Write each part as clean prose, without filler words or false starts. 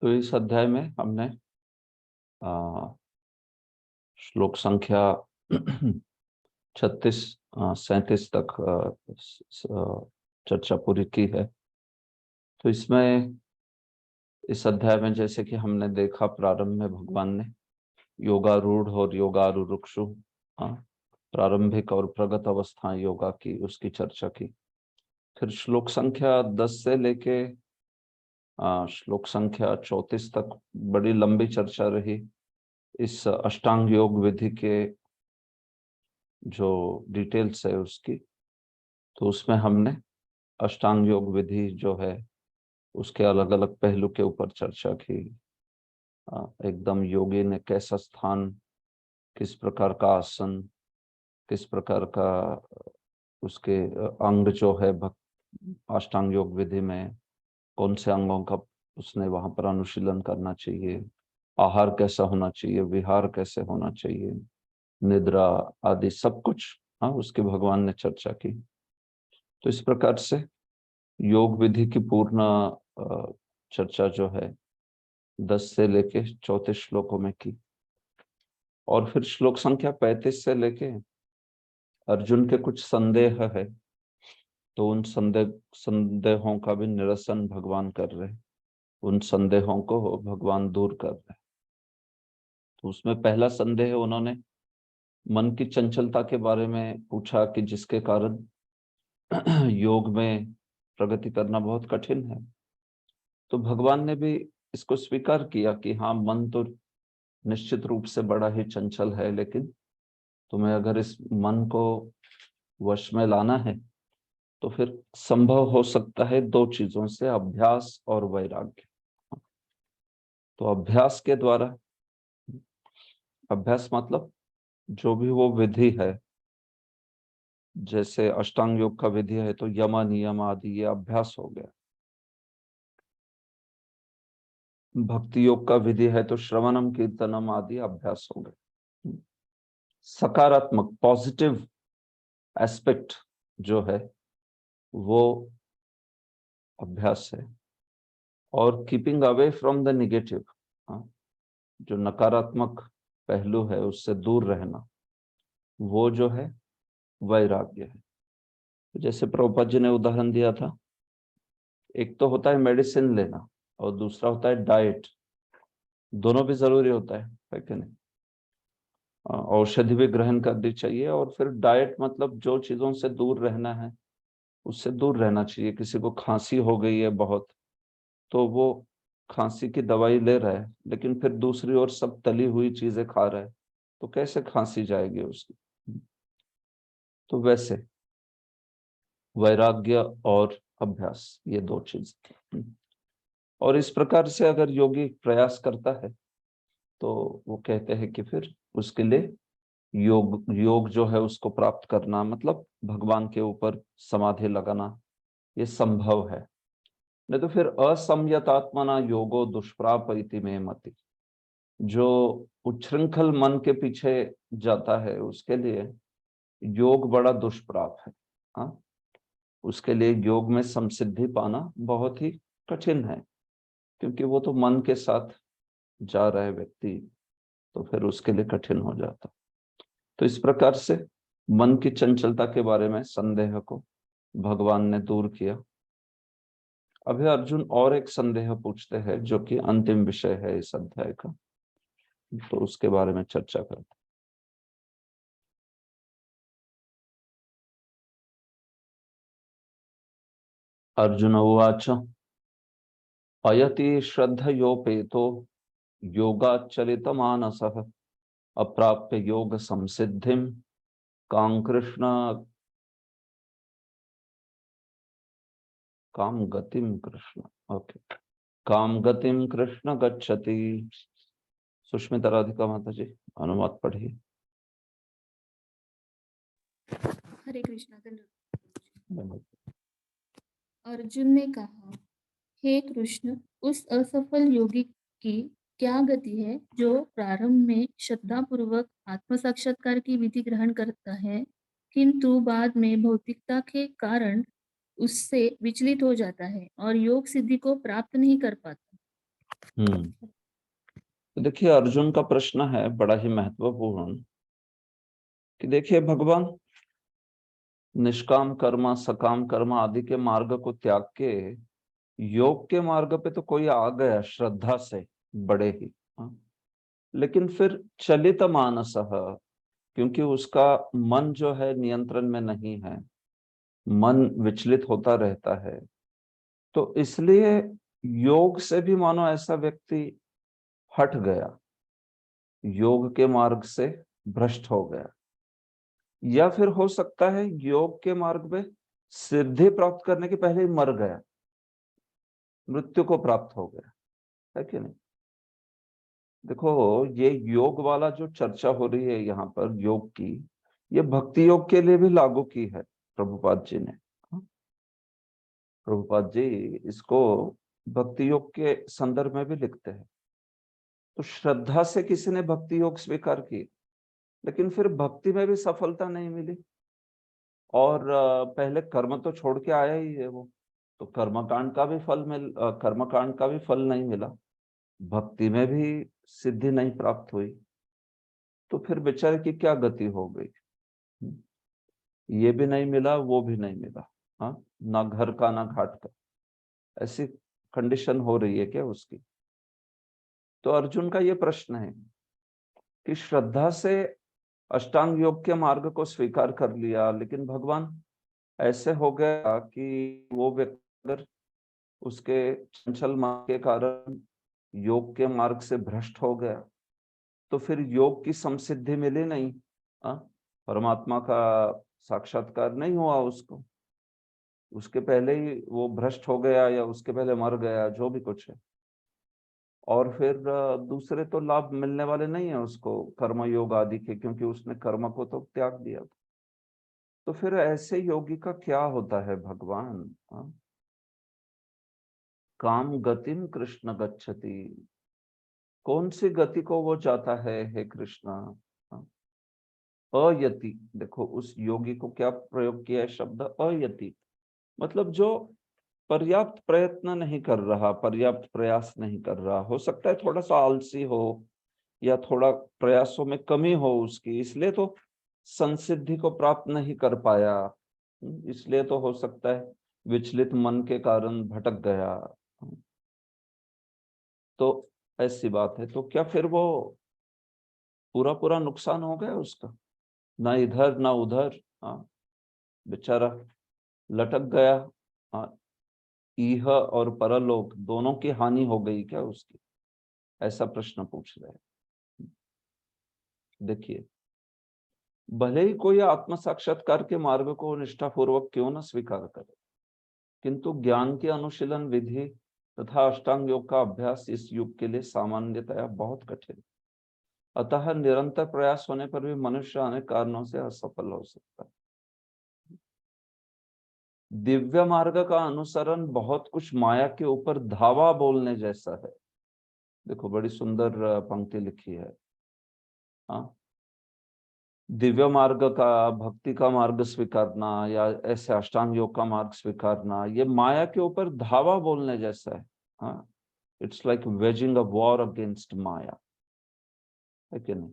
तो इस अध्याय में हमने श्लोक संख्या 36 37 तक चर्चा पूरी की है। तो इसमें इस अध्याय में जैसे कि हमने देखा, प्रारंभ में भगवान ने योगारूढ़ और योगारूढ़ प्रारंभिक और प्रगत अवस्थाएं योगा की, उसकी चर्चा की। फिर श्लोक संख्या 10 से लेके श्लोक संख्या 34 तक बड़ी लंबी चर्चा रही इस अष्टांग योग विधि के जो डिटेल्स है उसकी। तो उसमें हमने अष्टांग योग विधि जो है उसके अलग अलग पहलू के ऊपर चर्चा की। एकदम योगी ने कैसा स्थान, किस प्रकार का आसन, किस प्रकार का उसके अंग जो है अष्टांग योग विधि में कौन से अंगों का उसने वहां पर अनुशीलन करना चाहिए, आहार कैसा होना चाहिए, विहार कैसे होना चाहिए, निद्रा आदि सब कुछ उसके भगवान ने चर्चा की। तो इस प्रकार से योग विधि की पूर्ण चर्चा जो है 10 से लेके 34 श्लोकों में की। और फिर श्लोक संख्या 35 से लेके अर्जुन के कुछ संदेह है, तो उन संदेहों का भी निरसन भगवान कर रहे, उन संदेहों को भगवान दूर कर रहे। तो उसमें पहला संदेह उन्होंने मन की चंचलता के बारे में पूछा कि जिसके कारण योग में प्रगति करना बहुत कठिन है। तो भगवान ने भी इसको स्वीकार किया कि हाँ, मन तो निश्चित रूप से बड़ा ही चंचल है, लेकिन तुम्हें अगर इस मन को वश में लाना है तो फिर संभव हो सकता है दो चीजों से, अभ्यास और वैराग्य। तो अभ्यास के द्वारा, अभ्यास मतलब जो भी वो विधि है, जैसे अष्टांग योग का विधि है तो यम नियम आदि ये अभ्यास हो गया। भक्ति योग का विधि है तो श्रवणम कीर्तनम आदि अभ्यास हो गए। सकारात्मक पॉजिटिव एस्पेक्ट जो है वो अभ्यास है, और keeping away from the negative, जो नकारात्मक पहलू है उससे दूर रहना, वो जो है वैराग्य है। जैसे प्रभुपाद जी ने उदाहरण दिया था, एक तो होता है मेडिसिन लेना और दूसरा होता है डाइट। दोनों भी जरूरी होता है कि नहीं? औषधि भी ग्रहण करनी चाहिए, और फिर डाइट मतलब जो चीजों से दूर रहना है उससे दूर रहना चाहिए। किसी को खांसी हो गई है बहुत, तो वो खांसी की दवाई ले रहा है, लेकिन फिर दूसरी ओर सब तली हुई चीजें खा रहा है, तो कैसे खांसी जाएगी उसकी? तो वैसे वैराग्य और अभ्यास, ये दो चीज। और इस प्रकार से अगर योगी प्रयास करता है तो वो कहते हैं कि फिर उसके लिए योग जो है उसको प्राप्त करना, मतलब भगवान के ऊपर समाधि लगाना, ये संभव है। नहीं तो फिर असंयतात्मना योगो दुष्प्राप इति में मति, जो उच्छृंखल मन के पीछे जाता है उसके लिए योग बड़ा दुष्प्राप है। हाँ, उसके लिए योग में समसिद्धि पाना बहुत ही कठिन है, क्योंकि वो तो मन के साथ जा रहा है व्यक्ति, तो फिर उसके लिए कठिन हो जाता। तो इस प्रकार से मन की चंचलता के बारे में संदेह को भगवान ने दूर किया। अभी अर्जुन और एक संदेह पूछते हैं जो कि अंतिम विषय है इस अध्याय का, तो उसके बारे में चर्चा करते हैं। अर्जुन उवाच अयति श्रद्धयोपेतो योगाचलितमानसः अप्राप्य योग संसिद्धिं काम कृष्ण काम गतिम कृष्ण ओके काम गतिम कृष्ण गच्छति। सुष्मिता राधिका माता जी, अनुवाद पढ़िए। हरे कृष्णा। अर्जुन ने कहा, हे कृष्ण, उस असफल योगी की क्या गति है जो प्रारंभ में श्रद्धा पूर्वक आत्म साक्षात्कार की विधि ग्रहण करता है, किंतु बाद में भौतिकता के कारण उससे विचलित हो जाता है और योग सिद्धि को प्राप्त नहीं कर पाता। तो देखिए अर्जुन का प्रश्न है बड़ा ही महत्वपूर्ण कि देखिए भगवान निष्काम कर्म सकाम कर्म आदि के मार्ग को त्याग के योग के मार्ग पे तो कोई आ गया श्रद्धा से बड़े ही, हाँ? लेकिन फिर चलित मानसः, क्योंकि उसका मन जो है नियंत्रण में नहीं है, मन विचलित होता रहता है, तो इसलिए योग से भी मानो ऐसा व्यक्ति हट गया, योग के मार्ग से भ्रष्ट हो गया। या फिर हो सकता है योग के मार्ग में सिद्धि प्राप्त करने के पहले ही मर गया, मृत्यु को प्राप्त हो गया, है कि नहीं? देखो ये योग वाला जो चर्चा हो रही है यहाँ पर योग की, ये भक्ति योग के लिए भी लागू की है प्रभुपाद जी ने। प्रभुपाद जी इसको भक्ति योग के संदर्भ में भी लिखते हैं। तो श्रद्धा से किसी ने भक्ति योग स्वीकार की, लेकिन फिर भक्ति में भी सफलता नहीं मिली, और पहले कर्म तो छोड़ के आया ही है वो, तो कर्मकांड का भी कर्मकांड का भी फल नहीं मिला, भक्ति में भी सिद्धि नहीं प्राप्त हुई, तो फिर बेचारे की क्या गति हो गई? ये भी नहीं मिला, वो भी नहीं मिला, हाँ, ना घर का ना घाट का, ऐसी कंडीशन हो रही है क्या उसकी? तो अर्जुन का ये प्रश्न है कि श्रद्धा से अष्टांग योग के मार्ग को स्वीकार कर लिया, लेकिन भगवान ऐसे हो गया कि वो व्यक्ति अगर उसके चंचल मन के कारण योग के मार्ग से भ्रष्ट हो गया, तो फिर योग की समसिद्धि मिली नहीं, हाँ? परमात्मा का साक्षात्कार नहीं हुआ उसको, उसके पहले ही वो भ्रष्ट हो गया या उसके पहले मर गया, जो भी कुछ है। और फिर दूसरे तो लाभ मिलने वाले नहीं है उसको कर्म योग आदि के, क्योंकि उसने कर्म को तो त्याग दिया था। तो फिर ऐसे योगी का क्या होता है भगवान? हाँ? काम गतिम कृष्ण गच्छति, कौन सी गति को वो जाता है हे कृष्णा? हाँ? अयति, देखो उस योगी को क्या प्रयोग किया है शब्द अयति, मतलब जो पर्याप्त प्रयत्न नहीं कर रहा, पर्याप्त प्रयास नहीं कर रहा, हो सकता है थोड़ा सा आलसी हो या थोड़ा प्रयासों में कमी हो उसकी, इसलिए तो संसिद्धि को प्राप्त नहीं कर पाया, इसलिए तो हो सकता है विचलित मन के कारण भटक गया। तो ऐसी बात है, तो क्या फिर वो पूरा पूरा नुकसान हो गया उसका, ना इधर ना उधर, हाँ, बेचारा लटक गया, हाँ, इह और परलोक दोनों की हानि हो गई क्या उसकी? ऐसा प्रश्न पूछ रहे हैं। देखिए भले ही कोई आत्म साक्षात्कार के मार्ग को निष्ठापूर्वक क्यों न स्वीकार करे, किंतु ज्ञान की अनुशीलन विधि तथा अष्टांग योग का अभ्यास इस युग के लिए सामान्यतया बहुत कठिन, अतः निरंतर प्रयास होने पर भी मनुष्य अनेक कारणों से असफल हो सकता है। दिव्य मार्ग का अनुसरण बहुत कुछ माया के ऊपर धावा बोलने जैसा है। देखो बड़ी सुंदर पंक्ति लिखी है, हाँ, दिव्य मार्ग का, भक्ति का मार्ग स्वीकारना या ऐसे अष्टांग योग का मार्ग स्वीकारना, ये माया के ऊपर धावा बोलने जैसा है, हाँ, it's like waging a war against maya, है कि नहीं?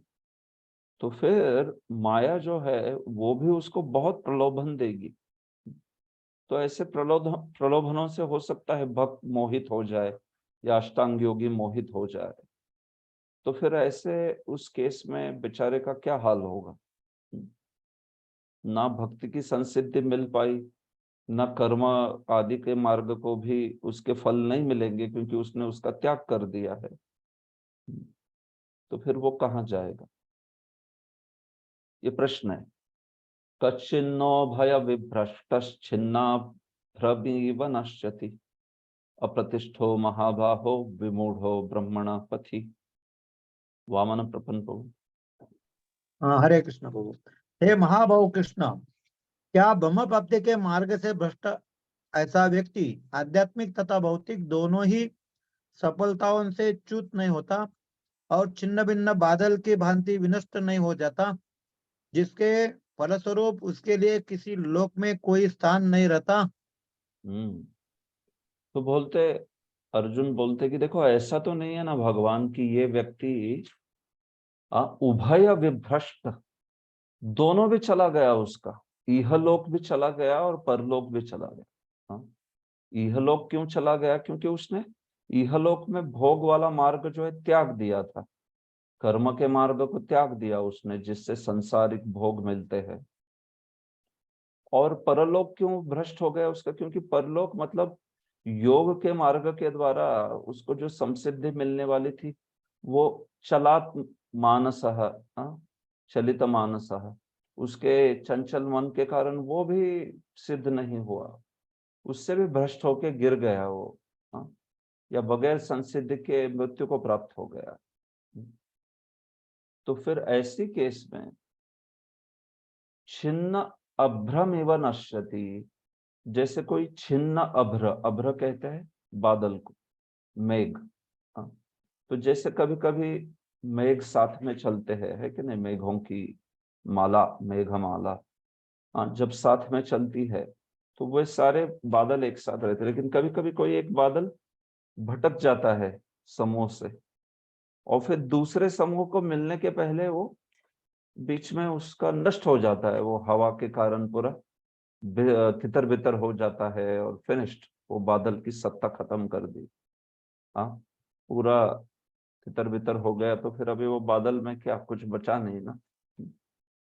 तो फिर माया जो है वो भी उसको बहुत प्रलोभन देगी, तो ऐसे प्रलोभनों से हो सकता है भक्त मोहित हो जाए या अष्टांग योगी मोहित हो जाए, तो फिर ऐसे उस केस में बेचारे का क्या हाल होगा? ना भक्ति की संसिद्धि मिल पाई, ना कर्म आदि के मार्ग को भी उसके फल नहीं मिलेंगे, क्योंकि उसने उसका त्याग कर दिया है, तो फिर वो कहाँ जाएगा? ये प्रश्न है। कच्छिन्नो भय विभ्रष्टश्चिन्ना भ्रमीव नश्यति, अप्रतिष्ठो महाबाहो विमूढ़ो ब्रह्मण पथि। वामन प्रपन्न प्रभु। हरे कृष्ण प्रभु। हे महाभाव कृष्ण, क्या ब्रह्म प्राप्ति के मार्ग से भ्रष्ट ऐसा व्यक्ति आध्यात्मिक तथा भौतिक दोनों ही सफलताओं से च्युत नहीं होता और छिन्न भिन्न बादल की भांति विनष्ट नहीं हो जाता, जिसके फलस्वरूप उसके लिए किसी लोक में कोई स्थान नहीं रहता? तो बोलते अर्जुन बोलते कि देखो ऐसा तो नहीं है ना भगवान की ये व्यक्ति उभय विभ्रष्ट, दोनों भी चला गया उसका, इहलोक भी चला गया और परलोक भी चला गया। हाँ, इहलोक क्यों चला गया? क्योंकि उसने इहलोक में भोग वाला मार्ग जो है त्याग दिया था, कर्म के मार्ग को त्याग दिया उसने, जिससे संसारिक भोग मिलते हैं। और परलोक क्यों भ्रष्ट हो गया उसका? क्योंकि परलोक मतलब योग के मार्ग के द्वारा उसको जो समसिद्धि मिलने वाली थी, वो चलात मानसः, चलित मानसः, उसके चंचल मन के कारण वो भी सिद्ध नहीं हुआ, उससे भी भ्रष्ट होके गिर गया वो, या बगैर संसिद्धि के मृत्यु को प्राप्त हो गया। तो फिर ऐसी केस में छिन्न अभ्रम एव नश्यति, जैसे कोई छिन्न अभ्र, अभ्र कहते हैं बादल को, मेघ। तो जैसे कभी कभी मेघ साथ में चलते हैं, है कि नहीं, मेघों की माला, मेघमाला जब साथ में चलती है तो वे सारे बादल एक साथ रहते हैं। लेकिन कभी कभी कोई एक बादल भटक जाता है समूह से, और फिर दूसरे समूह को मिलने के पहले वो बीच में उसका नष्ट हो जाता है, वो हवा के कारण पूरा तितर बितर हो जाता है और फिनिश्ड, वो बादल की सत्ता खत्म कर दी। हाँ, पूरा तितर बितर हो गया तो फिर अभी वो बादल में क्या कुछ बचा नहीं ना,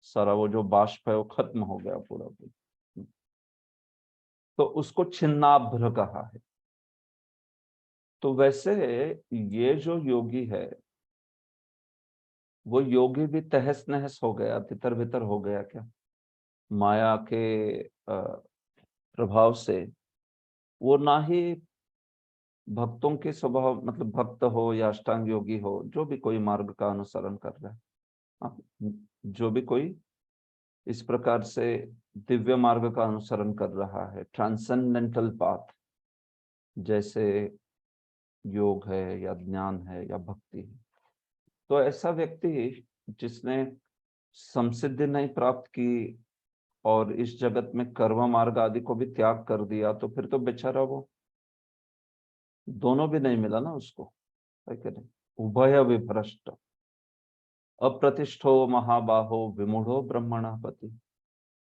सारा वो जो बाष्प है वो खत्म हो गया पूरा पूरा। तो उसको छिन्नाभ्र कहा है। तो वैसे ये जो योगी है वो योगी भी तहस नहस हो गया, तितर बितर हो गया क्या, माया के प्रभाव से। वो ना ही भक्तों के स्वभाव, मतलब भक्त हो या अष्टांग योगी हो, जो भी कोई मार्ग का अनुसरण कर रहा है, जो भी कोई इस प्रकार से दिव्य मार्ग का अनुसरण कर रहा है, ट्रांसेंडेंटल पाथ, जैसे योग है या ज्ञान है या भक्ति है, तो ऐसा व्यक्ति जिसने समसिद्धि नहीं प्राप्त की और इस जगत में कर्म मार्ग आदि को भी त्याग कर दिया, तो फिर तो बेचारा वो दोनों भी नहीं मिला ना उसको, है कि नहीं। उभय विभ्रष्ट, अप्रतिष्ठो महाबाहो विमूढ़ो ब्रह्मणः पति।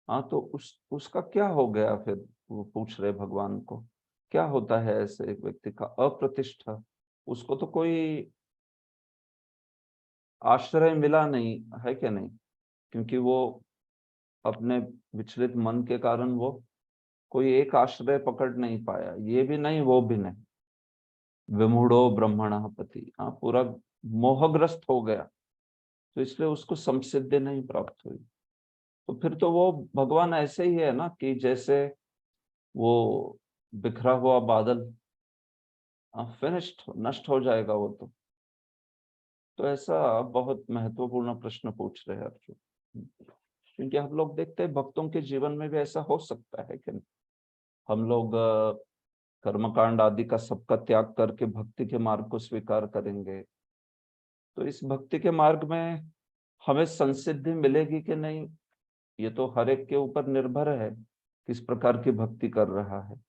हाँ, तो उसका क्या हो गया फिर? वो पूछ रहे भगवान को, क्या होता है ऐसे एक व्यक्ति का? अप्रतिष्ठा, उसको तो कोई आश्रय मिला नहीं, है क्या नहीं, क्योंकि वो अपने विचलित मन के कारण वो कोई एक आश्रय पकड़ नहीं पाया, ये भी नहीं वो भी नहीं। विमूढ़ो ब्रह्मणः पति, हाँ, पूरा मोहग्रस्त हो गया, तो इसलिए उसको समसिद्धि नहीं प्राप्त हुई। तो फिर तो वो भगवान ऐसे ही है ना, कि जैसे वो बिखरा हुआ बादल, फिनिश्ड, नष्ट हो जाएगा वो तो ऐसा बहुत महत्वपूर्ण प्रश्न पूछ रहे हैं अर्जुन। क्योंकि हम लोग देखते हैं भक्तों के जीवन में भी ऐसा हो सकता है कि नहीं? हम लोग कर्मकांड आदि का सबका त्याग करके भक्ति के मार्ग को स्वीकार करेंगे, तो इस भक्ति के मार्ग में हमें संसिद्धि मिलेगी कि नहीं, ये तो हर एक के ऊपर निर्भर है किस प्रकार की भक्ति कर रहा है।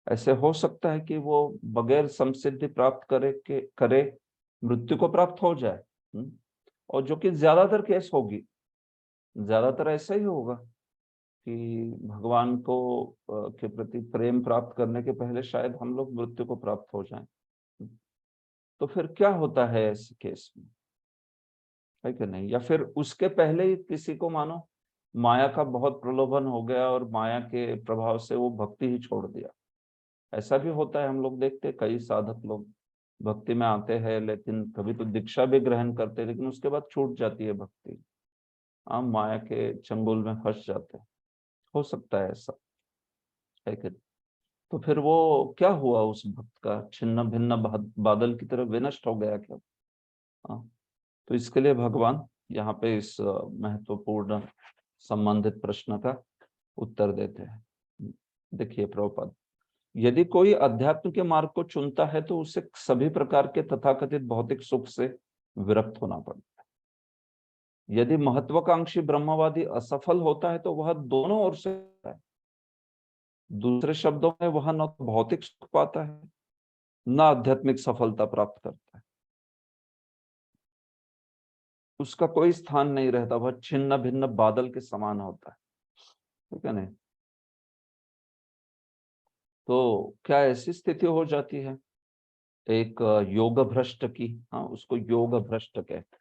ऐसे हो सकता है कि वो बगैर संसिद्धि प्राप्त करे मृत्यु को प्राप्त हो जाए, और जो कि ज्यादातर केस होगी, ज्यादातर ऐसा ही होगा कि भगवान को के प्रति प्रेम प्राप्त करने के पहले शायद हम लोग मृत्यु को प्राप्त हो जाएं। तो फिर क्या होता है ऐसे केस में, है कि नहीं? या फिर उसके पहले ही किसी को मानो माया का बहुत प्रलोभन हो गया और माया के प्रभाव से वो भक्ति ही छोड़ दिया। ऐसा भी होता है, हम लोग देखते हैं कई साधक लोग भक्ति में आते हैं, लेकिन कभी तो दीक्षा भी ग्रहण करते हैं, लेकिन उसके बाद छूट जाती है भक्ति, हम माया के चंगुल में फंस जाते हैं। हो सकता है ऐसा, है कि नहीं? तो फिर वो क्या हुआ उस भक्त का? छिन्न भिन्न बादल की तरह विनष्ट हो गया क्या? हाँ, तो इसके लिए भगवान यहाँ पे इस महत्वपूर्ण संबंधित प्रश्न का उत्तर देते हैं। देखिए प्रभुपाद, यदि कोई अध्यात्म के मार्ग को चुनता है तो उसे सभी प्रकार के तथाकथित भौतिक सुख से विरक्त होना पड़ता है। यदि महत्वाकांक्षी ब्रह्मवादी असफल होता है तो वह दोनों ओर से है। दूसरे शब्दों में वह न तो भौतिक सुख पाता है ना आध्यात्मिक सफलता प्राप्त करता है, उसका कोई स्थान नहीं रहता, वह छिन्न भिन्न बादल के समान होता है, ठीक है नहीं। तो क्या ऐसी स्थिति हो जाती है एक योग भ्रष्ट की, हाँ उसको योग भ्रष्ट कहते हैं,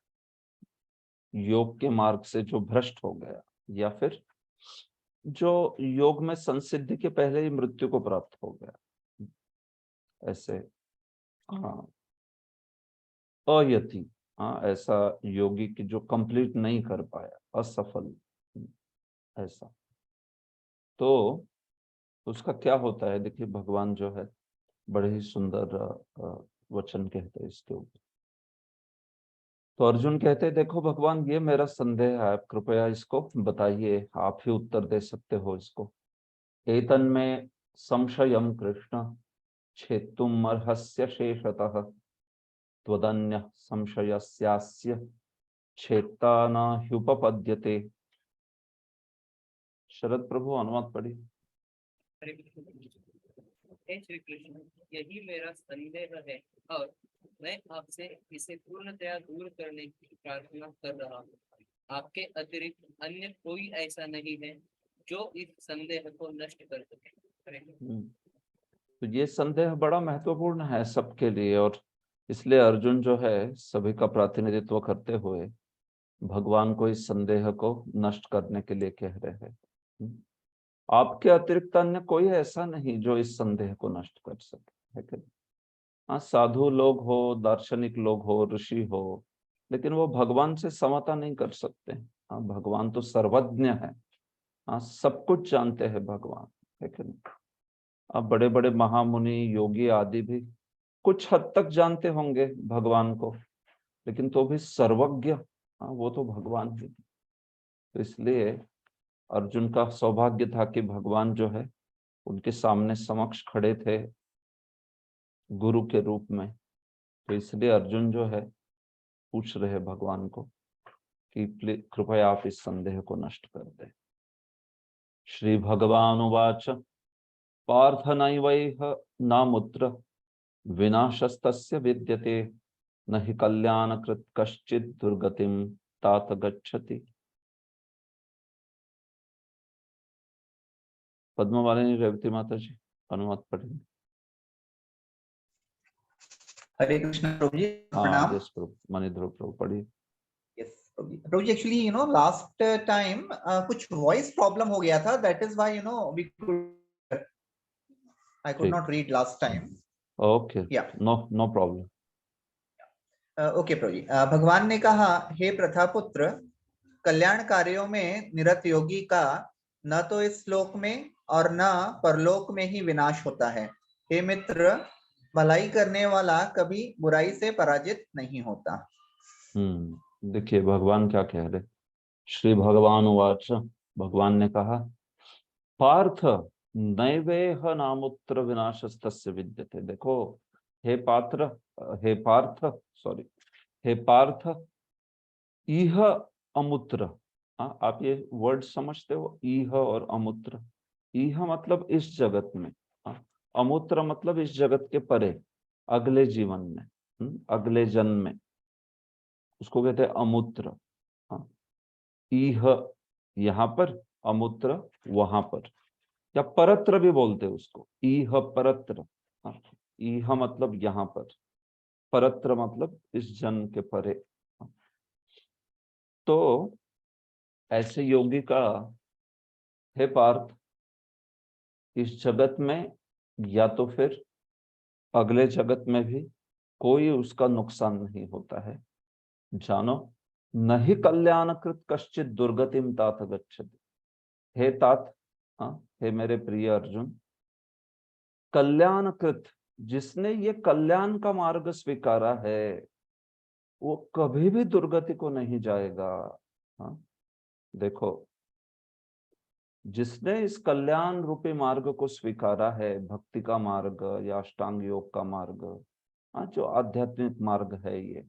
योग के मार्ग से जो भ्रष्ट हो गया, या फिर जो योग में संसिद्धि के पहले ही मृत्यु को प्राप्त हो गया, ऐसे हाँ अयति, हाँ ऐसा योगी की जो कंप्लीट नहीं कर पाया, असफल, ऐसा। तो उसका क्या होता है, देखिए भगवान जो है बड़े ही सुंदर वचन कहते हैं इसके ऊपर। तो अर्जुन कहते हैं देखो भगवान ये मेरा संदेह है, आप कृपया इसको बताइए, आप ही उत्तर दे सकते हो इसको। एतन में संशयम कृष्ण छेत्तुम अर्हस्य शेषतः त्वदन्य संशयस्यास्य छेत्ता न ह्युपपद्यते। शरद प्रभु अनुवाद पढ़ी। हरे श्री कृष्ण, यही मेरा संदेह है और मैं आपसे इसे पूर्णतया दूर करने की प्रार्थना कर रहा हूँ। आपके अतिरिक्त अन्य कोई ऐसा नहीं है जो इस संदेह को नष्ट कर सके। तो ये संदेह बड़ा महत्वपूर्ण है सबके लिए, और इसलिए अर्जुन जो है सभी का प्रतिनिधित्व करते हुए भगवान को इस संदेह को नष्ट करने के लिए कह रहे हैं। आपके अतिरिक्त अन्य कोई ऐसा नहीं जो इस संदेह को नष्ट कर सके, है कि नहीं? हाँ साधु लोग हो, दार्शनिक लोग हो, ऋषि हो, लेकिन वो भगवान से समता नहीं कर सकते। हाँ भगवान तो सर्वज्ञ है, हाँ सब कुछ जानते हैं भगवान, है कि नहीं। अब बड़े बड़े महामुनि योगी आदि भी कुछ हद तक जानते होंगे भगवान को, लेकिन तो भी सर्वज्ञ, हाँ वो तो भगवान ही। तो इसलिए अर्जुन का सौभाग्य था कि भगवान जो है उनके सामने समक्ष खड़े थे गुरु के रूप में। तो इसलिए अर्जुन जो है पूछ रहे भगवान को कि कृपया आप इस संदेह को नष्ट कर दें। श्री भगवान उवाच पार्थ नैवैह नामुत्र विनाशस्तस्य विद्यते न हि कल्याणकृत कश्चित् दुर्गतिं तात गच्छति। पद्मवालिनी रेवती माता जी अनुवाद पढ़ेंगे। हरे कृष्ण प्रभु जी, हाँ प्रणाम। यस प्रभु, मणिध्रुव प्रभु पढ़िए। यस प्रभु जी, एक्चुअली लास्ट टाइम कुछ वॉइस प्रॉब्लम हो गया था, that is why I could not read last time. Okay, no problem. Okay प्रभु जी, भगवान ने कहा, हे प्रथापुत्र, कल्याण कार्यों में निरत योगी का न तो इस लोक में और न परलोक में ही विनाश होता है। हे मित्र, भलाई करने वाला कभी बुराई से पराजित नहीं होता। देखिए भगवान क्या कह रहे। श्री भगवान उवाच, भगवान ने कहा, पार्थ नैवेह नामुत्र विनाशस्तस्य विद्यते। देखो हे पात्र, हे पार्थ, सॉरी, हे पार्थ, इह अमूत्र, आप ये वर्ड समझते हो, इह और अमूत्र। इह मतलब इस जगत में, अमूत्र मतलब इस जगत के परे, अगले जीवन में, अगले जन्म में, उसको कहते हैं अमूत्र। इह यहाँ पर, अमूत्र वहां पर, या परत्र भी बोलते हैं उसको, इह परत्र। इह मतलब यहाँ पर, परत्र मतलब इस जन्म के परे। तो ऐसे योगी का, हे पार्थ, इस जगत में या तो फिर अगले जगत में भी कोई उसका नुकसान नहीं होता है। जानो, नहीं कल्याणकृत कश्चित दुर्गतिम तात गच्छति। हे तात, हे मेरे प्रिय अर्जुन, कल्याणकृत, जिसने ये कल्याण का मार्ग स्वीकारा है वो कभी भी दुर्गति को नहीं जाएगा। देखो, जिसने इस कल्याण रूपी मार्ग को स्वीकारा है, भक्ति का मार्ग या अष्टांग योग का मार्ग, जो आध्यात्मिक मार्ग है ये,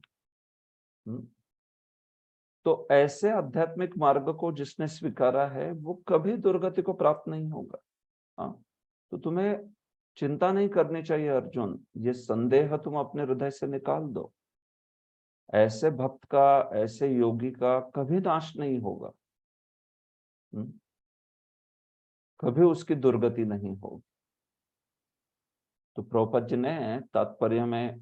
तो ऐसे आध्यात्मिक मार्ग को जिसने स्वीकारा है वो कभी दुर्गति को प्राप्त नहीं होगा। तो तुम्हें चिंता नहीं करनी चाहिए अर्जुन, ये संदेह तुम अपने हृदय से निकाल दो। ऐसे भक्त का, ऐसे योगी का कभी नाश नहीं होगा, कभी उसकी दुर्गति नहीं होगी। तो प्रभुपाद जी ने तात्पर्य में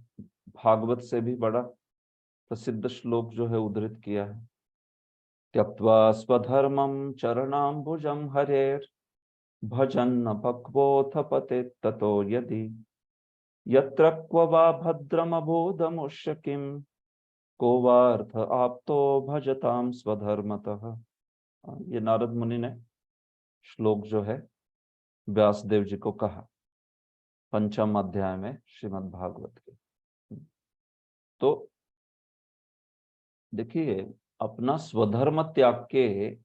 भागवत से भी बड़ा प्रसिद्ध श्लोक जो है उद्धृत किया है। त्यक्त्वा स्वधर्मं चरणाम्बुजं हरेर् भजन् पक्वोऽथ पतेत् ततो यदि यत्र क्व वा भद्रमबोधमुष्य किं को वार्थ आप्तो भजताम स्वधर्मतः। ये नारद मुनि ने श्लोक जो है व्यासदेव जी को कहा 5वें अध्याय में श्रीमद् भागवत के। तो देखिए, अपना स्वधर्म त्याग के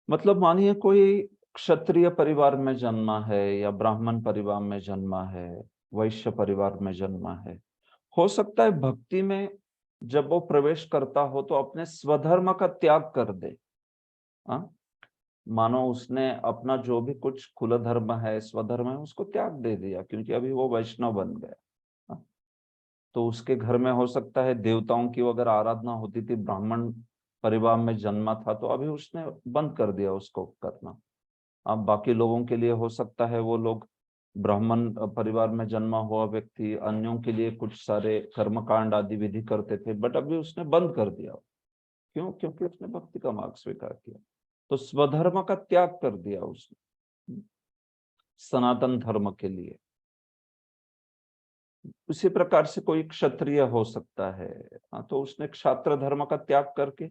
मतलब, मानिए कोई क्षत्रिय परिवार में जन्मा है या ब्राह्मण परिवार में जन्मा है, वैश्य परिवार में जन्मा है, हो सकता है भक्ति में जब वो प्रवेश करता हो तो अपने स्वधर्म का त्याग कर दे। मानो उसने अपना जो भी कुछ कुल धर्म है, स्वधर्म है, उसको त्याग दे दिया क्योंकि अभी वो वैष्णव बन गया। तो उसके घर में हो सकता है देवताओं की अगर आराधना होती थी, ब्राह्मण परिवार में जन्मा था, तो अभी उसने बंद कर दिया उसको करना। अब बाकी लोगों के लिए हो सकता है वो लोग, ब्राह्मण परिवार में जन्मा हुआ व्यक्ति अन्यों के लिए कुछ सारे कर्मकांड आदि विधि करते थे, बट अभी उसने बंद कर दिया। क्यों? क्योंकि उसने भक्ति का मार्ग स्वीकार किया, तो स्वधर्म का त्याग कर दिया उसने सनातन धर्म के लिए। उसी प्रकार से कोई क्षत्रिय हो सकता है, तो उसने क्षात्र धर्म का त्याग करके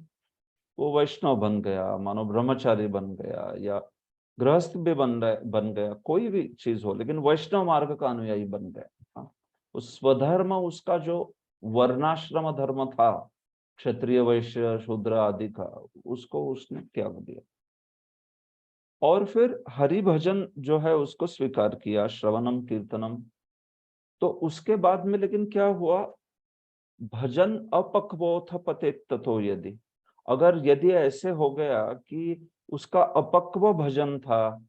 वो वैष्णव बन गया, मानो ब्रह्मचारी बन गया या गृहस्थ भी बन गया, कोई भी चीज हो, लेकिन वैष्णव मार्ग का अनुयायी बन गया। उस स्वधर्म, उसका जो वर्णाश्रम धर्म था, क्षत्रिय वैश्य शूद्र आदि का, उसको उसने त्याग दिया और फिर हरि भजन जो है उसको स्वीकार किया, श्रवणम कीर्तनम। तो उसके बाद में लेकिन क्या हुआ, भजन अपक्वोथ पते ततो यदि, अगर यदि ऐसे हो गया कि उसका अपक्व भजन था,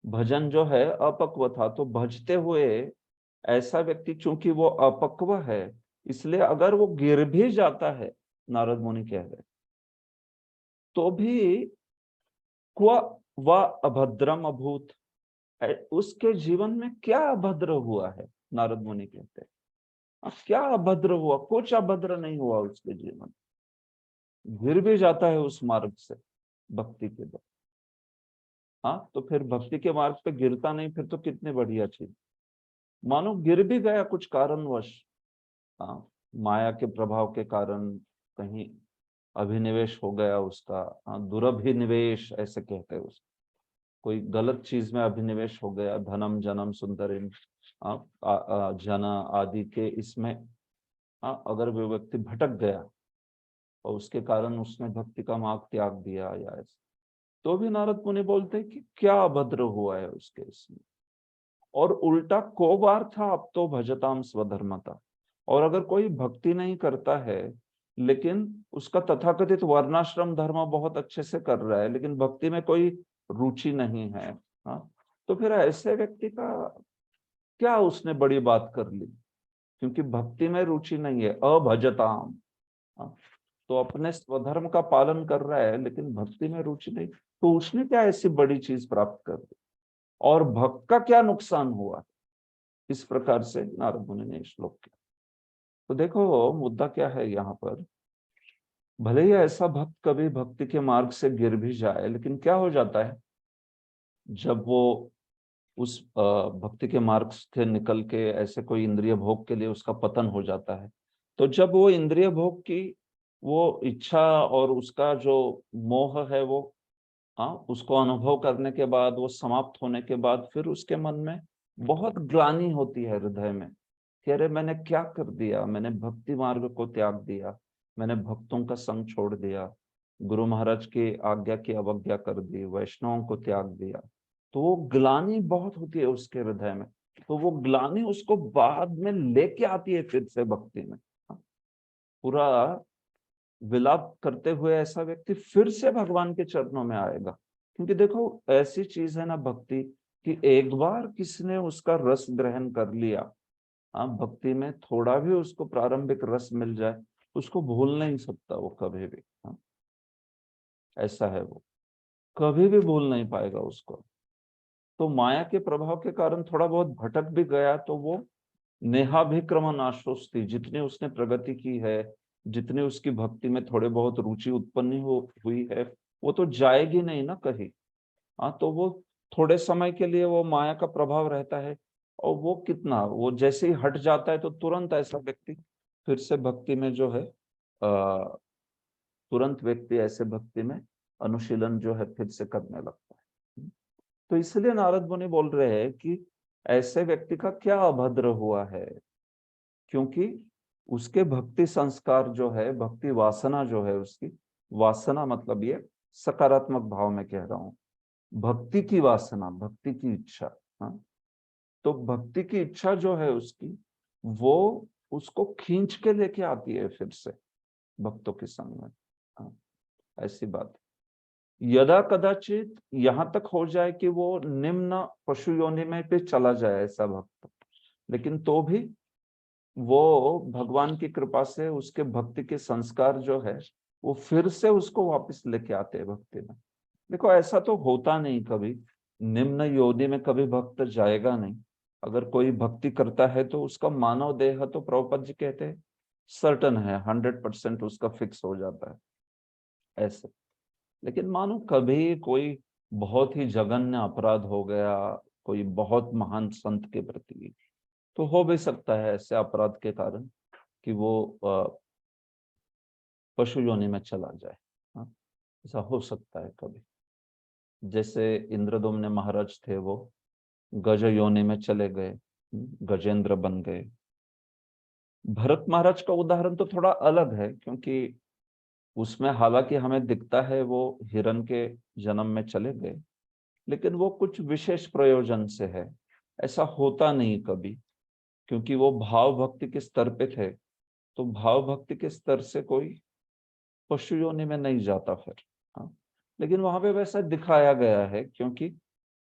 भजन जो है अपक्व था, तो भजते हुए ऐसा व्यक्ति चूंकि वो अपक्व है, इसलिए अगर वो गिर भी जाता है, नारद मुनि कह रहे, तो भी क्व व अभद्रम अभूत, उसके जीवन में क्या अभद्र हुआ है, नारद मुनि कहते हैं। क्या अभद्र हुआ? कुछ अभद्र नहीं हुआ उसके जीवन। गिर भी जाता है उस मार्ग से भक्ति के द्वारा, तो फिर भक्ति के मार्ग पे गिरता नहीं, फिर तो कितनी बढ़िया चीज। मानो गिर भी गया कुछ कारणवश, माया के प्रभाव के कारण कहीं अभिनिवेश हो गया उसका, दुरभिनिवेश ऐसे कहते हैं उसको, कोई गलत चीज में अभिनिवेश हो गया, धनम जनम सुंदरिम जन आदि के इसमें, अगर वो व्यक्ति भटक गया और उसके कारण उसने भक्ति का मार्ग त्याग दिया या ऐसे, तो भी नारद मुनि बोलते हैं कि क्या अभद्र हुआ है उसके इसमें। और उल्टा को बार था अब तो भजताम स्वधर्मता, और अगर कोई भक्ति नहीं करता है लेकिन उसका तथाकथित वर्णाश्रम धर्म बहुत अच्छे से कर रहा है, लेकिन भक्ति में कोई रुचि नहीं है, तो फिर ऐसे व्यक्ति का क्या उसने बड़ी बात कर ली, क्योंकि भक्ति में रुचि नहीं है, अभजताम, तो अपने स्वधर्म का पालन कर रहा है लेकिन भक्ति में रुचि नहीं, तो उसने क्या ऐसी बड़ी चीज प्राप्त कर दी और भक्त का क्या नुकसान हुआ। इस प्रकार से नारद मुनि ने श्लोक किया। तो देखो मुद्दा क्या है यहाँ पर, भले ही ऐसा भक्त कभी भक्ति के मार्ग से गिर भी जाए, लेकिन क्या हो जाता है जब वो उस भक्ति के मार्ग से निकल के ऐसे कोई इंद्रिय भोग के लिए उसका पतन हो जाता है, तो जब वो इंद्रिय भोग की वो इच्छा और उसका जो मोह है वो, उसको अनुभव करने के बाद, वो समाप्त होने के बाद, फिर उसके मन में बहुत ग्लानि होती है हृदय में कि अरे मैंने क्या कर दिया, मैंने भक्ति मार्ग को त्याग दिया, मैंने भक्तों का संग छोड़ दिया, गुरु महाराज की आज्ञा की अवज्ञा कर दी, वैष्णवों को त्याग दिया। तो वो ग्लानि बहुत होती है उसके हृदय में, तो वो ग्लानि उसको बाद में लेके आती है फिर से भक्ति में। पूरा विलाप करते हुए ऐसा व्यक्ति फिर से भगवान के चरणों में आएगा, क्योंकि देखो ऐसी चीज है ना भक्ति, कि एक बार किसने उसका रस ग्रहण कर लिया, हाँ, भक्ति में थोड़ा भी उसको प्रारंभिक रस मिल जाए, उसको भूल नहीं सकता वो कभी भी। हाँ, ऐसा है, वो कभी भी भूल नहीं पाएगा उसको। तो माया के प्रभाव के कारण थोड़ा बहुत भटक भी गया तो वो नेहाभिक्रम नाशोस्ति, जितनी उसने प्रगति की है, जितनी उसकी भक्ति में थोड़े बहुत रुचि उत्पन्न हुई है, वो तो जाएगी नहीं ना कहीं। हाँ, तो वो थोड़े समय के लिए वो माया का प्रभाव रहता है, और वो कितना, वो जैसे ही हट जाता है तो तुरंत ऐसा व्यक्ति फिर से भक्ति में जो है तुरंत व्यक्ति ऐसे भक्ति में अनुशीलन जो है फिर से करने लगता है। तो इसलिए नारद मुनि बोल रहे हैं कि ऐसे व्यक्ति का क्या अभद्र हुआ है, क्योंकि उसके भक्ति संस्कार जो है, भक्ति वासना जो है, उसकी वासना मतलब ये सकारात्मक भाव में कह रहा हूं, भक्ति की वासना, भक्ति की इच्छा, हाँ, तो भक्ति की इच्छा जो है उसकी, वो उसको खींच के लेके आती है फिर से भक्तों के संग में। हाँ, ऐसी बात। यदा कदाचित यहां तक हो जाए कि वो निम्न पशु योनि में पे चला जाए ऐसा भक्त, लेकिन तो भी वो भगवान की कृपा से उसके भक्ति के संस्कार जो है वो फिर से उसको वापस लेके आते हैं भक्ति में। देखो, ऐसा तो होता नहीं कभी, निम्न योनि में कभी भक्त जाएगा नहीं। अगर कोई भक्ति करता है तो उसका मानव देह तो प्रभुपाद जी कहते हैं सर्टन है, 100% उसका फिक्स हो जाता है ऐसे। लेकिन मानो कभी कोई बहुत ही जघन्य अपराध हो गया कोई बहुत महान संत के प्रति, तो हो भी सकता है ऐसे अपराध के कारण कि वो पशु योनि में चला जाए। हाँ, ऐसा हो सकता है कभी। जैसे इंद्रदुम्न महाराज थे, वो गज योनि में चले गए, गजेंद्र बन गए। भरत महाराज का उदाहरण तो थोड़ा अलग है, क्योंकि उसमें हालांकि हमें दिखता है वो हिरण के जन्म में चले गए, लेकिन वो कुछ विशेष प्रयोजन से है, ऐसा होता नहीं कभी, क्योंकि वो भाव भक्ति के स्तर पे थे। तो भाव भक्ति के स्तर से कोई पशु योनि में नहीं जाता फिर। हाँ, लेकिन वहां पे वैसा दिखाया गया है क्योंकि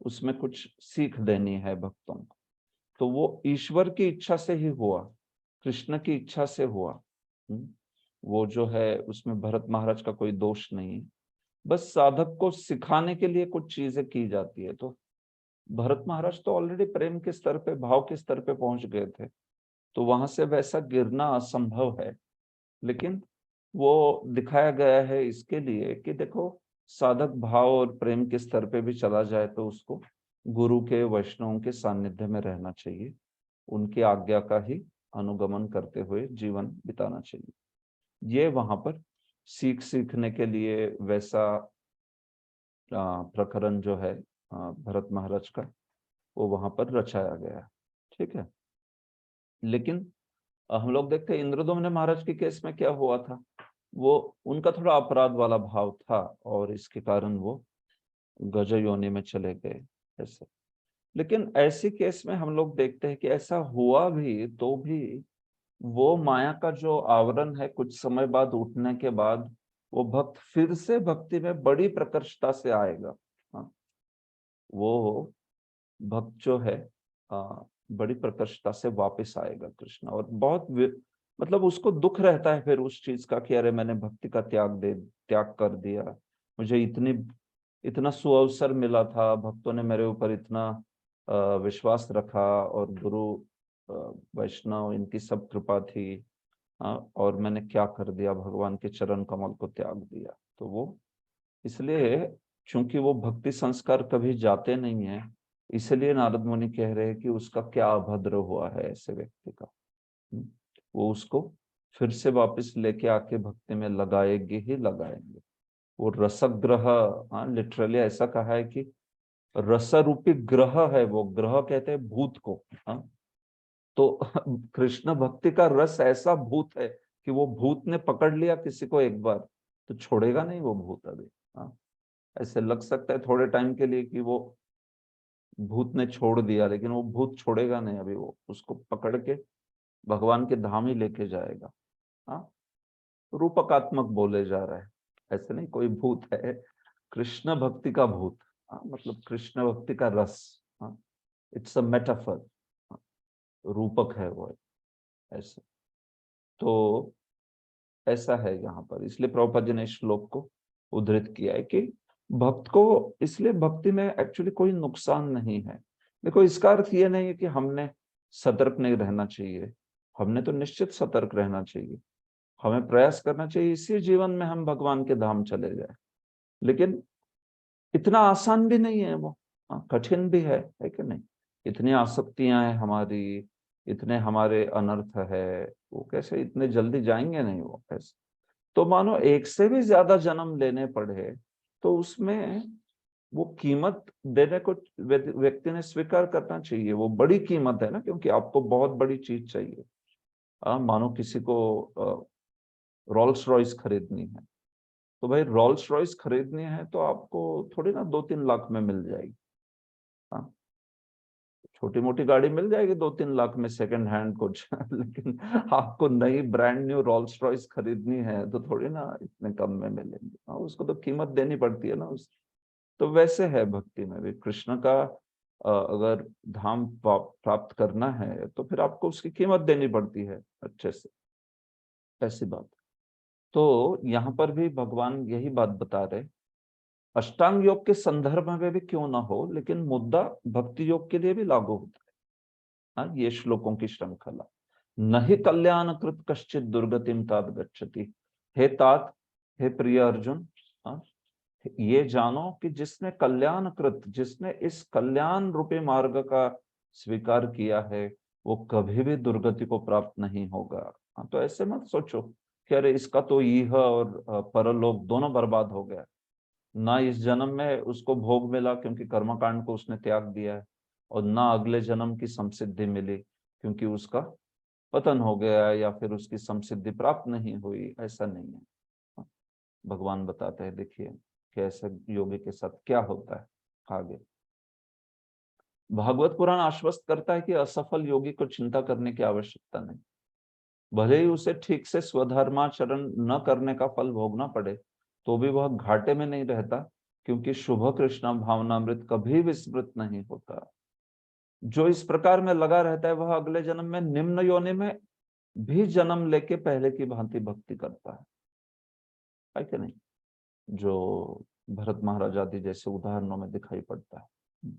उसमें कुछ सीख देनी है भक्तों को। तो वो ईश्वर की इच्छा से ही हुआ, कृष्ण की इच्छा से हुआ। वो जो है उसमें भरत महाराज का कोई दोष नहीं है, बस साधक को सिखाने के लिए कुछ चीजें की जाती है। तो भरत महाराज तो ऑलरेडी प्रेम के स्तर पे, भाव के स्तर पे पहुंच गए थे, तो वहां से वैसा गिरना असंभव है। लेकिन वो दिखाया गया है इसके लिए कि देखो, साधक भाव और प्रेम के स्तर पे भी चला जाए तो उसको गुरु के, वैष्णवों के सानिध्य में रहना चाहिए, उनकी आज्ञा का ही अनुगमन करते हुए जीवन बिताना चाहिए। ये वहां पर सीखने के लिए वैसा प्रकरण जो है भरत महाराज का, वो वहां पर रचाया गया। ठीक है। लेकिन हम लोग देखते हैं इंद्रदुम्न महाराज के केस में क्या हुआ था, वो उनका थोड़ा अपराध वाला भाव था और इसके कारण वो गज योनि में चले गए ऐसे। लेकिन ऐसी केस में हम लोग देखते हैं कि ऐसा हुआ भी तो भी वो माया का जो आवरण है कुछ समय बाद उठने के बाद वो भक्त फिर से भक्ति में बड़ी प्रकर्षता से आएगा। हाँ, वो भक्त जो है बड़ी प्रकर्षता से वापस आएगा कृष्ण, और बहुत मतलब उसको दुख रहता है फिर उस चीज का कि अरे मैंने भक्ति का त्याग कर दिया, मुझे इतना सुअवसर मिला था, भक्तों ने मेरे ऊपर इतना विश्वास रखा, और गुरु वैष्णव इनकी सब कृपा थी, और मैंने क्या कर दिया, भगवान के चरण कमल को त्याग दिया। तो वो इसलिए, चूंकि वो भक्ति संस्कार कभी जाते नहीं है, इसलिए नारद मुनि कह रहे हैं कि उसका क्या अभद्र हुआ है ऐसे व्यक्ति का। वो उसको फिर से वापस लेके आके भक्ति में लगाएंगे ही लगाएंगे। वो रसग्रह, हाँ, लिटरली ऐसा कहा है कि रसरूपी ग्रह है वो, ग्रह कहते हैं भूत को। हाँ, तो कृष्ण भक्ति का रस ऐसा भूत है कि वो भूत ने पकड़ लिया किसी को एक बार तो छोड़ेगा नहीं वो भूत अभी। हाँ, ऐसे लग सकता है थोड़े टाइम के लिए कि वो भूत ने छोड़ दिया, लेकिन वो भूत छोड़ेगा नहीं, अभी वो उसको पकड़ के भगवान के धाम ही लेके जाएगा। हाँ, रूपकात्मक बोले जा रहा है, ऐसे नहीं कोई भूत है, कृष्ण भक्ति का भूत। हाँ, मतलब कृष्ण भक्ति का रस हाँ, इट्स अ मेटाफर, रूपक है वो ऐसे। तो ऐसा है यहाँ पर, इसलिए प्रभुपाद जी ने इस श्लोक को उद्धृत किया है कि भक्त को, इसलिए भक्ति में एक्चुअली कोई नुकसान नहीं है। देखो, इसका अर्थ ये नहीं है कि हमने सतर्क नहीं रहना चाहिए, हमने तो निश्चित सतर्क रहना चाहिए, हमें प्रयास करना चाहिए इसी जीवन में हम भगवान के धाम चले जाए। लेकिन इतना आसान भी नहीं है वो, कठिन भी है कि नहीं? इतनी आसक्तियां हैं हमारी, इतने हमारे अनर्थ है, वो कैसे इतने जल्दी जाएंगे नहीं वो कैसे? तो मानो एक से भी ज्यादा जन्म लेने पड़े तो उसमें वो कीमत देने को व्यक्ति ने स्वीकार करना चाहिए। वो बड़ी कीमत है ना, क्योंकि आपको बहुत बड़ी चीज चाहिए। मानो किसी को रोल्स रॉयस खरीदनी है, तो भाई रोल्स रॉयस खरीदनी है तो आपको थोड़ी ना 2-3 लाख में मिल जाएगी। हाँ, छोटी मोटी गाड़ी मिल जाएगी 2-3 लाख में सेकंड हैंड कुछ लेकिन आपको नई ब्रांड न्यू रोल्स रॉयस खरीदनी है तो थोड़ी ना इतने कम में मिलेंगे। हाँ, उसको तो कीमत देनी पड़ती है ना उस। तो वैसे है भक्ति में भी, कृष्ण का अगर धाम प्राप्त करना है तो फिर आपको उसकी कीमत देनी पड़ती है अच्छे से, ऐसी बात। तो यहाँ पर भी भगवान यही बात बता रहे, अष्टांग योग के संदर्भ में भी क्यों ना हो, लेकिन मुद्दा भक्ति योग के लिए भी लागू होता है। हाँ, ये श्लोकों की श्रृंखला, नहीं कल्याण कृत कश्चित दुर्गतिम तात गच्छति। हे तात, हे प्रिय अर्जुन, हाँ, ये जानो कि जिसने कल्याण कृत, जिसने इस कल्याण रूपी मार्ग का स्वीकार किया है, वो कभी भी दुर्गति को प्राप्त नहीं होगा। हाँ, तो ऐसे मत सोचो कि अरे इसका तो यह और परलोक दोनों बर्बाद हो गया, ना इस जन्म में उसको भोग मिला क्योंकि कर्मकांड को उसने त्याग दिया है, और ना अगले जन्म की संसिद्धि मिली क्योंकि उसका पतन हो गया या फिर उसकी संसिद्धि प्राप्त नहीं हुई। ऐसा नहीं है। भगवान बताते हैं, देखिए कि ऐसे योगी के साथ क्या होता है आगे। भागवत पुराण आश्वस्त करता है कि असफल योगी को चिंता करने की आवश्यकता नहीं, भले ही उसे ठीक से स्वधर्माचरण न करने का फल भोगना पड़े तो भी वह घाटे में नहीं रहता, क्योंकि शुभ कृष्ण भावनामृत कभी विस्मृत नहीं होता। जो इस प्रकार में लगा रहता है वह अगले जन्म में निम्न योनि में भी जन्म लेके पहले की भांति भक्ति करता है कि नहीं? जो भरत महाराज आदि जैसे उदाहरणों में दिखाई पड़ता है।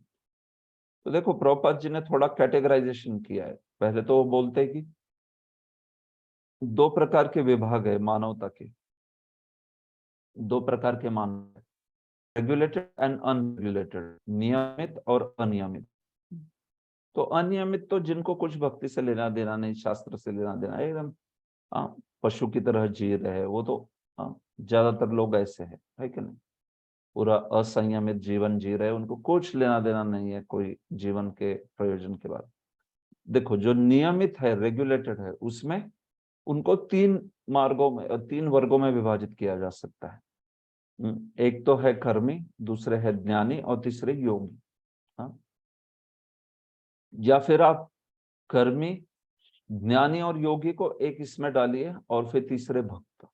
तो देखो, प्रभुपाद जी ने थोड़ा कैटेगराइजेशन किया है। पहले तो वो बोलते हैं कि 2 प्रकार के विभाग है मानवता के, 2 प्रकार के मानव, रेगुलेटेड एंड अनरेगुलेटेड, नियमित और अनियमित। तो अनियमित तो जिनको कुछ भक्ति से लेना देना नहीं, शास्त्र से लेना देना, एकदम पशु की तरह जी रहे, वो तो ज्यादातर लोग ऐसे है कि नहीं? पूरा असंयमित जीवन जी रहे, उनको कुछ लेना देना नहीं है कोई जीवन के प्रयोजन के बाद। देखो, जो नियमित है, रेगुलेटेड है, उसमें उनको 3 मार्गों में, 3 वर्गों में विभाजित किया जा सकता है। एक तो है कर्मी, दूसरे है ज्ञानी और तीसरे योगी। हाँ, या फिर आप कर्मी, ज्ञानी और योगी को एक इसमें डालिए और फिर तीसरे भक्त,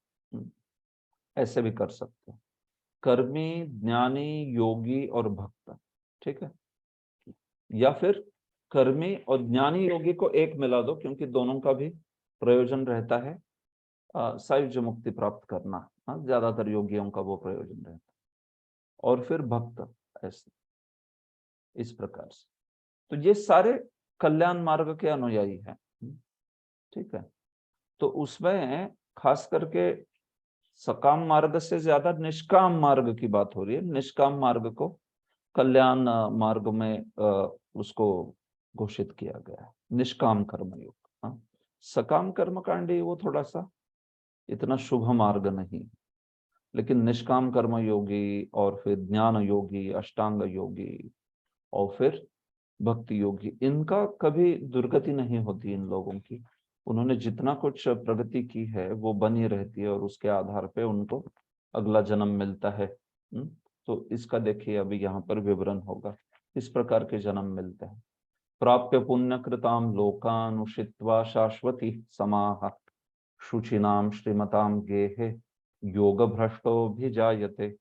ऐसे भी कर सकते हैं। कर्मी, ज्ञानी, योगी और भक्त, ठीक है? या फिर कर्मी और ज्ञानी योगी को एक मिला दो, क्योंकि दोनों का भी प्रयोजन रहता है सायुज्य मुक्ति प्राप्त करना। हाँ, ज्यादातर योगियों का वो प्रयोजन रहता है। और फिर भक्त, ऐसे इस प्रकार से। तो ये सारे कल्याण मार्ग के अनुयायी हैं, ठीक है? तो उसमें खास करके सकाम मार्ग से ज्यादा निष्काम मार्ग की बात हो रही है। निष्काम मार्ग को कल्याण मार्ग में उसको घोषित किया गया है, निष्काम कर्म योग। हाँ, सकाम कर्म कांडी वो थोड़ा सा इतना शुभ मार्ग नहीं, लेकिन निष्काम कर्म योगी और फिर ज्ञान योगी, अष्टांग योगी और फिर भक्ति योगी, इनका कभी दुर्गति नहीं होती इन लोगों की। उन्होंने जितना कुछ प्रगति की है वो बनी रहती है और उसके आधार पे उनको अगला जन्म मिलता है। तो इसका देखिए अभी यहाँ पर विवरण होगा, इस प्रकार के जन्म मिलते हैं। प्राप्य पुण्य कृताम लोकान उषित्वा शाश्वती समाह शुचिनाम श्रीमताम गेहे योग भ्रष्टो भी जायते।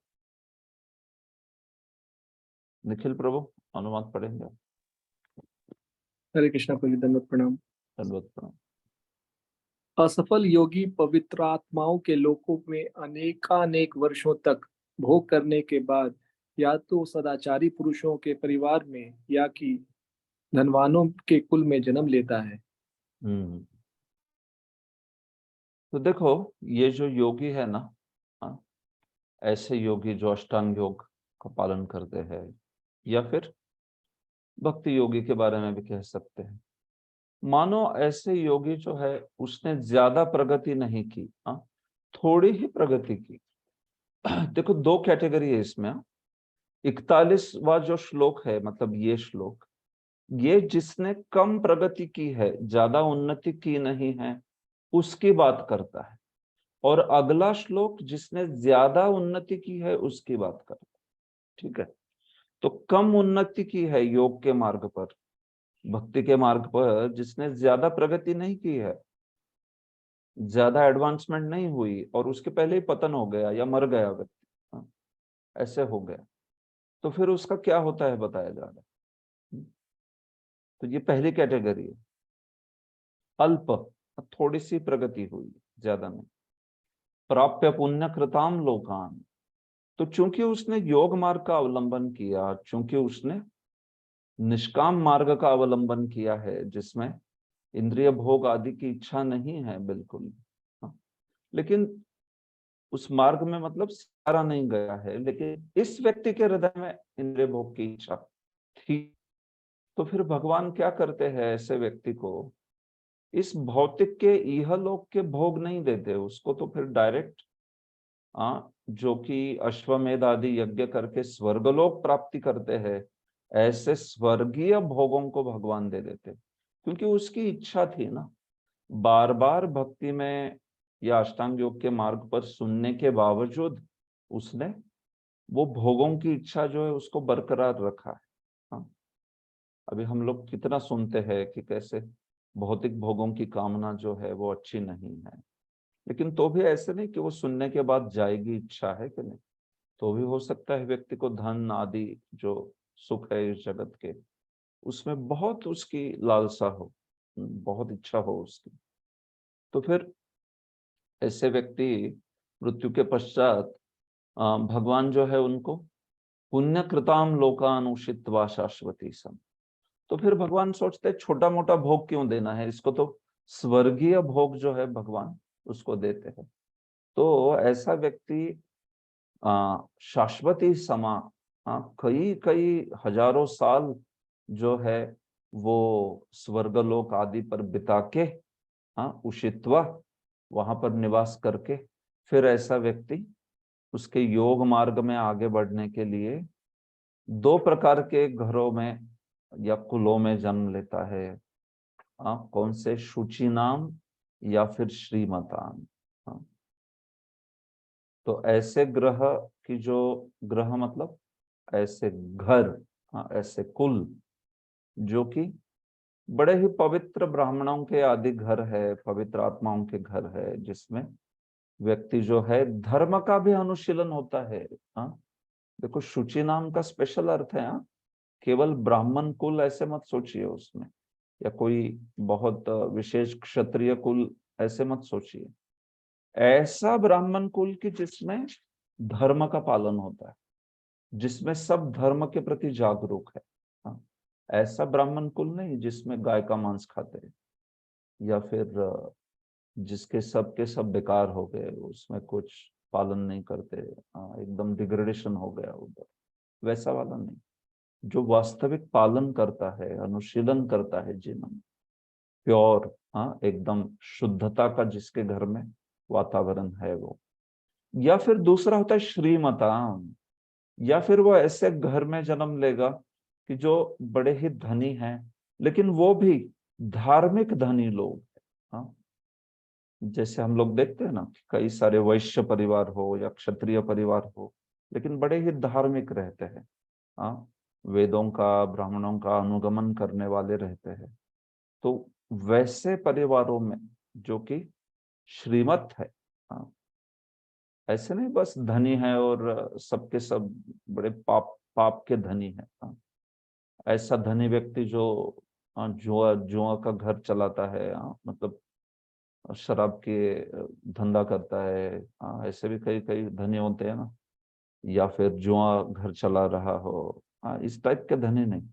निखिल प्रभु अनुवाद पढ़ेंगे? हरे कृष्णा प्रभु, दंडवत प्रणाम। दंडवत प्रणाम। असफल योगी पवित्र आत्माओं के लोकों में अनेकानेक वर्षों तक भोग करने के बाद या तो सदाचारी पुरुषों के परिवार में या कि धनवानों के कुल में जन्म लेता है। तो देखो, ये जो योगी है ना, हाँ, ऐसे योगी जो अष्टांग योग का पालन करते हैं, या फिर भक्ति योगी के बारे में भी कह सकते हैं। मानो ऐसे योगी जो है उसने ज्यादा प्रगति नहीं की, हाँ, थोड़ी ही प्रगति की। देखो, दो कैटेगरी है इसमें। 41वां जो श्लोक है, मतलब ये श्लोक, ये जिसने कम प्रगति की है, ज्यादा उन्नति की नहीं है, उसकी बात करता है। और अगला श्लोक जिसने ज्यादा उन्नति की है उसकी बात करता है। ठीक है, तो कम उन्नति की है योग के मार्ग पर, भक्ति के मार्ग पर, जिसने ज्यादा प्रगति नहीं की है, ज्यादा एडवांसमेंट नहीं हुई, और उसके पहले ही पतन हो गया या मर गया व्यक्ति, हाँ, ऐसे हो गया, तो फिर उसका क्या होता है बताया जा रहा है। तो ये पहली कैटेगरी है, अल्प, थोड़ी सी प्रगति हुई, ज्यादा नहीं। प्राप्य पुण्य कृताम लोकान, तो चूंकि उसने योग मार्ग का अवलंबन किया, चूंकि उसने निष्काम मार्ग का अवलंबन किया है, जिसमें इंद्रिय भोग आदि की इच्छा नहीं है बिल्कुल, हाँ, लेकिन उस मार्ग में मतलब सारा नहीं गया है, लेकिन इस व्यक्ति के हृदय में इंद्रिय भोग की इच्छा थी, तो फिर भगवान क्या करते हैं, ऐसे व्यक्ति को इस भौतिक के इहलोक के भोग नहीं देते उसको, तो फिर डायरेक्ट जो कि अश्वमेध आदि यज्ञ करके स्वर्गलोक प्राप्ति करते हैं, ऐसे स्वर्गीय भोगों को भगवान दे देते, क्योंकि उसकी इच्छा थी ना। बार बार भक्ति में या अष्टांग योग के मार्ग पर सुनने के बावजूद उसने वो भोगों की इच्छा जो है उसको बरकरार रखा है। हाँ, अभी हम लोग कितना सुनते हैं कि कैसे भौतिक भोगों की कामना जो है वो अच्छी नहीं है, लेकिन तो भी ऐसे नहीं कि वो सुनने के बाद जाएगी, इच्छा है कि नहीं, तो भी हो सकता है व्यक्ति को धन आदि जो सुख है इस जगत के, उसमें बहुत उसकी लालसा हो, बहुत इच्छा हो उसकी, तो फिर ऐसे व्यक्ति मृत्यु के पश्चात भगवान जो है उनको पुण्य कृताम लोकानुषित्वा शाश्वती सम, तो फिर भगवान सोचते हैं छोटा मोटा भोग क्यों देना है इसको, तो स्वर्गीय भोग जो है भगवान उसको देते हैं। तो ऐसा व्यक्ति शाश्वती समा, कई कई हजारों साल जो है वो स्वर्गलोक आदि पर बिता के, उषित्वा, वहां पर निवास करके, फिर ऐसा व्यक्ति उसके योग मार्ग में आगे बढ़ने के लिए दो प्रकार के घरों में या कुलों में जन्म लेता है। कौन से, शुचि नाम या फिर श्रीमतान। तो ऐसे ग्रह की जो, ग्रह मतलब ऐसे घर, ऐसे कुल जो कि बड़े ही पवित्र ब्राह्मणों के आदि घर है, पवित्र आत्माओं के घर है, जिसमें व्यक्ति जो है धर्म का भी अनुशीलन होता है। हाँ, देखो, शुचि नाम का स्पेशल अर्थ है, केवल ब्राह्मण कुल ऐसे मत सोचिए उसमें, या कोई बहुत विशेष क्षत्रिय कुल ऐसे मत सोचिए, ऐसा ब्राह्मण कुल की जिसमें धर्म का पालन होता है, जिसमें सब धर्म के प्रति जागरूक है। हाँ, ऐसा ब्राह्मण कुल नहीं जिसमें गाय का मांस खाते हैं, या फिर जिसके सब के सब बेकार हो गए, उसमें कुछ पालन नहीं करते, एकदम डिग्रेडेशन हो गया उधर, वैसा वाला नहीं, जो वास्तविक पालन करता है, अनुशीलन करता है जीवन, प्योर, एकदम शुद्धता का जिसके घर में वातावरण है वो। या फिर दूसरा होता है श्रीमताम, या फिर वो ऐसे घर में जन्म लेगा कि जो बड़े ही धनी हैं, लेकिन वो भी धार्मिक धनी लोग, हाँ, जैसे हम लोग देखते हैं ना, कई सारे वैश्य परिवार हो या क्षत्रिय परिवार हो, लेकिन बड़े ही धार्मिक रहते हैं, हाँ, वेदों का, ब्राह्मणों का अनुगमन करने वाले रहते हैं। तो वैसे परिवारों में जो कि श्रीमत है, हाँ, ऐसे नहीं बस धनी है और सबके सब बड़े पाप पाप के धनी है, हाँ, ऐसा धनी व्यक्ति जो जुआ का घर चलाता है, मतलब शराब के धंधा करता है, ऐसे भी कई कई धनी होते हैं ना, या फिर जुआ घर चला रहा हो, इस टाइप के धनी नहीं,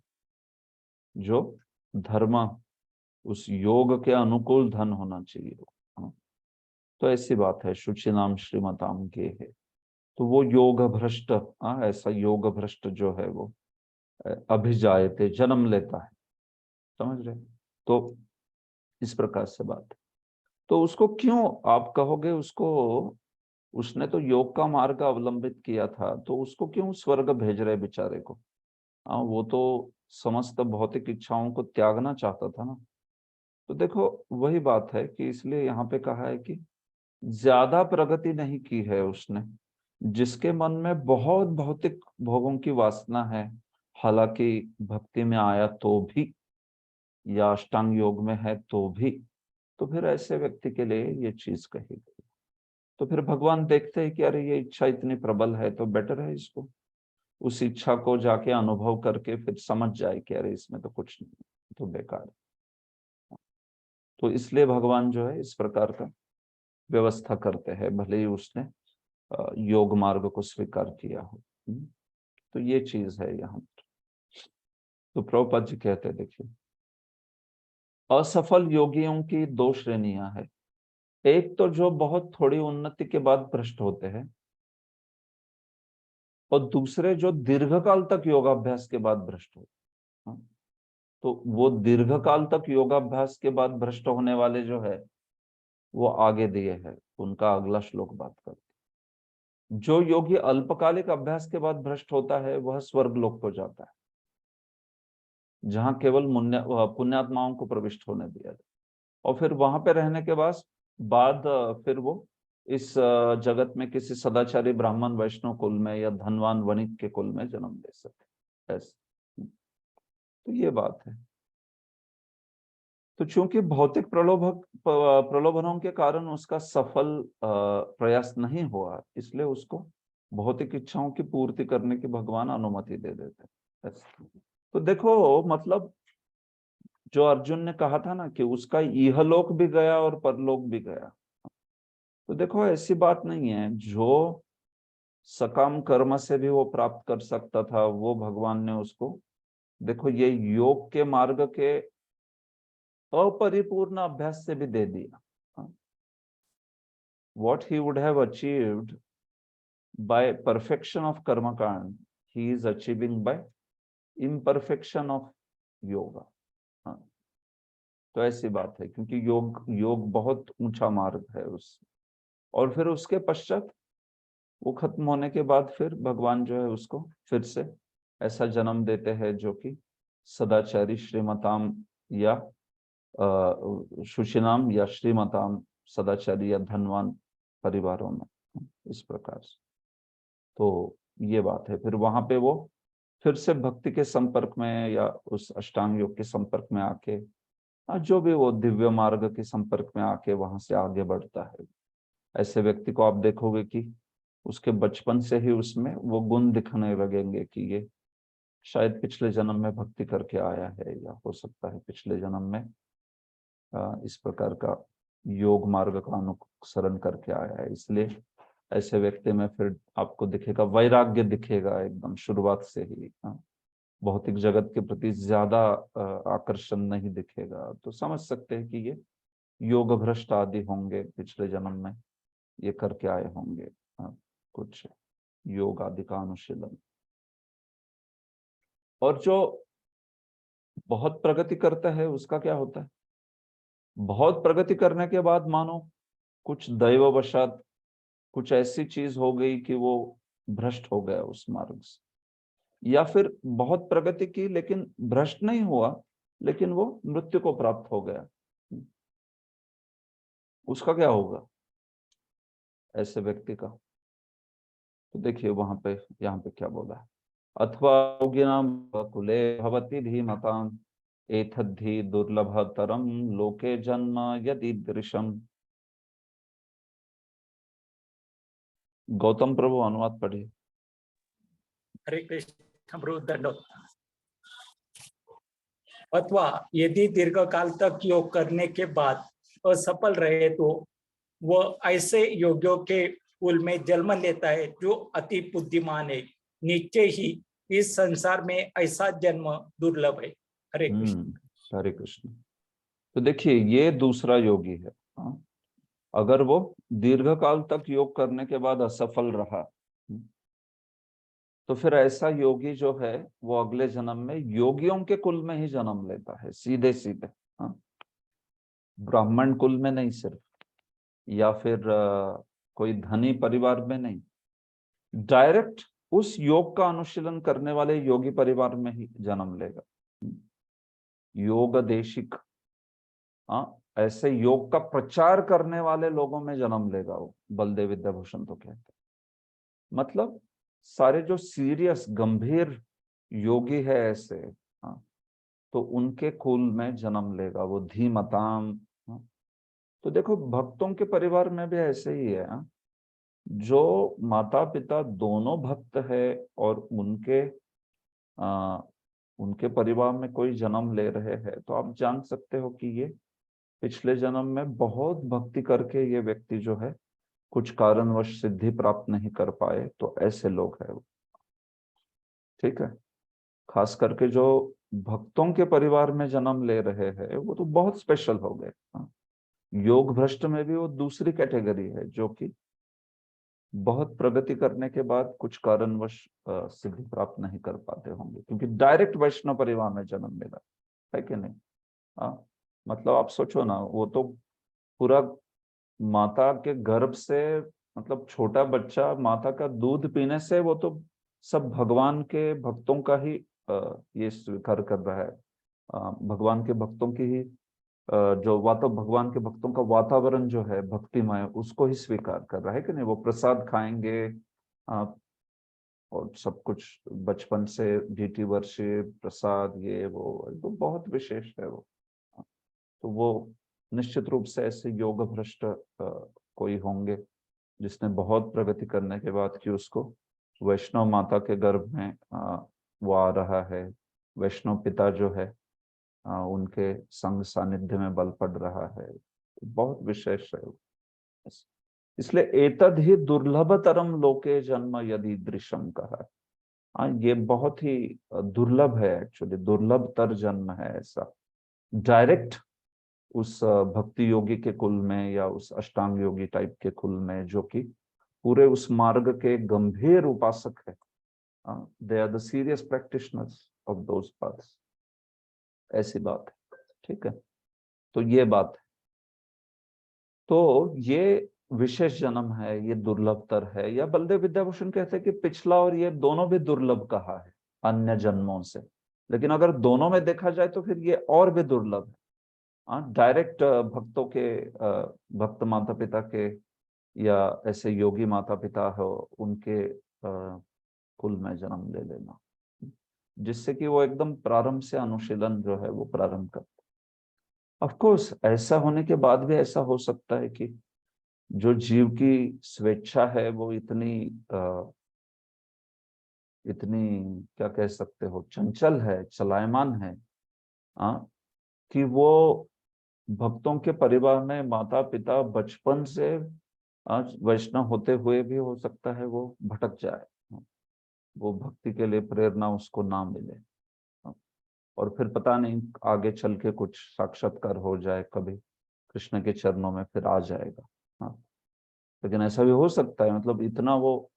जो धर्म उस योग के अनुकूल धन होना चाहिए। तो ऐसी बात है, शुचि नाम श्रीमताम के है, तो वो योग भ्रष्ट, ऐसा योग भ्रष्ट जो है वो अभिजायते जन्म लेता है, समझ रहे? तो इस प्रकार से बात है। तो उसको क्यों आप कहोगे, उसने तो योग का मार्ग अवलंबित किया था, तो उसको क्यों स्वर्ग भेज रहे बेचारे को? वो तो समस्त भौतिक इच्छाओं को त्यागना चाहता था ना। तो देखो वही बात है कि इसलिए यहाँ पे कहा है कि ज्यादा प्रगति नहीं की है उसने। जिसके मन में बहुत भौतिक भोगों की वासना है, हालांकि भक्ति में आया तो भी, या अष्टांग योग में है तो भी, तो फिर ऐसे व्यक्ति के लिए ये चीज कही गई। तो फिर भगवान देखते हैं कि अरे ये इच्छा इतनी प्रबल है, तो बेटर है इसको, उस इच्छा को जाके अनुभव करके फिर समझ जाए कि अरे इसमें तो कुछ नहीं, तो बेकार है। तो इसलिए भगवान जो है इस प्रकार का व्यवस्था करते हैं, भले ही उसने योग मार्ग को स्वीकार किया हो। तो ये चीज है यहाँ। तो प्रभुपाद जी कहते हैं, देखिए असफल योगियों की दो श्रेणियां हैं। एक तो जो बहुत थोड़ी उन्नति के बाद भ्रष्ट होते हैं, और दूसरे जो दीर्घकाल तक योगाभ्यास के बाद भ्रष्ट होते हैं। तो वो दीर्घकाल तक योगाभ्यास के बाद भ्रष्ट होने वाले जो है वो आगे दिए हैं, उनका अगला श्लोक बात करते हैं। जो योगी अल्पकालिक अभ्यास के बाद भ्रष्ट होता है वह स्वर्गलोक को जाता है, जहां केवल पुण्यात्माओं को प्रविष्ट होने दिया जाए, और फिर वहां पे रहने के बाद फिर वो इस जगत में किसी सदाचारी ब्राह्मण वैष्णव कुल में या धनवान वणिक के कुल में जन्म ले सके, ऐसे। तो ये बात है। तो चूंकि भौतिक प्रलोभनों के कारण उसका सफल प्रयास नहीं हुआ, इसलिए उसको भौतिक इच्छाओं की पूर्ति करने की भगवान अनुमति दे देते। तो देखो मतलब जो अर्जुन ने कहा था ना कि उसका इहलोक भी गया और परलोक भी गया, तो देखो ऐसी बात नहीं है। जो सकाम कर्म से भी वो प्राप्त कर सकता था, वो भगवान ने उसको, देखो ये योग के मार्ग के अपरिपूर्ण अभ्यास से भी दे दिया। What he would have achieved by perfection of karma kand, he is achieving by imperfection of yoga। तो ऐसी बात है, क्योंकि योग बहुत ऊंचा मार्ग है उस, और फिर उसके पश्चात वो खत्म होने के बाद फिर भगवान जो है उसको फिर से ऐसा जन्म देते हैं जो कि सदाचारी श्रीमताम या शुचिनाम या श्रीमताम सदाचारी या धनवान परिवारों में, इस प्रकार से। तो ये बात है, फिर वहां पे वो फिर से भक्ति के संपर्क में या उस अष्टांग योग के संपर्क में आके, जो भी वो दिव्य मार्ग के संपर्क में आके वहां से आगे बढ़ता है। ऐसे व्यक्ति को आप देखोगे कि उसके बचपन से ही उसमें वो गुण दिखने लगेंगे कि ये शायद पिछले जन्म में भक्ति करके आया है, या हो सकता है पिछले जन्म में इस प्रकार का योग मार्ग का अनुसरण करके आया है। इसलिए ऐसे व्यक्ति में फिर आपको दिखेगा वैराग्य दिखेगा एकदम शुरुआत से ही, भौतिक जगत के प्रति ज्यादा आकर्षण नहीं दिखेगा। तो समझ सकते हैं कि ये योग भ्रष्ट आदि होंगे, पिछले जन्म में ये करके आए होंगे कुछ योग आदि का अनुशीलन। और जो बहुत प्रगति करता है उसका क्या होता है? बहुत प्रगति करने के बाद मानो कुछ दैववशात कुछ ऐसी चीज हो गई कि वो भ्रष्ट हो गया उस मार्ग से, या फिर बहुत प्रगति की लेकिन भ्रष्ट नहीं हुआ, लेकिन वो मृत्यु को प्राप्त हो गया, उसका क्या होगा ऐसे व्यक्ति का? तो देखिए वहां पे यहाँ पे क्या बोला है, अथवा योगिनाम कुले भवति धीमतां एतद्धि दुर्लभतरम लोके जन्म यदीदृशम। गौतम प्रभु अनुवाद पढ़िए। हरे कृष्ण प्रभु दंडो। अथवा यदि दीर्घकाल तक योग करने के बाद असफल रहे तो वह ऐसे योगियों के कुल में जन्म लेता है जो अति बुद्धिमान है। नीचे ही इस संसार में ऐसा जन्म दुर्लभ है। हरे कृष्ण। हरे कृष्ण। तो देखिए ये दूसरा योगी है। हाँ? अगर वो दीर्घकाल तक योग करने के बाद असफल रहा तो फिर ऐसा योगी जो है वो अगले जन्म में योगियों के कुल में ही जन्म लेता है, सीधे सीधे। हाँ? ब्राह्मण कुल में नहीं सिर्फ, या फिर कोई धनी परिवार में नहीं, डायरेक्ट उस योग का अनुशीलन करने वाले योगी परिवार में ही जन्म लेगा। योग देशिक, ऐसे योग का प्रचार करने वाले लोगों में जन्म लेगा वो। बलदेव विद्याभूषण तो कहते हैं, मतलब सारे जो सीरियस गंभीर योगी है ऐसे, हाँ, तो उनके कुल में जन्म लेगा वो। धीमताम। हाँ? तो देखो भक्तों के परिवार में भी ऐसे ही है। हाँ? जो माता पिता दोनों भक्त है और उनके परिवार में कोई जन्म ले रहे हैं, तो आप जान सकते हो कि ये पिछले जन्म में बहुत भक्ति करके ये व्यक्ति जो है कुछ कारणवश सिद्धि प्राप्त नहीं कर पाए, तो ऐसे लोग हैं वो। ठीक है। खास करके जो भक्तों के परिवार में जन्म ले रहे हैं वो तो बहुत स्पेशल हो गए। योग भ्रष्ट में भी वो दूसरी कैटेगरी है जो कि बहुत प्रगति करने के बाद कुछ कारणवश सिद्धि प्राप्त नहीं कर पाते होंगे, क्योंकि डायरेक्ट वैष्णव परिवार में जन्म मिला है कि नहीं। हाँ, मतलब आप सोचो ना, वो तो पूरा माता के गर्भ से, मतलब छोटा बच्चा माता का दूध पीने से वो तो सब भगवान के भक्तों का ही ये स्वीकार कर रहा है। भगवान के भक्तों की ही जो भगवान के भक्तों का वातावरण जो है भक्तिमय, उसको ही स्वीकार कर रहा है कि नहीं। वो प्रसाद खाएंगे और सब कुछ बचपन से जीटी वर्षी प्रसाद, ये वो तो बहुत विशेष है वो। तो वो निश्चित रूप से ऐसे योग भ्रष्ट कोई होंगे जिसने बहुत प्रगति करने के बाद कि उसको वैष्णव माता के गर्भ में वो आ रहा है, वैष्णव पिता जो है उनके संग सानिध्य में बल पड़ रहा है, बहुत विशेष है। इसलिए एतद ही दुर्लभतरम लोके जन्म यदि दृश्यम कहा। ये बहुत ही दुर्लभ है, एक्चुअली दुर्लभतर जन्म है ऐसा, डायरेक्ट उस भक्ति योगी के कुल में या उस अष्टांग योगी टाइप के कुल में, जो कि पूरे उस मार्ग के गंभीर उपासक है। They are the serious practitioners of those paths. ऐसी बात है। ठीक है, तो ये बात है। तो ये विशेष जन्म है, ये दुर्लभतर है, या बलदेव विद्याभूषण कहते हैं कि पिछला और ये दोनों भी दुर्लभ कहा है अन्य जन्मों से, लेकिन अगर दोनों में देखा जाए तो फिर ये और भी दुर्लभ है। डायरेक्ट भक्तों के भक्त माता पिता के या ऐसे योगी माता पिता हो उनके कुल में जन्म ले लेना, जिससे कि वो एकदम प्रारंभ से अनुशीलन जो है वो प्रारंभ करते। ऑफ कोर्स ऐसा होने के बाद भी ऐसा हो सकता है कि जो जीव की स्वेच्छा है वो इतनी क्या कह सकते हो, चंचल है, चलायमान है, कि वो भक्तों के परिवार में माता पिता बचपन से आज वैष्णव होते हुए भी हो सकता है वो भटक जाए, वो भक्ति के लिए प्रेरणा उसको ना मिले, और फिर पता नहीं आगे चल के कुछ साक्षात्कार हो जाए कभी कृष्ण के चरणों में, फिर आ जाएगा। हाँ, लेकिन ऐसा भी हो सकता है, मतलब इतना वो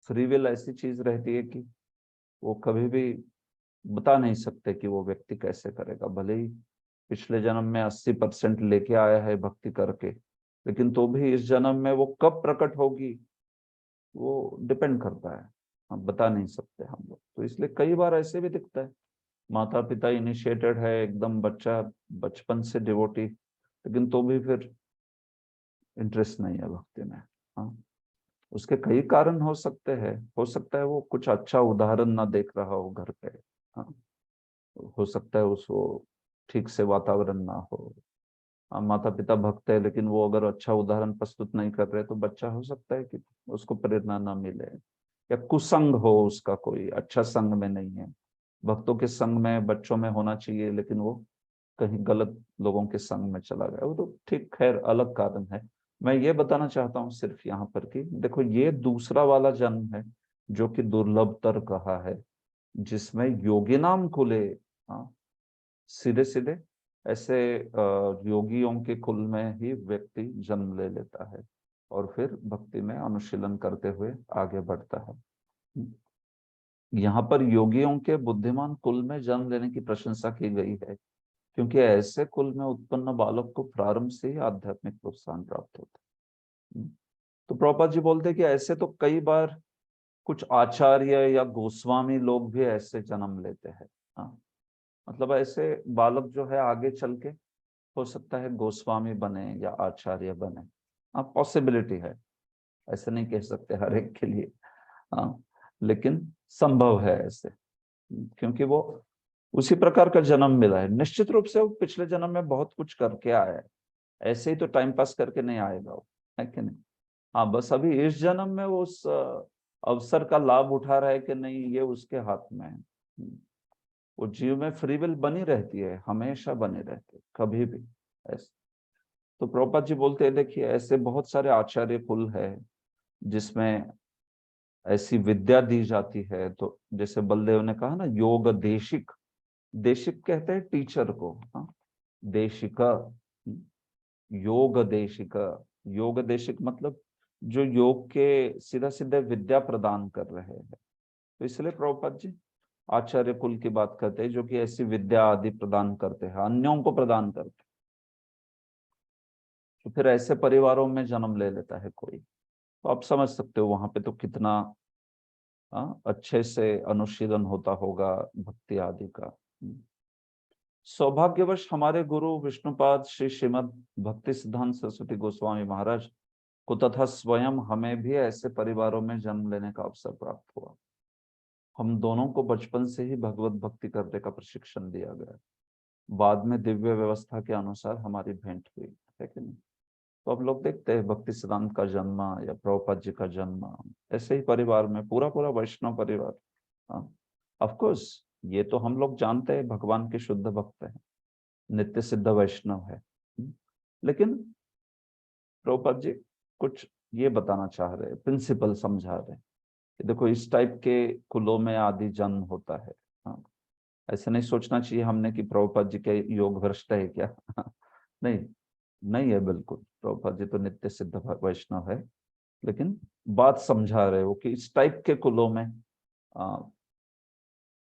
फ्री विल ऐसी चीज रहती है कि वो कभी भी बता नहीं सकते कि वो व्यक्ति कैसे करेगा। भले ही पिछले जन्म में 80% लेके आया है भक्ति करके, लेकिन तो भी इस जन्म में वो कब प्रकट होगी वो डिपेंड करता है, हम बता नहीं सकते हम लोग। तो इसलिए कई बार ऐसे भी दिखता है माता पिता इनिशिएटेड है, एकदम बच्चा बचपन से डिवोटी, लेकिन तो भी फिर इंटरेस्ट नहीं है भक्ति में। हाँ, उसके कई कारण हो सकते हैं। हो सकता है वो कुछ अच्छा उदाहरण ना देख रहा हो घर पे। हाँ, हो सकता है उसको ठीक से वातावरण ना हो। माता पिता भक्त है लेकिन वो अगर अच्छा उदाहरण प्रस्तुत नहीं कर रहे तो बच्चा हो सकता है कि उसको प्रेरणा ना मिले, या कुसंग हो उसका, कोई अच्छा संग में नहीं है, भक्तों के संग में, बच्चों में होना चाहिए, लेकिन वो कहीं गलत लोगों के संग में चला गया, वो तो ठीक, खैर अलग कारण है। मैं ये बताना चाहता हूँ सिर्फ यहाँ पर कि देखो ये दूसरा वाला जन्म है जो कि दुर्लभतर कहा है, जिसमें योगी नाम खुले। हाँ, सीधे सीधे ऐसे योगियों के कुल में ही व्यक्ति जन्म ले लेता है और फिर भक्ति में अनुशीलन करते हुए आगे बढ़ता है। यहाँ पर योगियों के बुद्धिमान कुल में जन्म लेने की प्रशंसा की गई है, क्योंकि ऐसे कुल में उत्पन्न बालक को प्रारंभ से ही आध्यात्मिक प्रोत्साहन प्राप्त होता है। तो प्रभुपाद जी बोलते हैं कि ऐसे तो कई बार कुछ आचार्य या गोस्वामी लोग भी ऐसे जन्म लेते हैं। हाँ, मतलब ऐसे बालक जो है आगे चल के हो सकता है गोस्वामी बने या आचार्य बने। हाँ, पॉसिबिलिटी है, ऐसे नहीं कह सकते हर एक के लिए। हाँ, लेकिन संभव है ऐसे, क्योंकि वो उसी प्रकार का जन्म मिला है। निश्चित रूप से वो पिछले जन्म में बहुत कुछ करके आया है, ऐसे ही तो टाइम पास करके नहीं आएगा वो, है कि नहीं। हाँ, बस अभी इस जन्म में वो उस अवसर का लाभ उठा रहा है कि नहीं, ये उसके हाथ में है। वो जीव में फ्री विल बनी रहती है, हमेशा बनी रहती है, कभी भी ऐसे। तो प्रभुपाद जी बोलते हैं देखिए ऐसे बहुत सारे आचार्य कुल है जिसमें ऐसी विद्या दी जाती है। तो जैसे बलदेव ने कहा ना, योग देशिक, देशिक कहते हैं टीचर को। हाँ, देशिका, योग देशिका, योग देशिक मतलब जो योग के सीधा सीधे विद्या प्रदान कर रहे हैं। तो इसलिए प्रभुपाद जी आचार्य कुल की बात करते हैं जो कि ऐसी विद्या आदि प्रदान करते हैं, अन्यों को प्रदान करते हैं। तो फिर ऐसे परिवारों में जन्म ले लेता है कोई, तो आप समझ सकते हो वहां पे तो कितना अच्छे से अनुशीलन होता होगा भक्ति आदि का। सौभाग्यवश हमारे गुरु विष्णुपाद श्री श्रीमद भक्ति सिद्धांत सरस्वती गोस्वामी महाराज को तथा स्वयं हमें भी ऐसे परिवारों में जन्म लेने का अवसर प्राप्त हुआ। हम दोनों को बचपन से ही भगवत भक्ति करने का प्रशिक्षण दिया गया, बाद में दिव्य व्यवस्था के अनुसार हमारी भेंट हुई, है कि नहीं। तो अब लोग देखते हैं भक्ति सिद्धांत का जन्म या प्रभुपाद जी का जन्म ऐसे ही परिवार में, पूरा पूरा वैष्णव परिवार। ऑफ कोर्स ये तो हम लोग जानते हैं भगवान के शुद्ध भक्त हैं, नित्य सिद्ध वैष्णव है। लेकिन प्रभुपाद जी कुछ ये बताना चाह रहे, प्रिंसिपल समझा रहे कि देखो इस टाइप के कुलों में आदि जन्म होता है। हाँ, ऐसे नहीं सोचना चाहिए हमने कि प्रभुपाद जी के योग भ्रष्ट है क्या। नहीं, नहीं है बिल्कुल। प्रभुपाद जी तो नित्य सिद्ध वैष्णव है, लेकिन बात समझा रहे हो कि इस टाइप के कुलों में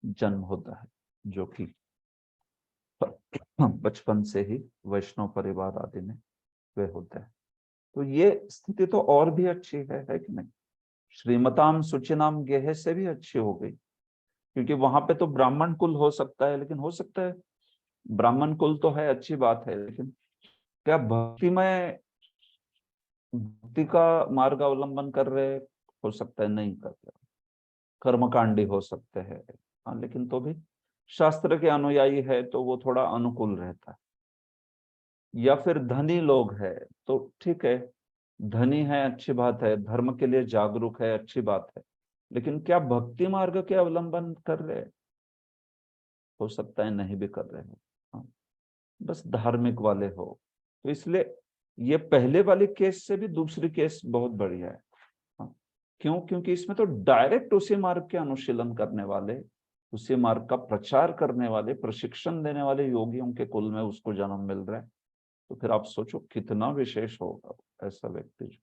जन्म होता है जो कि बचपन से ही वैष्णव परिवार आदि में वे होते हैं। तो ये स्थिति तो और भी अच्छी है कि नहीं। श्रीमताम सुचिनाम गेह से भी अच्छी हो गई, क्योंकि वहां पे तो ब्राह्मण कुल हो सकता है, लेकिन हो सकता है ब्राह्मण कुल तो है, अच्छी बात है, लेकिन क्या भक्ति में भक्ति का मार्ग अवलंबन कर रहे, हो सकता है नहीं कर रहे, कर्मकांडी हो सकते हैं। हाँ, लेकिन तो भी शास्त्र के अनुयायी है तो वो थोड़ा अनुकूल रहता है। या फिर धनी लोग है तो ठीक है, धनी है अच्छी बात है, धर्म के लिए जागरूक है अच्छी बात है, लेकिन क्या भक्ति मार्ग के अवलंबन कर रहे, हो सकता है नहीं भी कर रहे हो। हाँ, बस धार्मिक वाले हो। तो इसलिए ये पहले वाली केस से भी दूसरी केस बहुत बढ़िया है। हाँ, क्यों? क्योंकि इसमें तो डायरेक्ट उसी मार्ग के अनुशीलन करने वाले, उसी मार्ग का प्रचार करने वाले, प्रशिक्षण देने वाले योगियों के कुल में उसको जन्म मिल रहा है। तो फिर आप सोचो कितना विशेष होगा ऐसा व्यक्ति जो।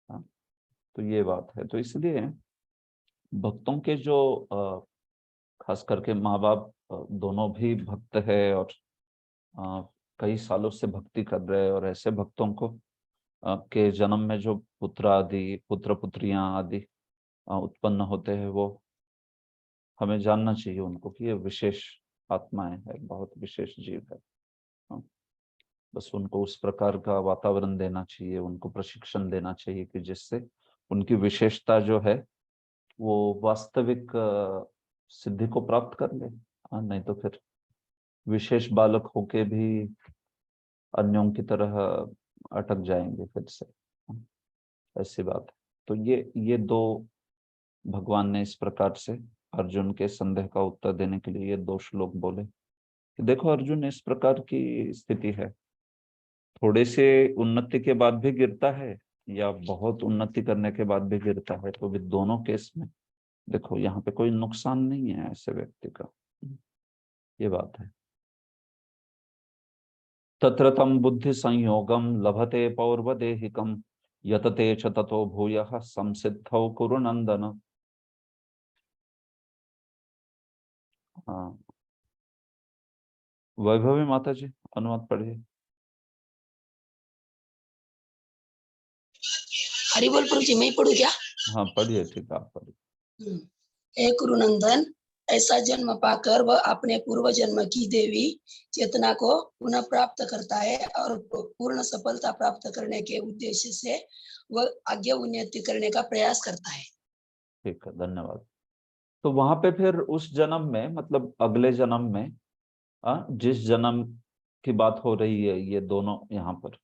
हाँ, तो ये बात है। तो इसलिए भक्तों के जो खास करके माँ बाप दोनों भी भक्त है और कई सालों से भक्ति कर रहे हैं, और ऐसे भक्तों को के जन्म में जो पुत्र आदि, पुत्र पुत्रियां आदि उत्पन्न होते हैं, वो हमें जानना चाहिए उनको कि ये विशेष आत्माएं है, बहुत विशेष जीव है। हाँ, बस उनको उस प्रकार का वातावरण देना चाहिए, उनको प्रशिक्षण देना चाहिए कि जिससे उनकी विशेषता जो है वो वास्तविक सिद्धि को प्राप्त कर ले। नहीं तो फिर विशेष बालक होके भी अन्यों की तरह अटक जाएंगे फिर से, ऐसी बात है। तो ये दो भगवान ने इस प्रकार से अर्जुन के संदेह का उत्तर देने के लिए ये 2 श्लोक बोले कि देखो अर्जुन, इस प्रकार की स्थिति है, थोड़े से उन्नति के बाद भी गिरता है या बहुत उन्नति करने के बाद भी गिरता है, तो भी दोनों केस में देखो यहाँ पे कोई नुकसान नहीं है ऐसे व्यक्ति का, ये बात है। तत्र तम बुद्धि संयोगम लभते पौर्वदेहिकम यतते च ततो भूयः संसिद्धौ कुरु नंदन। हाँ, वैभवी माता जी अनुवाद पढ़िए। हरि बोल प्रभु जी, मैं पढ़ू क्या? हाँ पढ़िए, ठीक है आप पढ़िए। हे कुरुनंदन, ऐसा जन्म पाकर वह अपने पूर्व जन्म की देवी चेतना को पुनः प्राप्त करता है और पूर्ण सफलता प्राप्त करने के उद्देश्य से वह आज्ञा उन्नति करने का प्रयास करता है। ठीक है, धन्यवाद। तो वहां पे फिर उस जन्म में, मतलब अगले जन्म में, जिस जन्म की बात हो रही है ये दोनों यहाँ पर,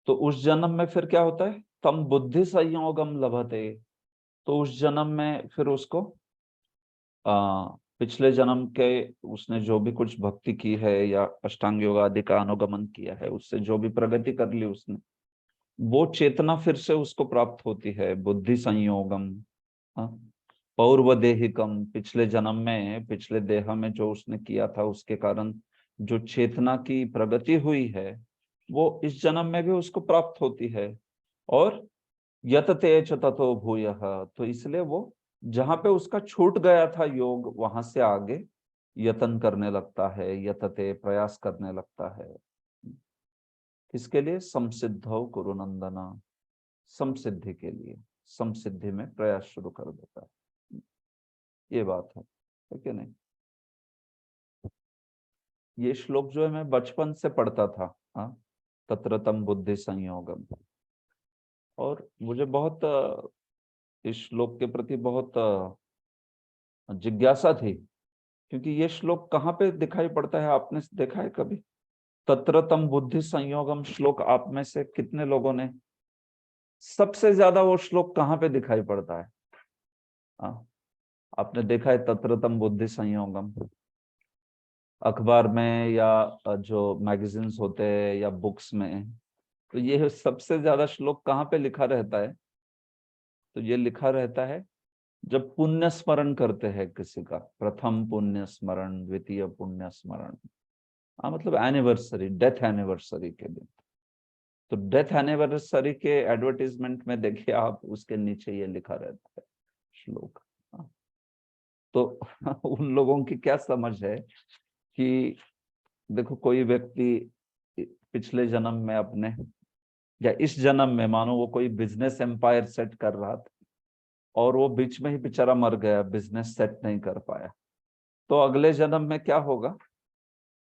तो उस जन्म में फिर क्या होता है, तम बुद्धि संयोगम लभते। तो उस जन्म में फिर उसको पिछले जन्म के उसने जो भी कुछ भक्ति की है या अष्टांग योग आदि का अनुगमन किया है, उससे जो भी प्रगति कर ली उसने, वो चेतना फिर से उसको प्राप्त होती है। बुद्धि संयोगम, पौर्वदेहिकम, पिछले जन्म में, पिछले देह में जो उसने किया था उसके कारण जो चेतना की प्रगति हुई है वो इस जन्म में भी उसको प्राप्त होती है। और यतते च ततो भूयः, तो इसलिए वो जहां पे उसका छूट गया था योग, वहां से आगे यतन करने लगता है, यतते प्रयास करने लगता है। किसके लिए? संसिद्धौ कुरु नंदना, समसिद्धि के लिए, समसिद्धि में प्रयास शुरू कर देता है। ये बात है कि नहीं? ये श्लोक जो है मैं बचपन से पढ़ता था, तत्र तम बुद्धि संयोगम, और मुझे बहुत इस श्लोक के प्रति बहुत जिज्ञासा थी, क्योंकि ये श्लोक कहाँ पे दिखाई पड़ता है, आपने देखा है कभी? तत्र तम बुद्धि संयोगम श्लोक आप में से कितने लोगों ने, सबसे ज्यादा वो श्लोक कहाँ पे दिखाई पड़ता है? आपने देखा है तत्र तम बुद्धि संयोगम अखबार में या जो मैगजीन्स होते हैं या बुक्स में? तो ये सबसे ज्यादा श्लोक कहाँ पे लिखा रहता है? तो ये लिखा रहता है जब पुण्य स्मरण करते हैं किसी का, प्रथम पुण्य स्मरण, द्वितीय पुण्य स्मरण, मतलब एनिवर्सरी, डेथ एनिवर्सरी के दिन। तो डेथ एनिवर्सरी के एडवर्टीजमेंट में देखिए आप, उसके नीचे ये लिखा रहता है श्लोक। तो उन लोगों की क्या समझ है कि देखो कोई व्यक्ति पिछले जन्म में अपने, या इस जन्म में मानो वो कोई बिजनेस एम्पायर सेट कर रहा था और वो बीच में ही बेचारा मर गया, बिजनेस सेट नहीं कर पाया, तो अगले जन्म में क्या होगा?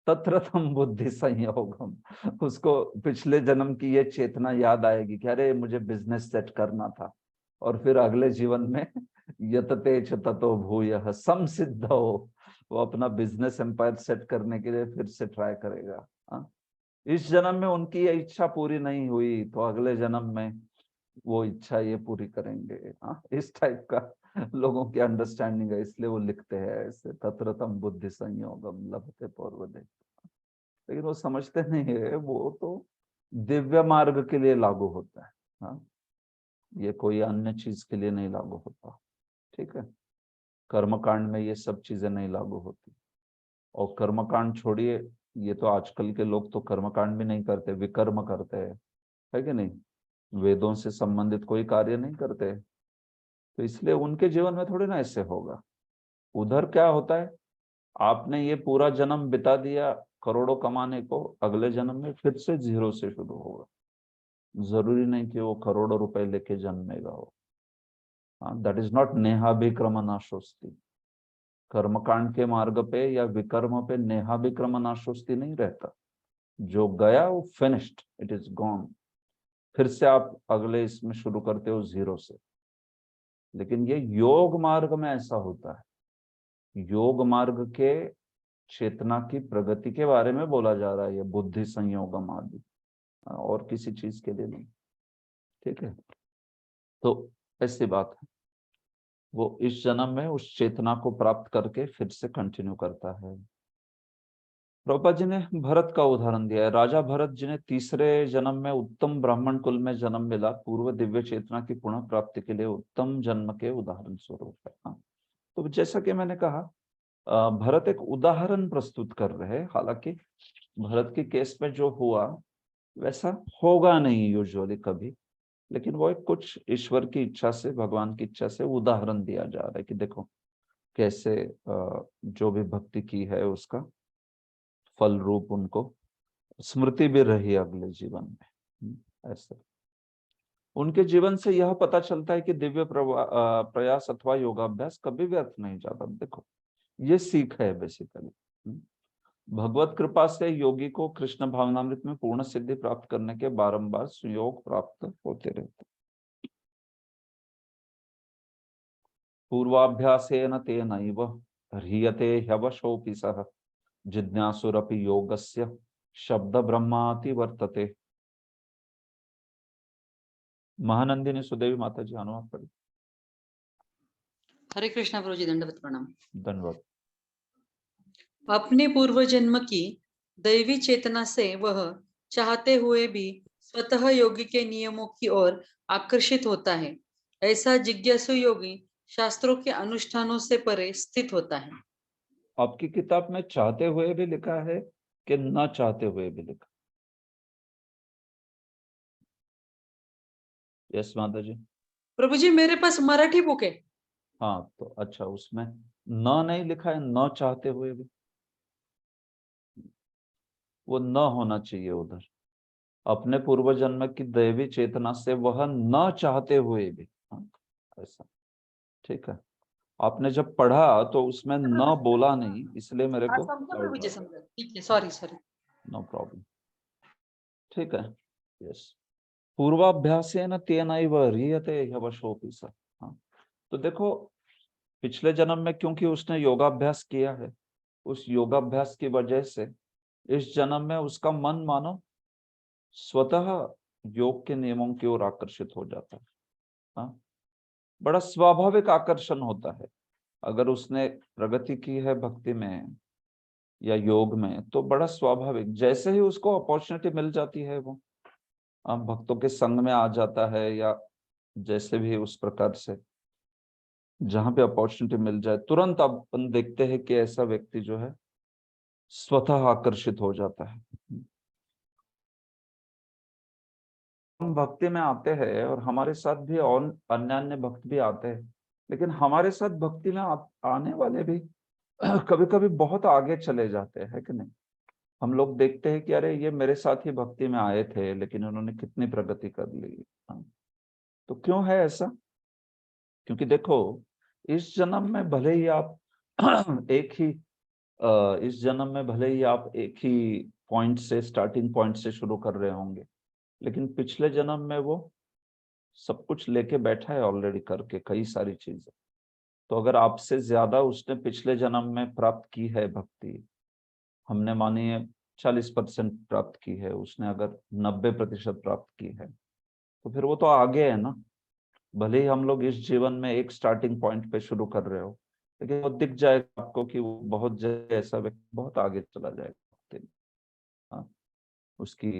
तत्र तम बुद्धि संयोगम, उसको पिछले जन्म की ये चेतना याद आएगी कि अरे मुझे बिजनेस सेट करना था, और फिर अगले जीवन में यतते च ततो भूयः संसिद्धौ, वो अपना बिजनेस एम्पायर सेट करने के लिए फिर से ट्राई करेगा। इस जन्म में उनकी ये इच्छा पूरी नहीं हुई तो अगले जन्म में वो इच्छा ये पूरी करेंगे। इस टाइप का लोगों की अंडरस्टैंडिंग है, इसलिए वो लिखते हैं ऐसे, तत्र तम बुद्धि संयोगम लभते पौर्वदेह। लेकिन वो समझते नहीं है वो तो दिव्य मार्ग के लिए लागू होता है, ये कोई अन्य चीज के लिए नहीं लागू होता। ठीक है, कर्मकांड में ये सब चीजें नहीं लागू होती। और कर्मकांड छोड़िए, ये तो आजकल के लोग तो कर्मकांड भी नहीं करते, विकर्म करते हैं, है कि नहीं? वेदों से संबंधित कोई कार्य नहीं करते, तो इसलिए उनके जीवन में थोड़ी ना ऐसे होगा। उधर क्या होता है, आपने ये पूरा जन्म बिता दिया करोड़ों कमाने को, अगले जन्म में फिर से जीरो से शुरू होगा। जरूरी नहीं कि वो करोड़ों रुपए लेके जन्मेगा हो। दैट इज नॉट नेहाभिक्रम नाशोस्ति। कर्मकांड के मार्ग पे या विकर्म पे नेहाभिक्रम नाशोस्ति नहीं रहता। जो गया वो फिनिश्ड, इट इज गॉन। फिर से आप अगले इसमें शुरू करते हो जीरो से। लेकिन ये योग मार्ग में ऐसा होता है। योग मार्ग के चेतना की प्रगति के बारे में बोला जा रहा है, ये बुद्धि संयोगम आदि, और किसी चीज के लिए नहीं। ठीक है, तो ऐसी बात है। वो इस जन्म में उस चेतना को प्राप्त करके फिर से कंटिन्यू करता है। प्रभुपाद जी ने भरत का उदाहरण दिया है। राजा भरत जिन्हें तीसरे जन्म में उत्तम ब्राह्मण कुल में जन्म मिला, पूर्व दिव्य चेतना की पुनः प्राप्ति के लिए उत्तम जन्म के उदाहरण स्वरूप है। हाँ, तो जैसा कि मैंने कहा, भरत एक उदाहरण प्रस्तुत कर रहे हैं। हालांकि भरत के केस में जो हुआ वैसा होगा नहीं यूजुअली कभी, लेकिन वो एक कुछ ईश्वर की इच्छा से, भगवान की इच्छा से उदाहरण दिया जा रहा है कि देखो कैसे जो भी भक्ति की है उसका फल रूप उनको स्मृति भी रही अगले जीवन में। ऐसा उनके जीवन से यह पता चलता है कि दिव्य प्रयास अथवा योगाभ्यास कभी व्यर्थ नहीं जाता। देखो ये सीख है बेसिकली। भगवत कृपा से योगी को कृष्ण भावनामृत में पूर्ण सिद्धि प्राप्त करने के बारंबार सुयोग प्राप्त होते रहते। पूर्वाभ्यासेन तेनैव ह्रियते ह्यवशोऽपि सः जिज्ञासुरपि योगस्य शब्द ब्रह्माति वर्तते। महानंदिनी सुदेवी माता जी अनुवाद पढ़ी। हरे कृष्णा प्रभु जी, दंडवत प्रणाम। धन्यवाद। अपने पूर्व जन्म की दैवी चेतना से वह चाहते हुए भी स्वतः योगी के नियमों की ओर आकर्षित होता है। ऐसा जिज्ञासु योगी शास्त्रों के अनुष्ठानों से परे स्थित होता है। आपकी किताब में चाहते हुए भी लिखा है कि न चाहते हुए भी लिखा? यस माता जी। प्रभु जी मेरे पास मराठी बुक है। हाँ तो अच्छा, उसमें न नहीं लिखा है, न चाहते हुए भी। वो न होना चाहिए उधर। अपने पूर्व जन्म की दैवी चेतना से वह न चाहते हुए भी। हाँ, ऐसा ठीक है। आपने जब पढ़ा तो उसमें न बोला नहीं, इसलिए मेरे को प्रभु जी समझा, ठीक है, सॉरी। नो प्रॉब्लम, ठीक है। यस, पूर्वाभ्यासेन तेनैव ह्रियते ह्यवशोऽपि सः। हाँ, तो देखो पिछले जन्म में क्योंकि उसने योगाभ्यास किया है, उस योगाभ्यास की वजह से इस जन्म में उसका मन मानो स्वतः योग के नियमों की ओर आकर्षित हो जाता है। हाँ, बड़ा स्वाभाविक आकर्षण होता है। अगर उसने प्रगति की है भक्ति में या योग में, तो बड़ा स्वाभाविक, जैसे ही उसको अपॉर्चुनिटी मिल जाती है वो भक्तों के संग में आ जाता है, या जैसे भी उस प्रकार से जहां पे अपॉर्चुनिटी मिल जाए, तुरंत अपन देखते हैं कि ऐसा व्यक्ति जो है स्वतः आकर्षित हो जाता है। हम भक्ति में आते हैं और हमारे साथ भी और अन्य अन्य भक्त भी आते हैं, लेकिन हमारे साथ भक्ति में आने वाले भी कभी कभी बहुत आगे चले जाते हैं कि नहीं। हम लोग देखते हैं कि अरे ये मेरे साथ ही भक्ति में आए थे, लेकिन उन्होंने कितनी प्रगति कर ली। तो क्यों है ऐसा? क्योंकि देखो इस जन्म में भले ही आप एक ही इस जन्म में भले ही आप एक ही पॉइंट से, स्टार्टिंग पॉइंट से शुरू कर रहे होंगे, लेकिन पिछले जन्म में वो सब कुछ लेके बैठा है ऑलरेडी करके, कई सारी चीजें। तो अगर आपसे ज्यादा उसने पिछले जन्म में प्राप्त की है भक्ति, हमने मानिए 40% प्राप्त की है, उसने अगर 90% प्राप्त की है, तो फिर वो तो आगे है ना। भले ही हम लोग इस जीवन में एक स्टार्टिंग पॉइंट पे शुरू कर रहे हो, लेकिन वो दिख जाएगा आपको कि वो बहुत जल्द ऐसा व्यक्ति बहुत आगे चला जाएगा। हाँ, उसकी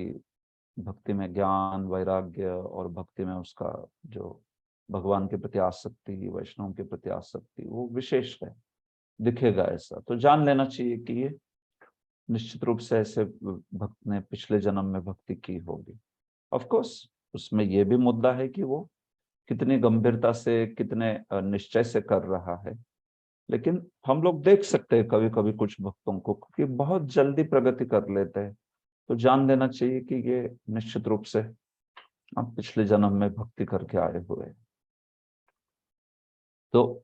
भक्ति में ज्ञान, वैराग्य और भक्ति में उसका जो भगवान के प्रति आसक्ति, वैष्णव के प्रति आसक्ति, वो विशेष है, दिखेगा ऐसा। तो जान लेना चाहिए कि ये निश्चित रूप से ऐसे भक्त ने पिछले जन्म में भक्ति की होगी। ऑफ कोर्स उसमें ये भी मुद्दा है कि वो कितनी गंभीरता से, कितने निश्चय से कर रहा है। लेकिन हम लोग देख सकते हैं कभी कभी कुछ भक्तों को कि बहुत जल्दी प्रगति कर लेते हैं, तो जान लेना चाहिए कि ये निश्चित रूप से आप पिछले जन्म में भक्ति करके आए हुए हैं। तो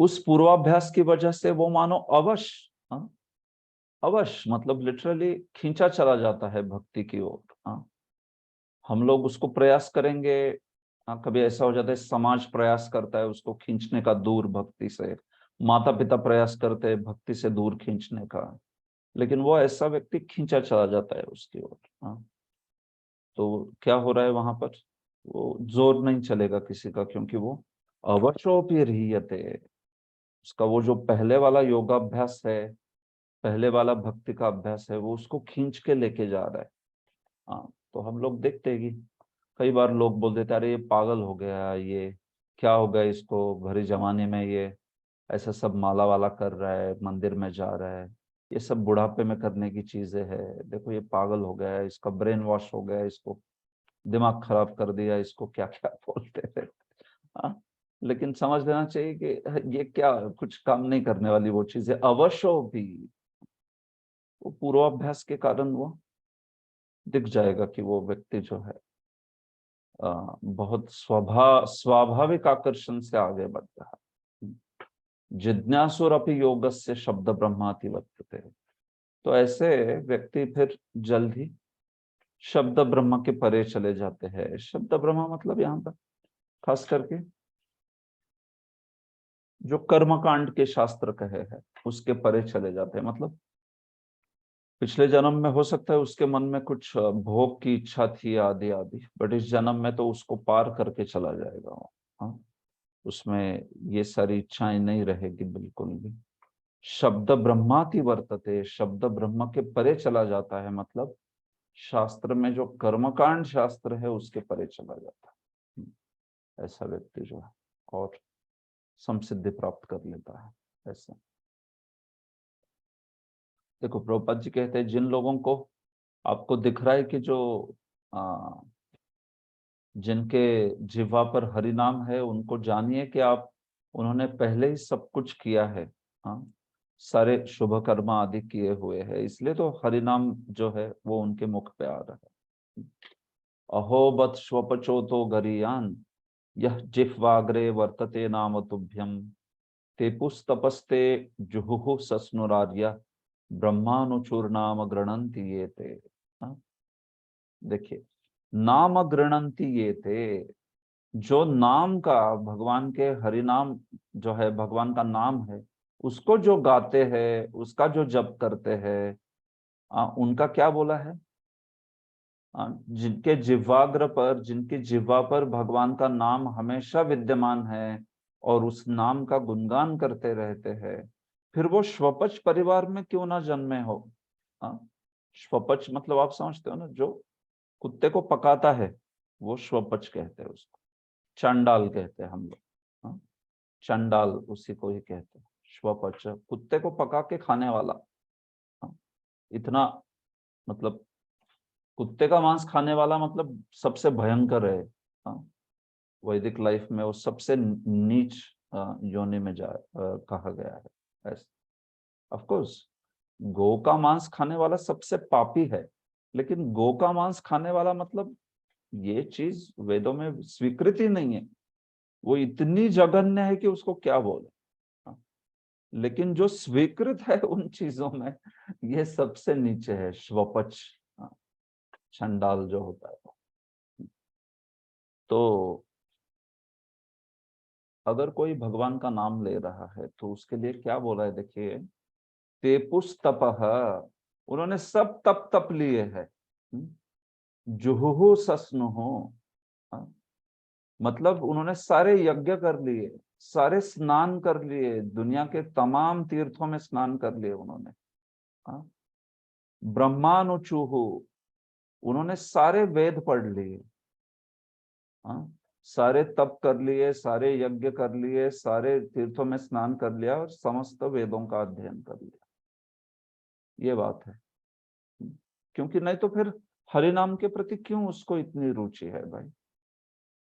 उस पूर्वाभ्यास की वजह से वो मानो अवश्य, अवश्य मतलब लिटरली खींचा चला जाता है भक्ति की ओर। हम लोग उसको प्रयास करेंगे, कभी ऐसा हो जाता है समाज प्रयास करता है उसको खींचने का दूर भक्ति से, माता पिता प्रयास करते हैं भक्ति से दूर खींचने का, लेकिन वो ऐसा व्यक्ति खींचा चला जाता है उसकी ओर। तो क्या हो रहा है वहां पर? वो जोर नहीं चलेगा किसी का, क्योंकि वो अवशोपि ह्रियते, उसका वो जो पहले वाला योगाभ्यास है, पहले वाला भक्ति का अभ्यास है, वो उसको खींच के लेके जा रहा है। हाँ, तो हम लोग देखते हैं कि कई बार लोग बोल देते अरे ये पागल हो गया, ये क्या हो गया इसको, भरे जमाने में ये ऐसा सब माला वाला कर रहा है, मंदिर में जा रहा है, ये सब बुढ़ापे में करने की चीजें है, देखो ये पागल हो गया है, इसका ब्रेन वॉश हो गया है, इसको दिमाग खराब कर दिया, इसको क्या क्या बोलते थे। हाँ, लेकिन समझ लेना चाहिए कि ये क्या कुछ काम नहीं करने वाली वो चीजें। अवश्य भी वो पूर्वाभ्यास के कारण वो दिख जाएगा कि वो व्यक्ति जो है बहुत स्वाभाविक आकर्षण से आगे बढ़ रहा है। जिज्ञासुरपि योगस्य शब्द ब्रह्माति वर्तते, तो ऐसे व्यक्ति फिर जल्द ही शब्द ब्रह्म के परे चले जाते हैं। शब्द ब्रह्म मतलब यहाँ पर खास करके जो कर्मकांड के शास्त्र कहे हैं उसके परे चले जाते हैं। मतलब पिछले जन्म में हो सकता है उसके मन में कुछ भोग की इच्छा थी आदि आदि, बट इस जन्म में तो उसको पार करके चला जाएगा वो। हाँ, उसमें ये सारी इच्छाएं नहीं रहेगी बिल्कुल भी। शब्द ब्रह्माति वर्तते, शब्द ब्रह्म के परे चला जाता है, मतलब शास्त्र में जो कर्मकांड शास्त्र है उसके परे चला जाता है। ऐसा व्यक्ति जो है और समसिद्धि प्राप्त कर लेता है। ऐसा देखो प्रभुपाद जी कहते हैं जिन लोगों को आपको दिख रहा है कि जो जिनके जिह्वा पर हरि नाम है, उनको जानिए कि आप उन्होंने पहले ही सब कुछ किया है। हाँ, सारे शुभ कर्म आदि किए हुए हैं, इसलिए तो हरि नाम जो है वो उनके मुख पे आ रहा है। अहो बत स्वपचो तो गरियान यह जिह्वाग्रे वर्तते नाम तुभ्यम ते पुस्तपस्ते जुहुः सस्नुरार्य ब्रह्मानुचूर नाम गृणंति ये ते। हाँ, देखिए नाम गृणंति ये ते, जो नाम का भगवान के हरि नाम जो है भगवान का नाम है उसको जो गाते हैं, उसका जो जप करते हैं, उनका क्या बोला है, जिनके जिह्वाग्र पर, जिनकी जिह्वा पर भगवान का नाम हमेशा विद्यमान है और उस नाम का गुणगान करते रहते हैं, फिर वो स्वपच परिवार में क्यों ना जन्मे हो। स्वपच मतलब आप समझते हो ना, जो कुत्ते को पकाता है वो स्वपच कहते हैं उसको। चंडाल कहते हैं हम लोग। हाँ, चंडाल उसी को ही कहते हैं, स्वपच कुत्ते को पका के खाने वाला। हाँ, इतना मतलब कुत्ते का मांस खाने वाला मतलब सबसे भयंकर है। हाँ, वैदिक लाइफ में वो सबसे नीच योनि में कहा गया है। ऐसे ऑफ कोर्स गौ का मांस खाने वाला सबसे पापी है, लेकिन गौ का मांस खाने वाला मतलब ये चीज वेदों में स्वीकृति नहीं है, वो इतनी जघन्य है कि उसको क्या बोले। हाँ, लेकिन जो स्वीकृत है उन चीजों में ये सबसे नीचे है, स्वपच। चंडाल जो होता है। तो अगर कोई भगवान का नाम ले रहा है तो उसके लिए क्या बोला है, देखिए तेपुस तपः, उन्होंने सब तप लिए है। जुहुहु सस्नुहु, मतलब उन्होंने सारे यज्ञ कर लिए, सारे स्नान कर लिए, दुनिया के तमाम तीर्थों में स्नान कर लिए उन्होंने। ब्रह्मानुचूहु, उन्होंने सारे वेद पढ़ लिए। सारे तप कर लिए, सारे यज्ञ कर लिए, सारे तीर्थों में स्नान कर लिया और समस्त वेदों का अध्ययन कर लिया। ये बात है, क्योंकि नहीं तो फिर हरि नाम के प्रति क्यों उसको इतनी रुचि है भाई।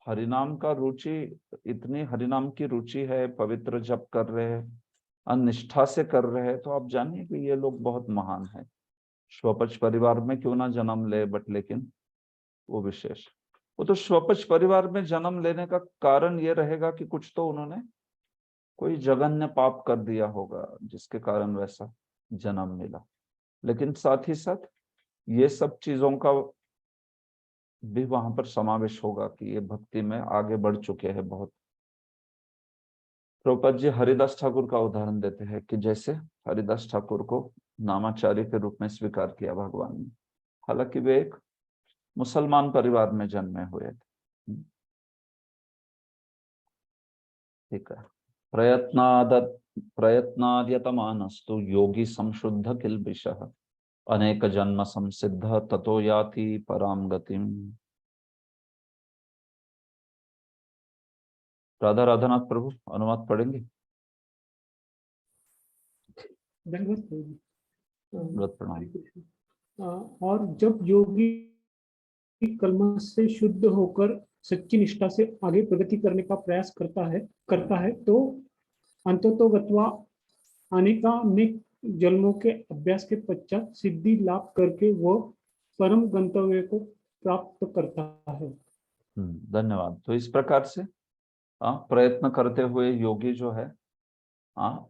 हरि नाम का रुचि, इतनी हरि नाम की रुचि है, पवित्र जप कर रहे हैं, निष्ठा से कर रहे हैं, तो आप जानिए कि ये लोग बहुत महान है। स्वपच परिवार में क्यों ना जन्म ले, बट लेकिन वो विशेष, वो तो स्वपच परिवार में जन्म लेने का कारण ये रहेगा कि कुछ तो उन्होंने कोई जघन्य पाप कर दिया होगा जिसके कारण वैसा जन्म मिला। लेकिन साथ ही साथ ये सब चीजों का भी वहां पर समावेश होगा कि ये भक्ति में आगे बढ़ चुके हैं बहुत। प्रभुपाद जी हरिदास ठाकुर का उदाहरण देते हैं कि जैसे हरिदास ठाकुर को नामाचार्य के रूप में स्वीकार किया भगवान ने, हालांकि वे एक मुसलमान परिवार में जन्मे हुए थे। ठीक है। प्रयत्नाद्यतमानस्तु योगी संशुद्ध किल्बिषः अनेक जन्म संसिद्ध ततो याति पराम गतिम। राधा राधानाथ प्रभु अनुवाद पढ़ेंगे? दंडवत प्रभु। व्रत प्रणाम। और जब योगी कलमश से शुद्ध होकर सच्ची निष्ठा से आगे प्रगति करने का प्रयास करता है तो अंततोगत्वा अनेकानेक जन्मों के अभ्यास के पश्चात सिद्धि लाभ करके वह परम गंतव्य को प्राप्त करता है। धन्यवाद। तो इस प्रकार से प्रयत्न करते हुए योगी जो है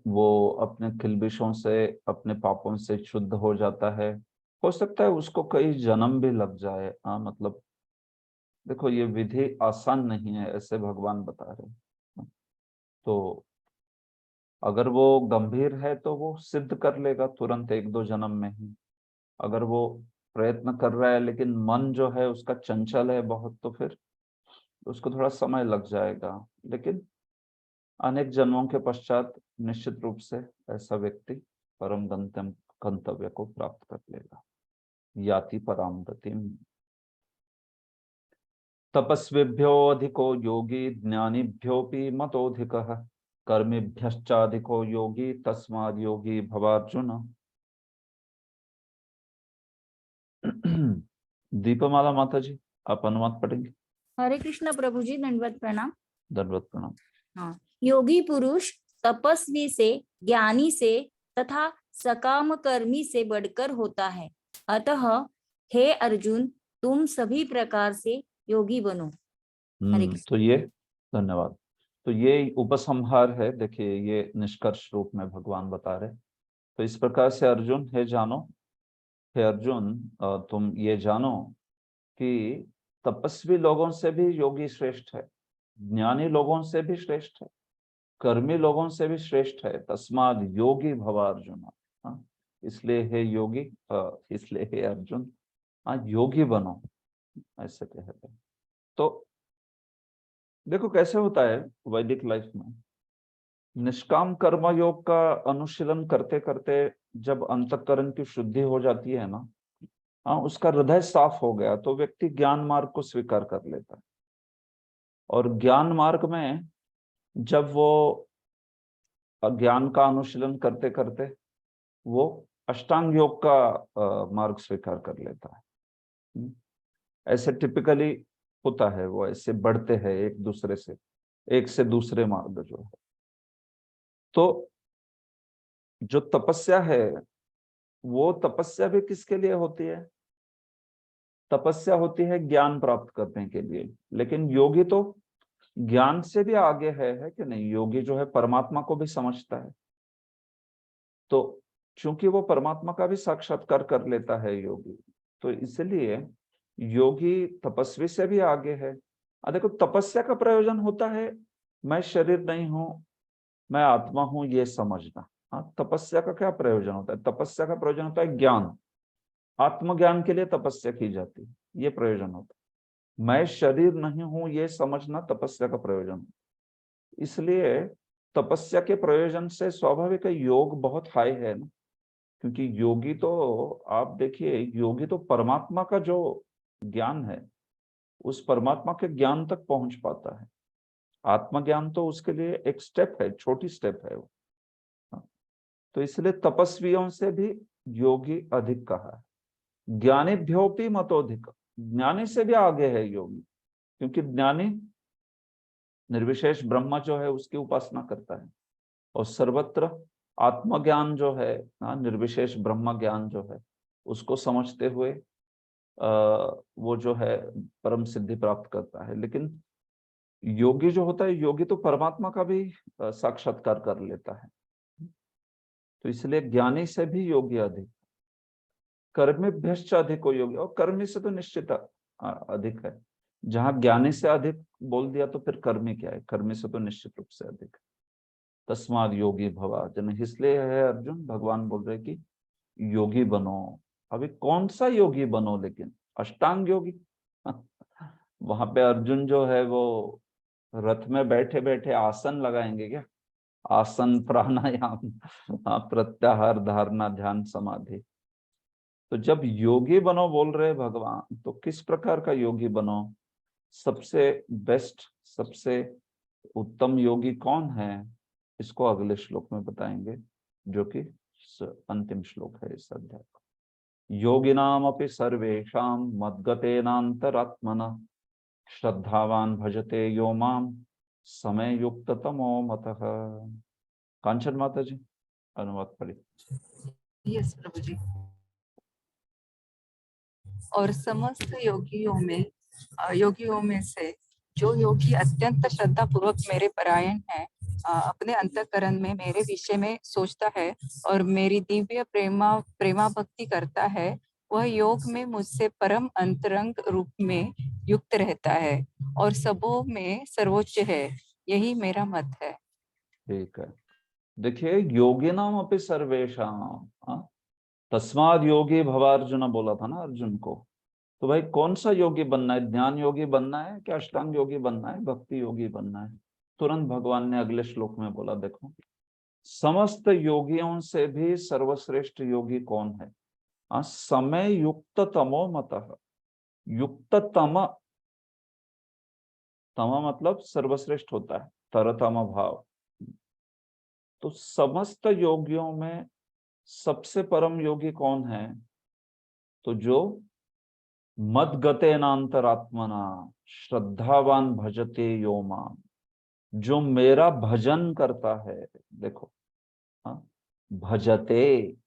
वो अपने किल्बिशों से, अपने पापों से शुद्ध हो जाता है। हो सकता है उसको कई जन्म भी लग जाए। मतलब देखो ये विधि आसान नहीं है, ऐसे भगवान बता रहे। तो अगर वो गंभीर है तो वो सिद्ध कर लेगा तुरंत 1-2 जन्म में ही। अगर वो प्रयत्न कर रहा है लेकिन मन जो है उसका चंचल है बहुत, तो फिर उसको थोड़ा समय लग जाएगा। लेकिन अनेक जन्मों के पश्चात निश्चित रूप से ऐसा व्यक्ति परम गंतव्य को प्राप्त कर लेगा। याति पराम गतिम। तपस्विभ्यो अधिको योगी ज्ञानिभ्योपि मतोऽधिकः कर्मिभ्यश्चाधिको योगी तस्माद् योगी भवार्जुन। दीपमाला माता जी आप अनुवाद पढ़ेंगे? हरे कृष्ण प्रभु जी, दंडवत प्रणाम। दंडवत प्रणाम। हाँ, योगी पुरुष तपस्वी से, ज्ञानी से तथा सकाम कर्मी से बढ़कर होता है। अतः हे अर्जुन, तुम सभी प्रकार से योगी बनो। हरे कृष्ण। तो ये धन्यवाद। तो ये उपसंहार है। देखिए ये निष्कर्ष रूप में भगवान बता रहे। तो इस प्रकार से अर्जुन, हे अर्जुन तुम ये जानो कि तपस्वी लोगों से भी योगी श्रेष्ठ है, ज्ञानी लोगों से भी श्रेष्ठ है, कर्मी लोगों से भी श्रेष्ठ है। तस्माद योगी भव अर्जुन। इसलिए हे योगी, इसलिए हे अर्जुन योगी बनो, ऐसे कहते हैं। तो देखो कैसे होता है वैदिक लाइफ में, निष्काम कर्म योग का अनुशीलन करते करते जब अंतःकरण की शुद्धि हो जाती है ना, उसका हृदय साफ हो गया तो व्यक्ति ज्ञान मार्ग को स्वीकार कर लेता है। और ज्ञान मार्ग में जब वो ज्ञान का अनुशीलन करते करते वो अष्टांग योग का मार्ग स्वीकार कर लेता है। ऐसे टिपिकली होता है, वो ऐसे बढ़ते हैं एक से दूसरे मार्ग जो है। तो जो तपस्या है वो तपस्या भी किसके लिए होती है? तपस्या होती है ज्ञान प्राप्त करने के लिए। लेकिन योगी तो ज्ञान से भी आगे है कि नहीं? योगी जो है परमात्मा को भी समझता है। तो चूंकि वो परमात्मा का भी साक्षात्कार कर लेता है योगी, तो इसलिए योगी तपस्वी से भी आगे है। देखो तपस्या का प्रयोजन होता है मैं शरीर नहीं हूं, मैं आत्मा हूं, ये समझना। तपस्या का क्या प्रयोजन होता है? तपस्या का प्रयोजन होता है ज्ञान। आत्मज्ञान के लिए तपस्या की जाती है, ये प्रयोजन होता है। मैं शरीर नहीं हूं ये समझना तपस्या का प्रयोजन। इसलिए तपस्या के प्रयोजन से स्वाभाविक योग बहुत हाई है ना, क्योंकि योगी तो आप देखिए, योगी तो परमात्मा का जो ज्ञान है उस परमात्मा के ज्ञान तक पहुंच पाता है। आत्मज्ञान तो उसके लिए एक स्टेप है, छोटी स्टेप है वो। तो इसलिए तपस्वियों से भी योगी अधिक कहा है। ज्ञानीभ्योपि मतोधिक, ज्ञानी से भी आगे है योगी, क्योंकि ज्ञानी निर्विशेष ब्रह्म जो है उसकी उपासना करता है और सर्वत्र आत्मज्ञान जो है, निर्विशेष ब्रह्म ज्ञान जो है उसको समझते हुए वो जो है परम सिद्धि प्राप्त करता है। लेकिन योगी जो होता है, योगी तो परमात्मा का भी साक्षात्कार कर लेता है। तो इसलिए ज्ञानी से भी योगी अधिक, कर्मीभ्यश्च अधिको योगी, और कर्मी से तो निश्चित अधिक है। जहां ज्ञानी से अधिक बोल दिया तो फिर कर्मी क्या है? कर्मी से तो निश्चित रूप से अधिक है। तस्माद योगी भवा जन, इसलिए है अर्जुन भगवान बोल रहे कि योगी बनो। अभी कौन सा योगी बनो? लेकिन अष्टांग योगी। वहां पे अर्जुन जो है वो रथ में बैठे बैठे आसन लगाएंगे क्या? आसन, प्राणायाम, प्रत्याहार, धारणा, ध्यान, समाधि। तो जब योगी बनो बोल रहे भगवान, तो किस प्रकार का योगी बनो? सबसे बेस्ट, सबसे उत्तम योगी कौन है, इसको अगले श्लोक में बताएंगे, जो कि अंतिम श्लोक है इस अध्याय का। योगिनाम अपि सर्वेषां मद्गतेनान्तरात्मना श्रद्धावान भजते यो माम समय युक्त तमो मतः। कांचन माता जी, अनुवाद पढ़ी। यस प्रभु जी। और समस्त योगियों में से जो योगी अत्यंत श्रद्धा पूर्वक मेरे परायण है, अपने अंतःकरण में मेरे विषय में सोचता है और मेरी दिव्य प्रेमा भक्ति करता है, वह योग में मुझसे परम अंतरंग रूप में युक्त रहता है और सबों में सर्वोच्च है। यही मेरा मत है। ठीक है, देखिए, योगिनाम अपि सर्वेषां, तस्माद योगी भवार्जुन बोला था ना अर्जुन को। तो भाई कौन सा योगी बनना है? ज्ञान योगी बनना है क्या, अष्टांग योगी बनना है, भक्ति योगी बनना है? तुरंत भगवान ने अगले श्लोक में बोला, देखो, समस्त योगियों से भी सर्वश्रेष्ठ योगी कौन है? समय युक्त तमो मतः। युक्त तम, तम मतलब सर्वश्रेष्ठ होता है, तरतम भाव। तो समस्त योगियों में सबसे परम योगी कौन है? तो जो मद्गतेनांतरात्मना श्रद्धावान भजते यो माम, जो मेरा भजन करता है। देखो, भजते,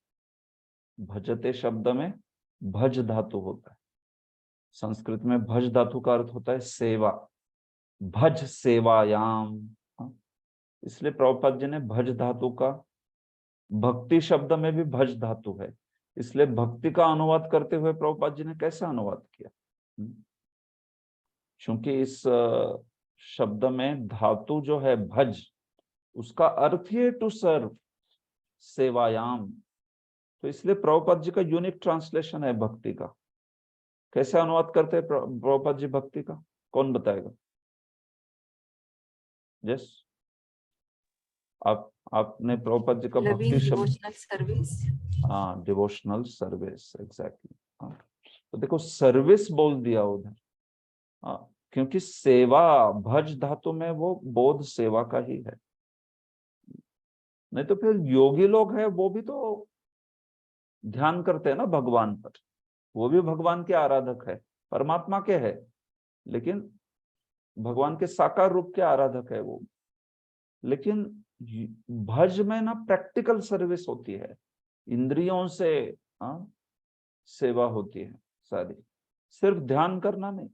भजते शब्द में भज धातु होता है। संस्कृत में भज धातु का अर्थ होता है सेवा, भज सेवायाम। इसलिए प्रभुपाद जी ने भज धातु का, भक्ति शब्द में भी भज धातु है, इसलिए भक्ति का अनुवाद करते हुए प्रभुपाद जी ने कैसा अनुवाद किया? क्योंकि इस शब्द में धातु जो है भज, उसका अर्थ ही है टू सर्व, सेवायाम। तो इसलिए प्रभुपाद जी का यूनिक ट्रांसलेशन है भक्ति का। कैसे अनुवाद करते हैं प्रभुपाद जी भक्ति का, कौन बताएगा? यस, आपने प्रभुपाद जी का भक्ति शब्द, सर्विस। हाँ, डिवोशनल सर्विस, एग्जैक्टली। तो देखो, सर्विस बोल दिया उधर, क्योंकि सेवा भज धातु में वो बोध सेवा का ही है। नहीं तो फिर योगी लोग हैं, वो भी तो ध्यान करते हैं ना भगवान पर, वो भी भगवान के आराधक है, परमात्मा के है, लेकिन भगवान के साकार रूप के आराधक है वो। लेकिन भज में ना प्रैक्टिकल सर्विस होती है, इंद्रियों से सेवा होती है सारी, सिर्फ ध्यान करना नहीं,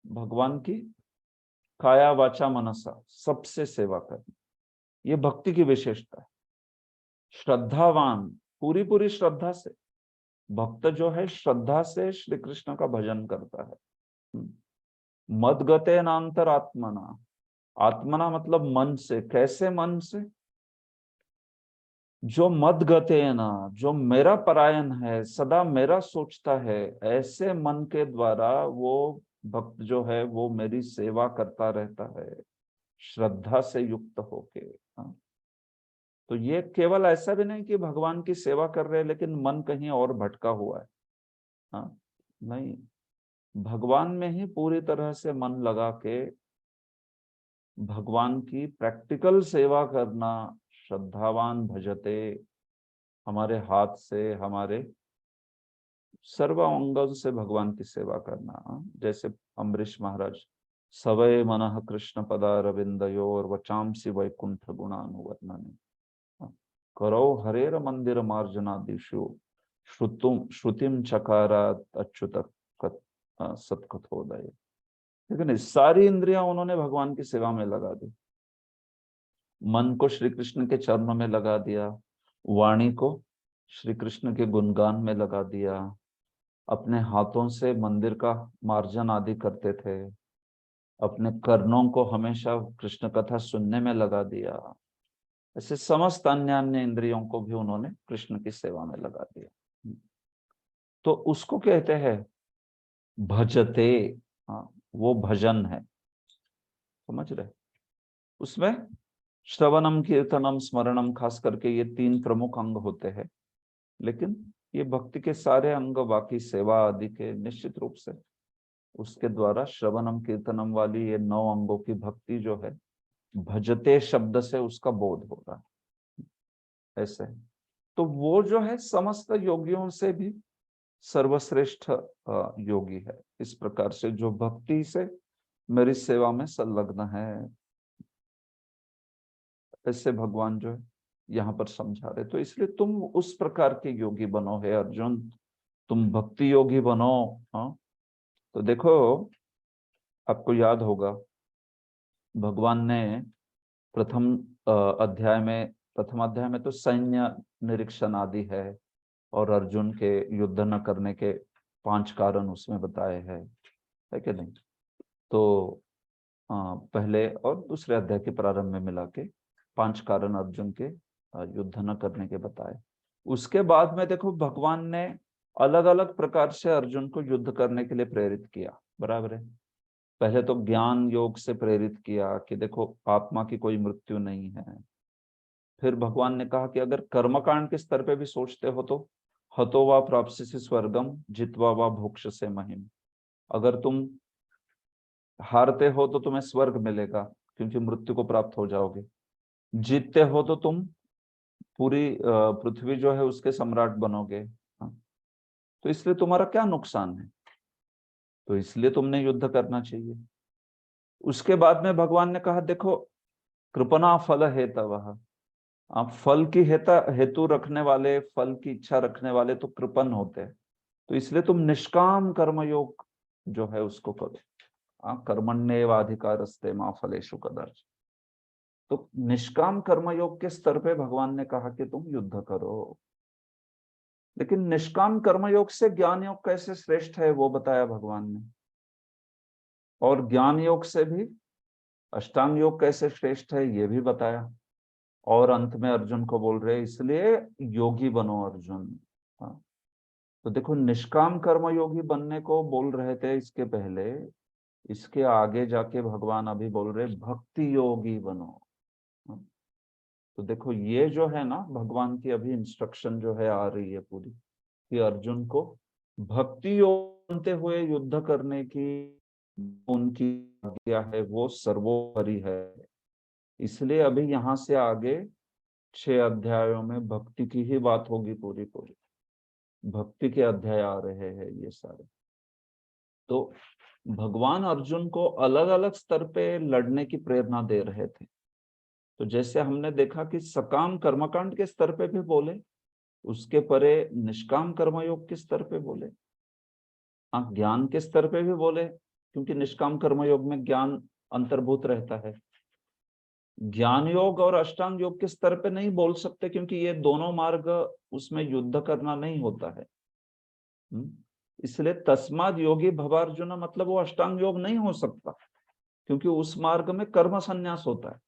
भगवान की काया वाचा मनसा सबसे सेवा करना, ये भक्ति की विशेषता है। श्रद्धावान, पूरी पूरी श्रद्धा से, भक्त जो है श्रद्धा से श्री कृष्ण का भजन करता है। मद्गतेनांतर आत्मना, आत्मना मतलब मन से। कैसे मन से? जो मद्गतेना, जो मेरा परायण है, सदा मेरा सोचता है, ऐसे मन के द्वारा वो भक्त जो है वो मेरी सेवा करता रहता है, श्रद्धा से युक्त होके। तो ये केवल ऐसा भी नहीं कि भगवान की सेवा कर रहे हैं लेकिन मन कहीं और भटका हुआ है, नहीं, भगवान में ही पूरी तरह से मन लगा के भगवान की प्रैक्टिकल सेवा करना। श्रद्धावान भजते, हमारे हाथ से, हमारे सर्व अंगों से भगवान की सेवा करना। जैसे अम्बरीश महाराज, सवय मनः कृष्ण पदारविंदयोर वचांसी वैकुंठ गुणानुवर्णने करो हरेर मंदिर मार्जनादिशु श्रुतिम चकारात अच्युत सत्कथोदय। लेकिन सारी इंद्रियां उन्होंने भगवान की सेवा में लगा दी, मन को श्री कृष्ण के चरणों में लगा दिया, वाणी को श्री कृष्ण के गुणगान में लगा दिया, अपने हाथों से मंदिर का मार्जन आदि करते थे, अपने कर्णों को हमेशा कृष्ण कथा सुनने में लगा दिया। ऐसे समस्त अन्य इंद्रियों को भी उन्होंने कृष्ण की सेवा में लगा दिया। तो उसको कहते हैं भजते, वो भजन है। समझ रहे? उसमें श्रवणम, कीर्तनम, स्मरणम, खास करके ये 3 प्रमुख अंग होते हैं। लेकिन ये भक्ति के सारे अंग, बाकी सेवा आदि के निश्चित रूप से उसके द्वारा श्रवणम कीर्तनम वाली ये 9 अंगों की भक्ति जो है, भजते शब्द से उसका बोध हो रहा है। ऐसे तो वो जो है समस्त योगियों से भी सर्वश्रेष्ठ योगी है। इस प्रकार से जो भक्ति से मेरी सेवा में संलग्न है, ऐसे भगवान जो है यहाँ पर समझा रहे। तो इसलिए तुम उस प्रकार के योगी बनो है अर्जुन, तुम भक्ति योगी बनो। हाँ, तो देखो आपको याद होगा भगवान ने प्रथम अध्याय में तो सैन्य निरीक्षण आदि है और अर्जुन के युद्ध न करने के 5 कारण उसमें बताए हैं, है कि नहीं? तो पहले और दूसरे अध्याय के प्रारंभ में मिला के 5 कारण अर्जुन के युद्ध न करने के बताए। उसके बाद में देखो भगवान ने अलग अलग प्रकार से अर्जुन को युद्ध करने के लिए प्रेरित किया, बराबर है। पहले तो ज्ञान योग से प्रेरित किया कि देखो आत्मा की कोई मृत्यु नहीं है। फिर भगवान ने कहा कि अगर कर्मकांड के स्तर पे भी सोचते हो तो हतो वा प्राप्स्यसि स्वर्गम जित्वा वा भोक्ष्यसे महिम। अगर तुम हारते हो तो तुम्हें स्वर्ग मिलेगा क्योंकि मृत्यु को प्राप्त हो जाओगे। जीतते हो तो तुम पूरी पृथ्वी जो है उसके सम्राट बनोगे। तो इसलिए तुम्हारा क्या नुकसान है? तो इसलिए तुमने युद्ध करना चाहिए। उसके बाद में भगवान ने कहा देखो कृपणा फल हेतवः, आप फल की हेतु रखने वाले, फल की इच्छा रखने वाले तो कृपण होते हैं। तो इसलिए तुम निष्काम कर्मयोग जो है उसको करो। कर्मण्येवाधिकारस्ते मा फलेषु कदाचन। तो निष्काम कर्मयोग के स्तर पे भगवान ने कहा कि तुम युद्ध करो। लेकिन निष्काम कर्मयोग से ज्ञान योग कैसे श्रेष्ठ है वो बताया भगवान ने, और ज्ञान योग से भी अष्टांग योग कैसे श्रेष्ठ है ये भी बताया। और अंत में अर्जुन को बोल रहे इसलिए योगी बनो अर्जुन। तो देखो निष्काम कर्म योगी बनने को बोल रहे थे इसके पहले, इसके आगे जाके भगवान अभी बोल रहे भक्ति योगी बनो। तो देखो ये जो है ना भगवान की अभी इंस्ट्रक्शन जो है आ रही है पूरी, कि अर्जुन को भक्ति योग बनते हुए युद्ध करने की उनकी आज्ञा है, वो सर्वोपरि है। इसलिए अभी यहाँ से आगे 6 अध्यायों में भक्ति की ही बात होगी, पूरी पूरी भक्ति के अध्याय आ रहे हैं ये सारे। तो भगवान अर्जुन को अलग अलग स्तर पे लड़ने की प्रेरणा दे रहे थे। तो जैसे हमने देखा कि सकाम कर्मकांड के स्तर पे भी बोले, उसके परे निष्काम कर्मयोग के स्तर पे बोले, ज्ञान के स्तर पे भी बोले, क्योंकि निष्काम कर्मयोग में ज्ञान अंतर्भूत रहता है। ज्ञान योग और अष्टांग योग के स्तर पे नहीं बोल सकते क्योंकि ये दोनों मार्ग उसमें युद्ध करना नहीं होता है। इसलिए तस्माद योगी भवार्जुन, मतलब वो अष्टांग योग नहीं हो सकता क्योंकि उस मार्ग में कर्म संन्यास होता है।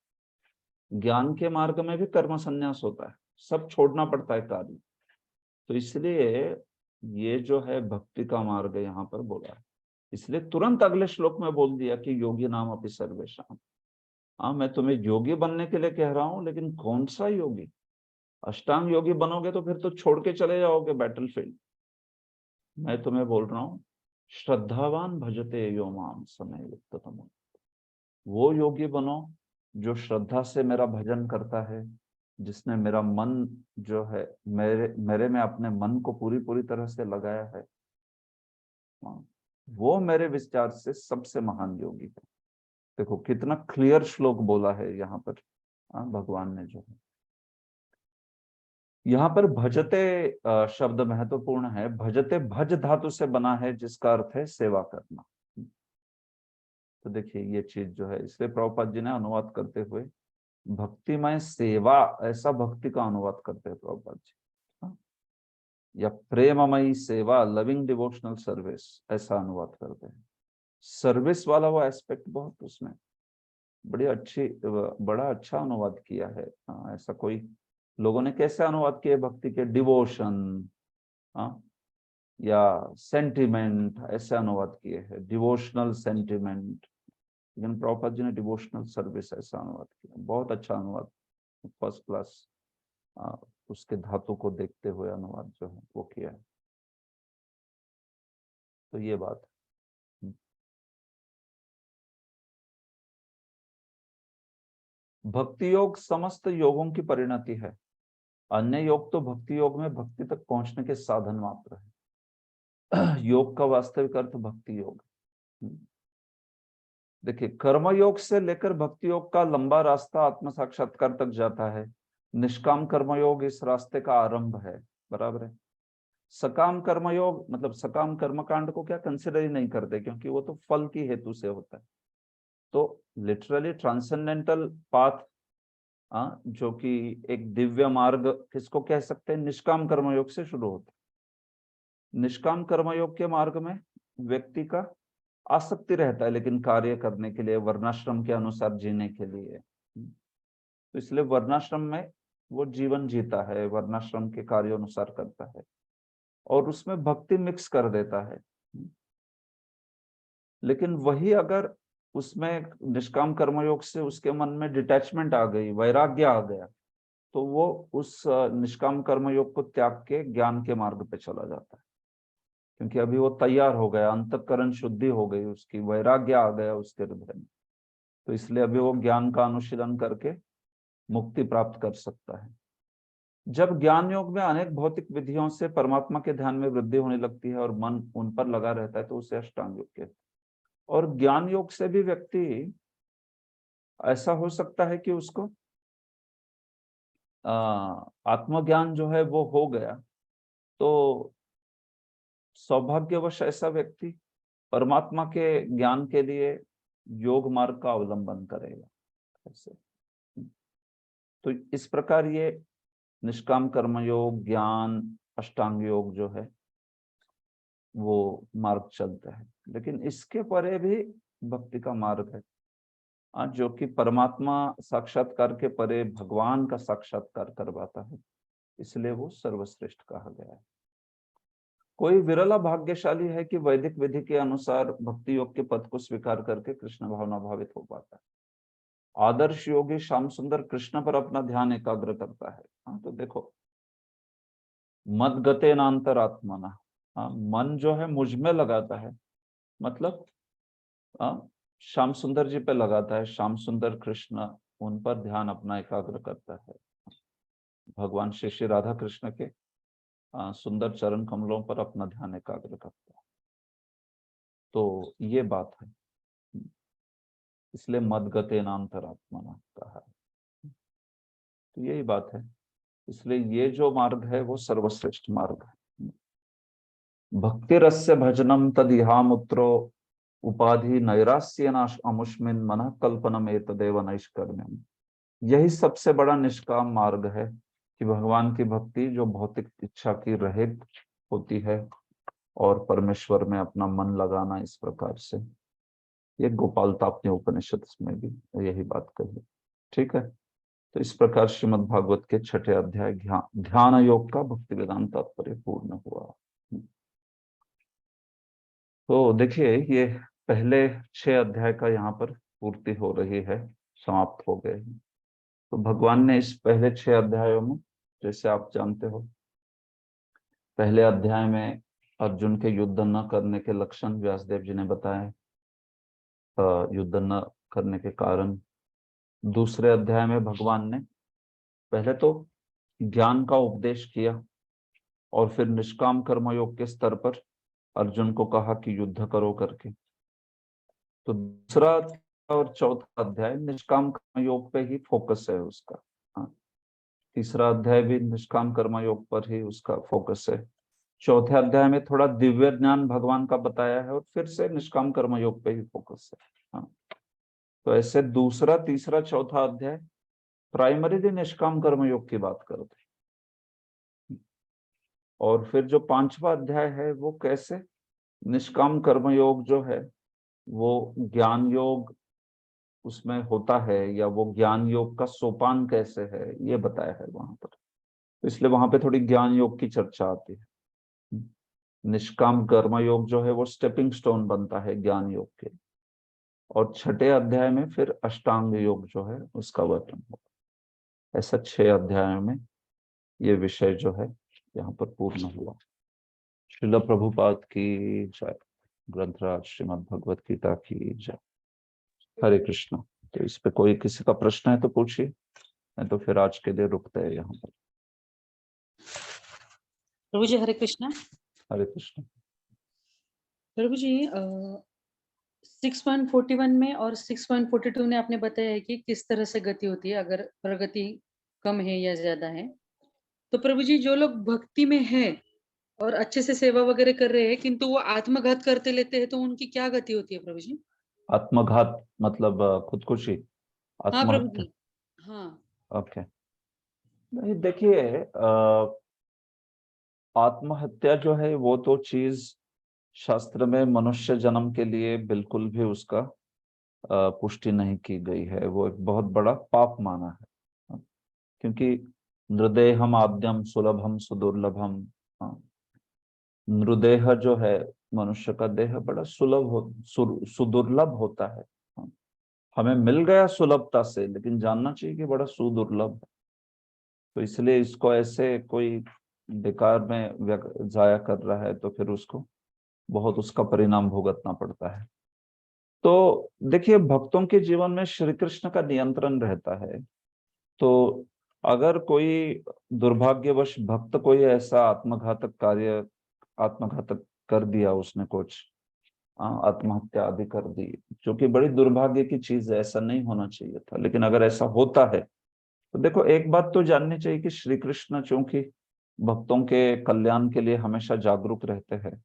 ज्ञान के मार्ग में भी कर्म संन्यास होता है, सब छोड़ना पड़ता है कार्य। तो इसलिए ये जो है भक्ति का मार्ग यहाँ पर बोला है। इसलिए तुरंत अगले श्लोक में बोल दिया कि योगी नाम अपि सर्वेषां। हाँ, मैं तुम्हें योगी बनने के लिए कह रहा हूं, लेकिन कौन सा योगी? अष्टांग योगी बनोगे तो फिर तो छोड़ के चले जाओगे बैटलफील्ड। मैं तुम्हें बोल रहा हूं श्रद्धावान भजते यो माम समय युक्ततम। वो योगी बनो जो श्रद्धा से मेरा भजन करता है, जिसने मेरा मन जो है मेरे में अपने मन को पूरी तरह से लगाया है। वो मेरे विचार से सबसे महान योगी है। देखो कितना क्लियर श्लोक बोला है यहाँ पर भगवान ने जो है। यहाँ पर भजते शब्द महत्वपूर्ण है। भजते भज धातु से बना है जिसका अर्थ है सेवा करना। तो देखिए ये चीज जो है, इसलिए प्रभुपाद जी ने अनुवाद करते हुए भक्तिमय सेवा, ऐसा भक्ति का अनुवाद करते हैं प्रभुपाद जी, या प्रेममयी सेवा, लविंग डिवोशनल सर्विस, ऐसा अनुवाद करते हैं। सर्विस वाला वो एस्पेक्ट बहुत उसमें बड़ा अच्छा अनुवाद किया है। ऐसा कोई लोगों ने कैसे अनुवाद किए भक्ति के? डिवोशन या सेंटिमेंट, ऐसे अनुवाद किए हैं, डिवोशनल सेंटिमेंट। लेकिन प्रभुपाद जी ने डिवोशनल सर्विस ऐसा अनुवाद किया, बहुत अच्छा अनुवाद, फर्स्ट क्लास, उसके धातु को देखते हुए अनुवाद जो है वो किया है। तो ये बात है। भक्ति योग समस्त योगों की परिणति है, अन्य योग तो भक्ति योग में भक्ति तक पहुंचने के साधन मात्र है। योग का वास्तविक अर्थ भक्ति योग। देखिए, कर्म योग से लेकर भक्ति योग का लंबा रास्ता आत्म साक्षात्कार तक जाता है। निष्काम कर्मयोग इस रास्ते का आरंभ है, बराबर है। सकाम कर्मयोग मतलब सकाम कर्मकांड को क्या कंसिडर ही नहीं करते, क्योंकि वो तो फल की हेतु से होता है। तो लिटरली ट्रांसेंडेंटल पाथ, जो कि एक दिव्य मार्ग किसको कह सकते हैं, निष्काम कर्मयोग से शुरू होता है। निष्काम कर्मयोग के मार्ग में व्यक्ति का आसक्ति रहता है, लेकिन कार्य करने के लिए, वर्णाश्रम के अनुसार जीने के लिए। तो इसलिए वर्णाश्रम में वो जीवन जीता है, वर्णाश्रम के कार्य अनुसार करता है और उसमें भक्ति मिक्स कर देता है। लेकिन वही अगर उसमें निष्काम कर्मयोग से उसके मन में डिटैचमेंट आ गई, वैराग्य आ गया, तो वो उस निष्काम कर्मयोग को त्याग के ज्ञान के मार्ग पे चला जाता है, क्योंकि अभी वो तैयार हो गया, अंतःकरण शुद्धि हो गई उसकी, वैराग्य आ गया उसके हृदय में। तो इसलिए अभी वो ज्ञान का अनुशीलन करके मुक्ति प्राप्त कर सकता है। जब ज्ञान योग में अनेक भौतिक विधियों से परमात्मा के ध्यान में वृद्धि होने लगती है और मन उन पर लगा रहता है, तो उसे अष्टांग योग कहते हैं। और ज्ञान योग से भी व्यक्ति ऐसा हो सकता है कि उसको आत्मज्ञान जो है वो हो गया, तो सौभाग्यवश ऐसा व्यक्ति परमात्मा के ज्ञान के लिए योग मार्ग का अवलंबन करेगा ऐसे। तो इस प्रकार ये निष्काम कर्मयोग, ज्ञान, अष्टांग योग जो है वो मार्ग चलता है। लेकिन इसके परे भी भक्ति का मार्ग है, जो कि परमात्मा साक्षात्कार के परे भगवान का साक्षात्कार करवाता है, इसलिए वो सर्वश्रेष्ठ कहा गया है। कोई विरला भाग्यशाली है कि वैदिक विधि के अनुसार भक्ति योग के पद को स्वीकार करके कृष्ण भावना भावित हो पाता है। आदर्श योगी श्याम सुंदर कृष्ण पर अपना ध्यान एकाग्र करता है। तो देखो, मद गते नांतरात्मना, मन जो है मुझ में लगाता है, मतलब श्याम सुंदर जी पे लगाता है, श्याम सुंदर कृष्ण उन पर ध्यान अपना एकाग्र करता है। भगवान श्री श्री राधा कृष्ण के सुंदर चरण कमलों पर अपना ध्यान एकाग्र करता है। तो ये बात है, इसलिए मदगते नांतरात्मना कहा है। तो यही बात है, इसलिए ये जो मार्ग है वो सर्वश्रेष्ठ मार्ग है। भक्ति रस्य भजनम तदिहामुत्रो उपाधि नैराश्य अमुष्मिन मन कल्पनम एतदेव नैष्कर्म्यम। यही सबसे बड़ा निष्काम मार्ग है कि भगवान की भक्ति जो भौतिक इच्छा की रहित होती है और परमेश्वर में अपना मन लगाना इस प्रकार से। ये गोपाल तापनी उपनिषद में भी यही बात कही, ठीक है। तो इस प्रकार श्रीमद् भागवत के 6ठे अध्याय ध्यान योग का भक्ति वेदांत तात्पर्य पूर्ण हुआ। तो देखिए, ये पहले 6 अध्याय का यहाँ पर पूर्ति हो रही है, समाप्त हो गए। तो भगवान ने इस पहले 6 अध्यायों में, जैसे आप जानते हो, पहले अध्याय में अर्जुन के युद्ध न करने के लक्षण व्यासदेव जी ने बताए, युद्ध न करने के कारण। दूसरे अध्याय में भगवान ने पहले तो ज्ञान का उपदेश किया और फिर निष्काम कर्मयोग के स्तर पर अर्जुन को कहा कि युद्ध करो करके। तो दूसरा और चौथा अध्याय निष्काम कर्मयोग पे ही फोकस है उसका। तीसरा अध्याय भी निष्काम कर्मयोग पर ही उसका फोकस है। चौथे अध्याय में थोड़ा दिव्य ज्ञान भगवान का बताया है और फिर से निष्काम कर्मयोग पे ही फोकस है। तो ऐसे दूसरा, तीसरा, चौथा अध्याय प्राइमरीली निष्काम कर्मयोग की बात करते हैं, और फिर जो 5वां अध्याय है वो कैसे निष्काम कर्मयोग जो है वो ज्ञान योग उसमें होता है, या वो ज्ञान योग का सोपान कैसे है, ये बताया है वहां पर। तो इसलिए वहां पे थोड़ी ज्ञान योग की चर्चा आती है। निष्काम कर्मयोग जो है वो स्टेपिंग स्टोन बनता है ज्ञान योग के। और छठे अध्याय में फिर अष्टांग योग जो है उसका वर्णन होगा। ऐसा 6 अध्यायों में ये विषय जो है यहाँ पर पूर्ण हुआ। श्रील प्रभुपाद की जय। ग्रंथराज श्रीमद् भगवत गीता की जय। हरे कृष्ण। तो इस पे कोई किसी का प्रश्न है तो पूछिए, नहीं तो फिर आज के लिए रुकते हैं यहाँ पर। प्रभु जी हरे कृष्णा। हरे कृष्ण। प्रभु जी 6.41 में और 6.42 में आपने बताया है कि किस तरह से गति होती है अगर प्रगति कम है या ज्यादा है। तो प्रभु जी जो लोग भक्ति में है और अच्छे से सेवा वगैरह कर रहे हैं किंतु वो आत्मघात करते लेते हैं तो उनकी क्या गति होती है प्रभु जी? आत्मघात मतलब खुदकुशी, हाँ प्रभु आत्महत्या। जी। हाँ ओके, नहीं देखिए, आत्महत्या जो है वो तो चीज शास्त्र में मनुष्य जन्म के लिए बिल्कुल भी उसका पुष्टि नहीं की गई है। वो एक बहुत बड़ा पाप माना है, क्योंकि नृदेहम आद्यम सुलभम सुदुर्लभम। नृदेह जो है मनुष्य का देह बड़ा सुदुर्लभ होता है। हमें मिल गया सुलभता से, लेकिन जानना चाहिए कि बड़ा सुदुर्लभ है। तो इसलिए इसको ऐसे कोई बेकार में जाया कर रहा है तो फिर उसको बहुत उसका परिणाम भुगतना पड़ता है। तो देखिए, भक्तों के जीवन में श्री कृष्ण का नियंत्रण रहता है। तो अगर कोई दुर्भाग्यवश भक्त कोई ऐसा आत्मघातक कर दिया, उसने कुछ आत्महत्या आदि कर दी, जो कि बड़ी दुर्भाग्य की चीज है, ऐसा नहीं होना चाहिए था। लेकिन अगर ऐसा होता है तो देखो, एक बात तो जाननी चाहिए कि श्री कृष्ण चूंकि भक्तों के कल्याण के लिए हमेशा जागरूक रहते हैं,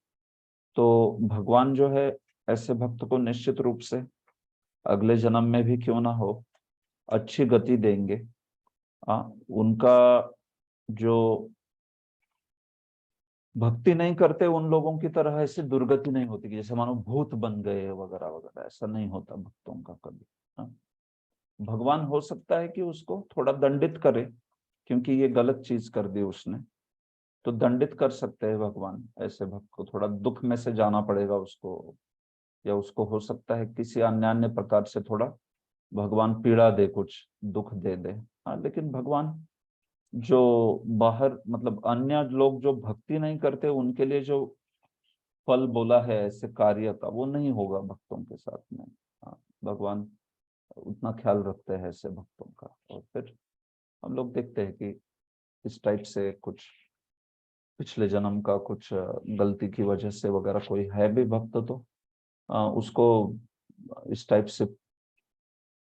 तो भगवान जो है ऐसे भक्त को निश्चित रूप से अगले जन्म में भी क्यों ना हो अच्छी गति देंगे। उनका जो भक्ति नहीं करते उन लोगों की तरह ऐसी दुर्गति नहीं होती कि जैसे मानो भूत बन गए वगैरह वगैरह, ऐसा नहीं होता भक्तों का कभी। भगवान हो सकता है कि उसको थोड़ा दंडित करे, क्योंकि ये गलत चीज कर दी उसने, तो दंडित कर सकते हैं भगवान ऐसे भक्त को। थोड़ा दुख में से जाना पड़ेगा उसको, या उसको हो सकता है किसी अन्य प्रकार से थोड़ा भगवान पीड़ा दे, कुछ दुख दे दे। लेकिन भगवान जो बाहर मतलब अन्य लोग जो भक्ति नहीं करते उनके लिए जो फल बोला है ऐसे कार्य का, वो नहीं होगा भक्तों के साथ में। भगवान उतना ख्याल रखते हैं ऐसे भक्तों का। और फिर हम लोग देखते हैं कि इस टाइप से कुछ पिछले जन्म का कुछ गलती की वजह से वगैरह कोई है भी भक्त, तो उसको इस टाइप से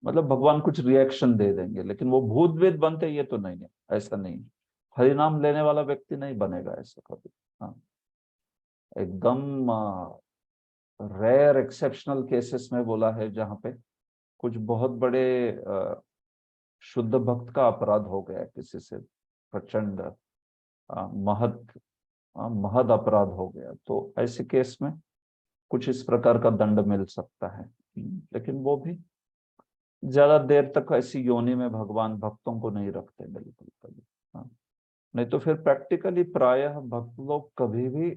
मतलब भगवान कुछ रिएक्शन दे देंगे। लेकिन वो भूत वेद बनते ये तो नहीं है, ऐसा नहीं। हरिनाम लेने वाला व्यक्ति नहीं बनेगा ऐसा कभी। एकदम रेयर एक्सेप्शनल केसेस में बोला है जहां पे कुछ बहुत बड़े शुद्ध भक्त का अपराध हो गया किसी से, प्रचंड महद अपराध हो गया, तो ऐसे केस में कुछ इस प्रकार का दंड मिल सकता है। लेकिन वो भी ज्यादा देर तक ऐसी योनि में भगवान भक्तों को नहीं रखते बिल्कुल कभी। नहीं तो फिर प्रैक्टिकली प्रायः भक्त लोग कभी भी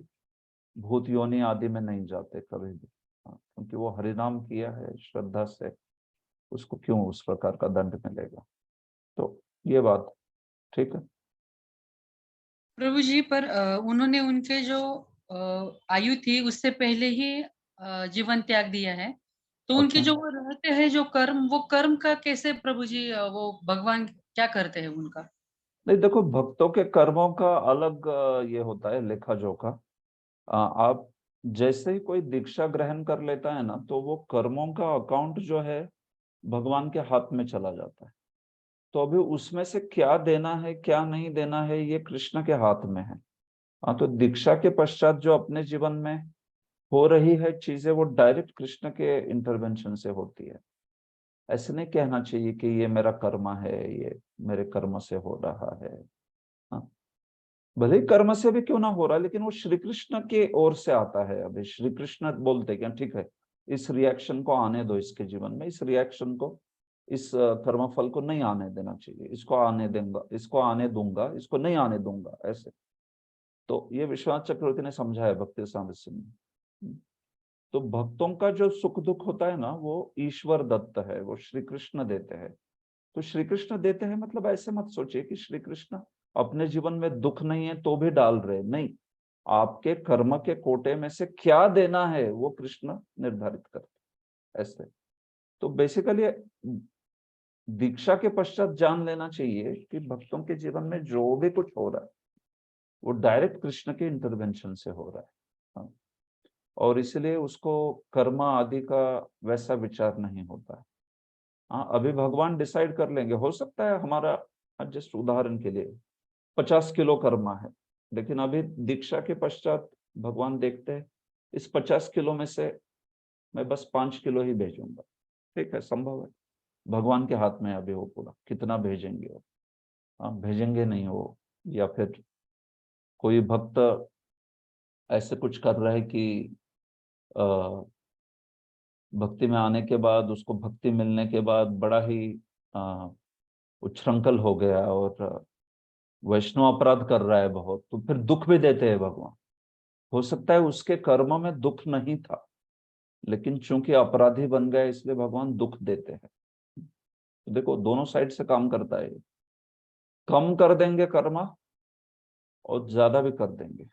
भूत योनि आदि में नहीं जाते कभी भी। क्योंकि वो हरिनाम किया है श्रद्धा से, उसको क्यों उस प्रकार का दंड मिलेगा। तो ये बात ठीक है। प्रभु जी पर उन्होंने उनके जो आयु थी उससे पहले ही जीवन त्याग दिया है, तो उनके जो वो रहते हैं जो कर्म, वो कर्म का कैसे प्रभु जी वो भगवान क्या करते हैं उनका? नहीं देखो, भक्तों के कर्मों का अलग ये होता है लेखा जोखा। आप जैसे ही कोई दीक्षा ग्रहण कर लेता है ना, तो वो कर्मों का अकाउंट जो है भगवान के हाथ में चला जाता है। तो अभी उसमें से क्या देना है क्या नहीं देना है ये कृष्ण के हाथ में है। तो दीक्षा के पश्चात जो अपने जीवन में हो रही है चीजें, वो डायरेक्ट कृष्ण के इंटरवेंशन से होती है। ऐसे नहीं कहना चाहिए कि ये मेरा कर्म है, ये मेरे कर्म से हो रहा है। भले ही कर्म से भी क्यों ना हो रहा, लेकिन वो श्री कृष्ण के ओर से आता है। अभी श्री कृष्ण बोलते क्या, ठीक है इस रिएक्शन को आने दो इसके जीवन में, इस रिएक्शन को, इस कर्म फल को नहीं आने देना चाहिए, इसको आने देंगे, इसको आने दूंगा, इसको नहीं आने दूंगा, ऐसे। तो ये विश्वनाथ चक्रवर्ती ने समझा है भक्ति सामरस्य में। तो भक्तों का जो सुख दुख होता है ना, वो ईश्वर दत्त है, वो श्री कृष्ण देते हैं। तो श्री कृष्ण देते हैं मतलब ऐसे मत सोचिए कि श्री कृष्ण अपने जीवन में दुख नहीं है तो भी डाल रहे, नहीं। आपके कर्म के कोटे में से क्या देना है वो कृष्ण निर्धारित करते ऐसे। तो बेसिकली दीक्षा के पश्चात जान लेना चाहिए कि भक्तों के जीवन में जो भी कुछ हो रहा है वो डायरेक्ट कृष्ण के इंटरवेंशन से हो रहा है। हाँ। और इसलिए उसको कर्म आदि का वैसा विचार नहीं होता है। हाँ, अभी भगवान डिसाइड कर लेंगे, हो सकता है हमारा, जस्ट उदाहरण के लिए 50 किलो कर्मा है, लेकिन अभी दीक्षा के पश्चात भगवान देखते हैं इस 50 किलो में से मैं बस 5 किलो ही भेजूंगा। ठीक है, संभव है, भगवान के हाथ में अभी वो पूरा कितना भेजेंगे वो। हाँ, भेजेंगे नहीं वो, या फिर कोई भक्त ऐसे कुछ कर रहा है कि भक्ति में आने के बाद, उसको भक्ति मिलने के बाद बड़ा ही उच्छृंखल हो गया और वैष्णव अपराध कर रहा है बहुत, तो फिर दुख भी देते हैं भगवान। हो सकता है उसके कर्म में दुख नहीं था, लेकिन चूंकि अपराधी बन गए इसलिए भगवान दुख देते हैं। तो देखो दोनों साइड से काम करता है, कम कर देंगे कर्मा और ज्यादा भी कर देंगे,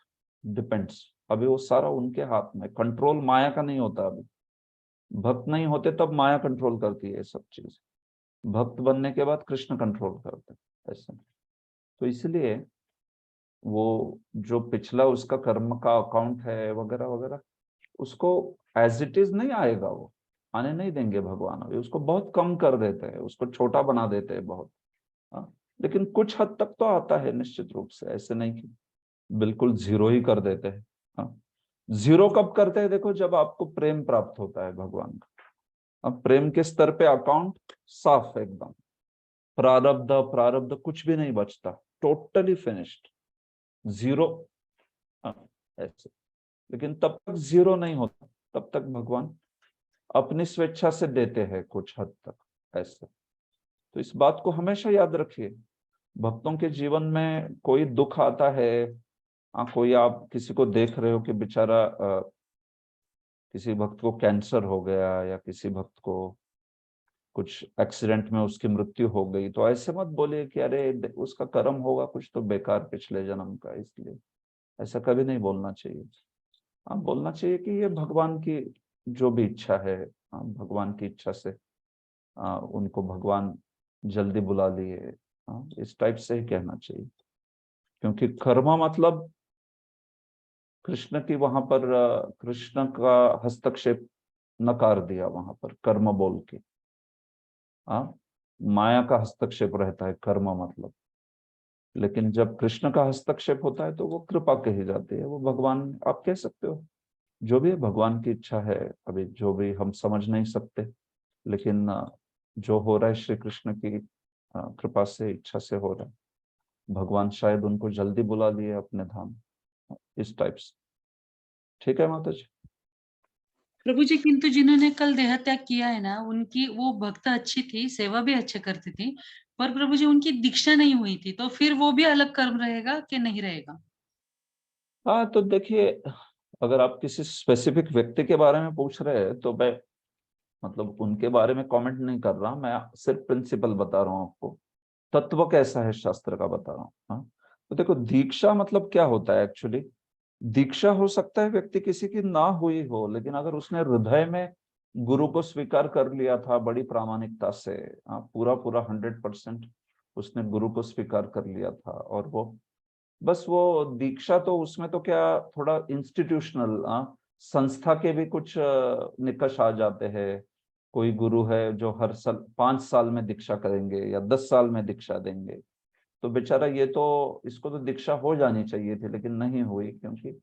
डिपेंड्स। अभी वो सारा उनके हाथ में, कंट्रोल माया का नहीं होता। अभी भक्त नहीं होते तब माया कंट्रोल करती है सब चीज, भक्त बनने के बाद कृष्ण कंट्रोल करते ऐसे। तो इसलिए वो जो पिछला उसका कर्म का अकाउंट है वगैरह वगैरह, उसको एज इट इज नहीं आएगा, वो आने नहीं देंगे भगवान। अभी उसको बहुत कम कर देते हैं, उसको छोटा बना देते हैं बहुत। हाँ, लेकिन कुछ हद तक तो आता है निश्चित रूप से, ऐसे नहीं कि बिल्कुल जीरो ही कर देते हैं। हाँ, जीरो कब करते हैं? देखो जब आपको प्रेम प्राप्त होता है भगवान का। अब प्रेम के स्तर पे अकाउंट साफ एकदम, प्रारब्ध प्रारब्ध कुछ भी नहीं बचता, टोटली फिनिश्ड, जीरो। ऐसे, लेकिन तब तक जीरो नहीं होता, तब तक भगवान अपनी स्वेच्छा से देते हैं कुछ हद तक ऐसे। तो इस बात को हमेशा याद रखिए, भक्तों के जीवन में कोई दुख आता है, कोई आप किसी को देख रहे हो कि बेचारा किसी भक्त को कैंसर हो गया या किसी भक्त को कुछ एक्सीडेंट में उसकी मृत्यु हो गई, तो ऐसे मत बोलिए कि अरे उसका कर्म होगा कुछ तो बेकार पिछले जन्म का, इसलिए ऐसा कभी नहीं बोलना चाहिए। हाँ, बोलना चाहिए कि ये भगवान की जो भी इच्छा है, भगवान की इच्छा से उनको भगवान जल्दी बुला लिए, इस टाइप से ही कहना चाहिए। क्योंकि कर्म मतलब कृष्ण की वहां पर कृष्ण का हस्तक्षेप नकार दिया वहां पर कर्म बोल के। माया का हस्तक्षेप रहता है कर्म मतलब, लेकिन जब कृष्ण का हस्तक्षेप होता है तो वो कृपा कही जाती है, वो भगवान आप कह सकते हो। जो भी भगवान की इच्छा है, अभी जो भी हम समझ नहीं सकते, लेकिन जो हो रहा है श्री कृष्ण की कृपा से, इच्छा से हो रहा है। भगवान शायद उनको जल्दी बुला लिए अपने धाम, इस टाइप से। ठीक है माता जी। प्रभु जी, किंतु जिन्होंने कल देह त्याग किया है ना, उनकी वो भक्त अच्छी थी, सेवा भी अच्छे करती थी, पर प्रभु जी उनकी दीक्षा नहीं हुई थी, तो फिर वो भी अलग कर्म रहेगा कि नहीं रहेगा? हाँ, तो देखिए, अगर आप किसी स्पेसिफिक व्यक्ति के बारे में पूछ रहे हैं तो मैं मतलब उनके बारे में कमेंट नहीं कर रहा, मैं सिर्फ प्रिंसिपल बता रहा हूँ आपको, तत्व कैसा है शास्त्र का बता रहा हूँ। हाँ, तो देखो दीक्षा मतलब क्या होता है एक्चुअली। दीक्षा हो सकता है व्यक्ति किसी की ना हुई हो, लेकिन अगर उसने हृदय में गुरु को स्वीकार कर लिया था बड़ी प्रामाणिकता से, पूरा पूरा 100% उसने गुरु को स्वीकार कर लिया था, और वो बस वो दीक्षा, तो उसमें तो क्या थोड़ा इंस्टीट्यूशनल संस्था के भी कुछ निकष आ जाते हैं। कोई गुरु है जो हर साल 5 साल में दीक्षा करेंगे या 10 साल में दीक्षा देंगे, तो बेचारा ये तो, इसको तो दीक्षा हो जानी चाहिए थी लेकिन नहीं हुई, क्योंकि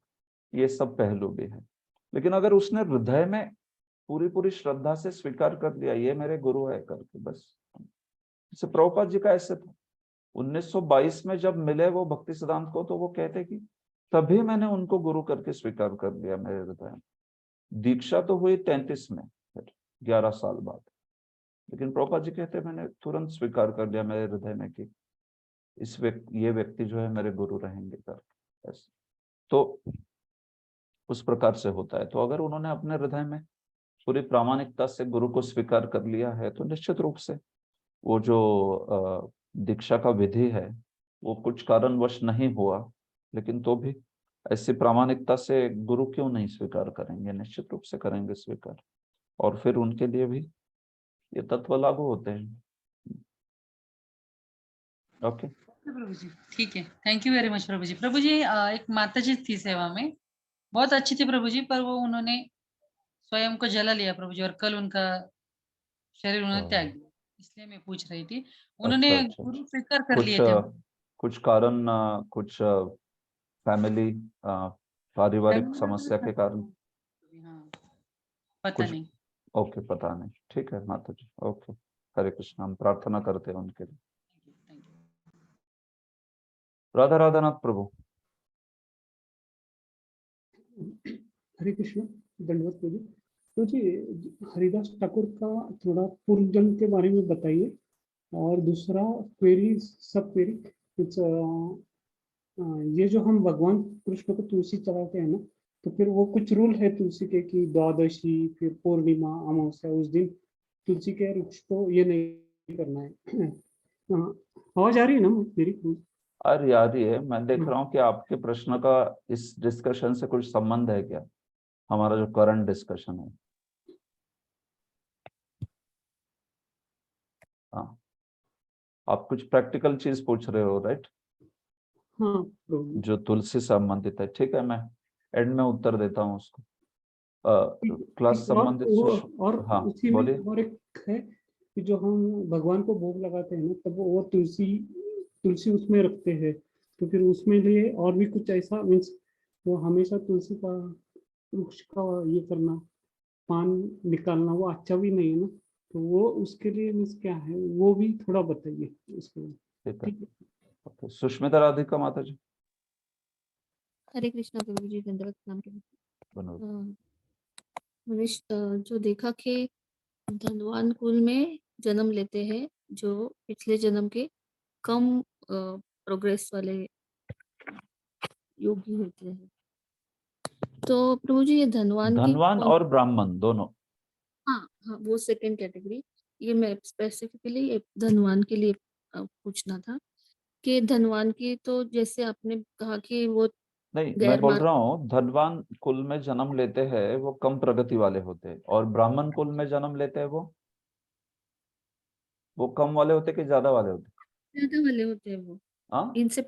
ये सब पहलू भी है। लेकिन अगर उसने हृदय में पूरी पूरी श्रद्धा से स्वीकार कर लिया ये मेरे गुरु है करके, बस। जैसे प्रभुपाद जी का ऐसे था, 1922 में जब मिले वो भक्ति सिद्धांत को, तो वो कहते कि तभी मैंने उनको गुरु करके स्वीकार कर लिया मेरे हृदय में। दीक्षा तो हुई 33 में, फिर 11 साल बाद, लेकिन प्रभुपाद जी कहते मैंने तुरंत स्वीकार कर लिया मेरे हृदय में कि ये व्यक्ति जो है मेरे गुरु रहेंगे करके। तो उस प्रकार से होता है। तो अगर उन्होंने अपने हृदय में पूरी प्रामाणिकता से गुरु को स्वीकार कर लिया है तो निश्चित रूप से वो जो दीक्षा का विधि है वो कुछ कारणवश नहीं हुआ, लेकिन तो भी ऐसी प्रामाणिकता से गुरु क्यों नहीं स्वीकार करेंगे, निश्चित रूप से करेंगे स्वीकार, और फिर उनके लिए भी ये तत्व लागू होते हैं। ओके प्रभु जी, ठीक है, थैंक यू वेरी मच प्रभु जी। प्रभु जी, एक माता जी थी सेवा में, बहुत अच्छी थी प्रभु जी, पर वो उन्होंने स्वयं को जला लिया प्रभु जी, और कल उनका शरीर उन्होंने त्याग दिया, इसलिए मैं पूछ रही थी। उन्होंने अच्छा, गुरु स्वीकार कर कुछ लिए थे। कुछ कारण, कुछ फैमिली पारिवारिक फैमिली समस्या के कारण, हाँ, पता कुछ, नहीं। ओके, पता नहीं, ठीक है माता जी, ओके, हरे कृष्ण, हम प्रार्थना करते हैं उनके लिए। Thank you. राधा राधानाथ प्रभु। हरे कृष्ण, दंडवत प्रभु। तो जी हरिदास ठाकुर का थोड़ा पूर्व जन्म के बारे में बताइए, और दूसरा क्वेरी, सब क्वेरी कुछ ये जो हम भगवान कृष्ण को तुलसी चढ़ाते हैं ना, तो फिर वो कुछ रूल है तुलसी के कि द्वादशी, फिर पूर्णिमा, अमावस्या, उस दिन तुलसी के वृक्ष को ये नहीं करना है। आवाज आ रही है ना मेरी? आ रही है, मैं देख रहा हूँ कि आपके प्रश्न का इस डिस्कशन से कुछ संबंध है क्या, हमारा जो करंट डिस्कशन है? हाँ, आप कुछ प्रैक्टिकल चीज पूछ रहे हो, राइट? हाँ प्रभु। जो तुलसी से संबंधित है, ठीक है, मैं एंड में उत्तर देता हूँ उसको। क्लास संबंधित और हाँ उसी में बोलिए। और एक है कि जो हम भगवान को भोग लगाते हैं ना, तब वो तुलसी तुलसी उसमें रखते हैं, तो फिर उसमें लिए और भी कुछ ऐसा मीन्स वो हमेशा तुलसी का वृक्ष का ये करना, पान निकालना, वो अच्छा भी नहीं है ना, तो वो उसके लिए मीन्स क्या है वो भी थोड़ा बताइए उसको। ठीक है, ठीक है। ओके, सुष्मिता राधिका माता जी। हरे कृष्णा प्रभु जी, दंडवत प्रणाम के धन्यवाद। मनुष्य जो देखा कि धनवान कुल में जन्म लेते हैं, जो पिछले जन्म के कम प्रोग्रेस वाले योगी होते हैं। तो प्रभु जी ये धनवान की धनवान और ब्राह्मण दोनों? हाँ हाँ, वो सेकंड कैटेगरी। ये मैं स्पेसिफिकली धनवान के लिए पूछना था कि धनवान की, तो जैसे आपने कहा कि वो नहीं, मैं गैर बोल मार्ग, रहा हूँ धनवान कुल में जन्म लेते हैं वो कम प्रगति वाले होते हैं, और ब्राह्मण कुल में जन्म लेते हैं वो कम वाले होते कि ज्यादा वाले होते? ज्यादा वाले होते हैं वो, हाँ, इनसे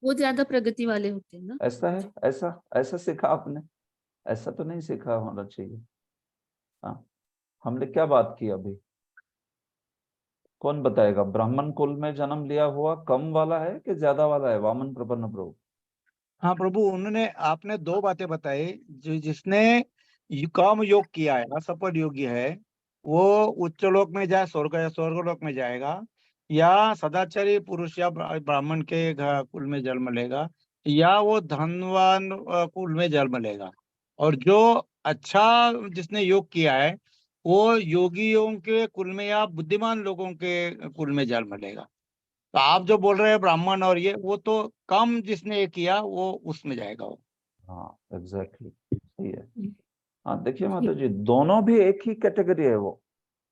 वो ज्यादा प्रगति वाले होते हैं ना। ऐसा है? ऐसा ऐसा सीखा आपने? ऐसा तो नहीं सीखा होना चाहिए। हाँ, हमने क्या बात की अभी? कौन बताएगा, ब्राह्मण कुल में जन्म लिया हुआ कम वाला है कि ज्यादा वाला है? वामन प्रपन्न प्रभु। हाँ प्रभु, उन्होंने आपने दो बातें बताई। जिसने काम योग किया है, असफल योगी है, वो उच्च लोक में जाए, स्वर्ग लोक में जाएगा, या सदाचारी पुरुष या ब्राह्मण के कुल में जन्म लेगा, या वो धनवान कुल में जन्म लेगा। और जो अच्छा जिसने योग किया है वो योगियों के कुल में या बुद्धिमान लोगों के कुल में जन्म लेगा। तो आप जो बोल रहे हैं ब्राह्मण और ये, वो तो कम जिसने ये किया वो उसमें जाएगा वो। हाँ एग्जैक्टली, सही है। हाँ देखिए माता जी, दोनों भी एक ही कैटेगरी है। वो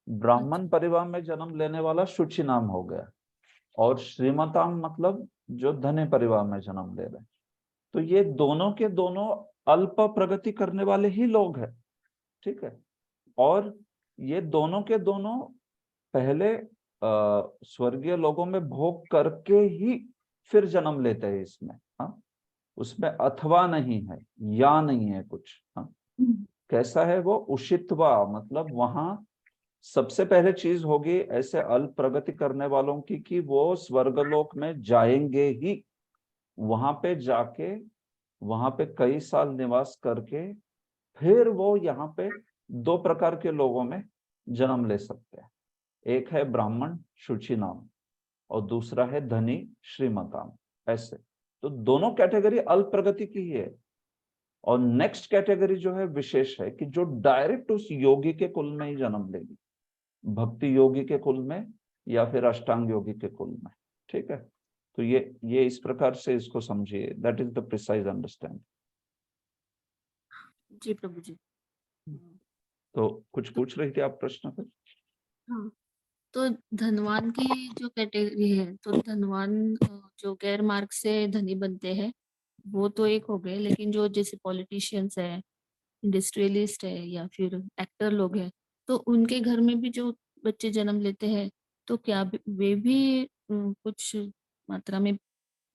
ब्राह्मण परिवार में जन्म लेने वाला शुचि नाम हो गया, और श्रीमताम मतलब जो धनी परिवार में जन्म ले रहे हैं। तो ये दोनों के दोनों अल्प प्रगति करने वाले ही लोग हैं, ठीक है। और ये दोनों के दोनों पहले स्वर्गीय लोगों में भोग करके ही फिर जन्म लेते हैं इसमें। हाँ, उसमें अथवा नहीं है, या नहीं है कुछ। हाँ, कैसा है वो? उषित्वा, मतलब वहां सबसे पहले चीज होगी ऐसे अल्प प्रगति करने वालों की कि वो स्वर्गलोक में जाएंगे ही, वहां पे जाके वहां पे कई साल निवास करके फिर वो यहाँ पे दो प्रकार के लोगों में जन्म ले सकते हैं। एक है ब्राह्मण शुचि नाम, और दूसरा है धनी श्रीमताम। ऐसे तो दोनों कैटेगरी अल्प प्रगति की ही है। और नेक्स्ट कैटेगरी जो है विशेष है कि जो डायरेक्ट उस योगी के कुल में ही जन्म लेगी, भक्ति योगी के कुल में या फिर अष्टांग योगी के कुल में, ठीक है। तो ये इस प्रकार से इसको समझिए, that is the precise understanding. जी प्रभु जी। तो कुछ पूछ रही थी आप प्रश्न पे? हाँ, तो धनवान की जो कैटेगरी है, तो धनवान जो गैर मार्ग से धनी बनते हैं, वो तो एक हो गए, लेकिन जो जैसे पॉलिटिशियंस है, इंडस्ट्रियलिस्ट है या फिर एक्टर लोग हैं, तो उनके घर में भी जो बच्चे जन्म लेते हैं, तो क्या वे भी कुछ मात्रा में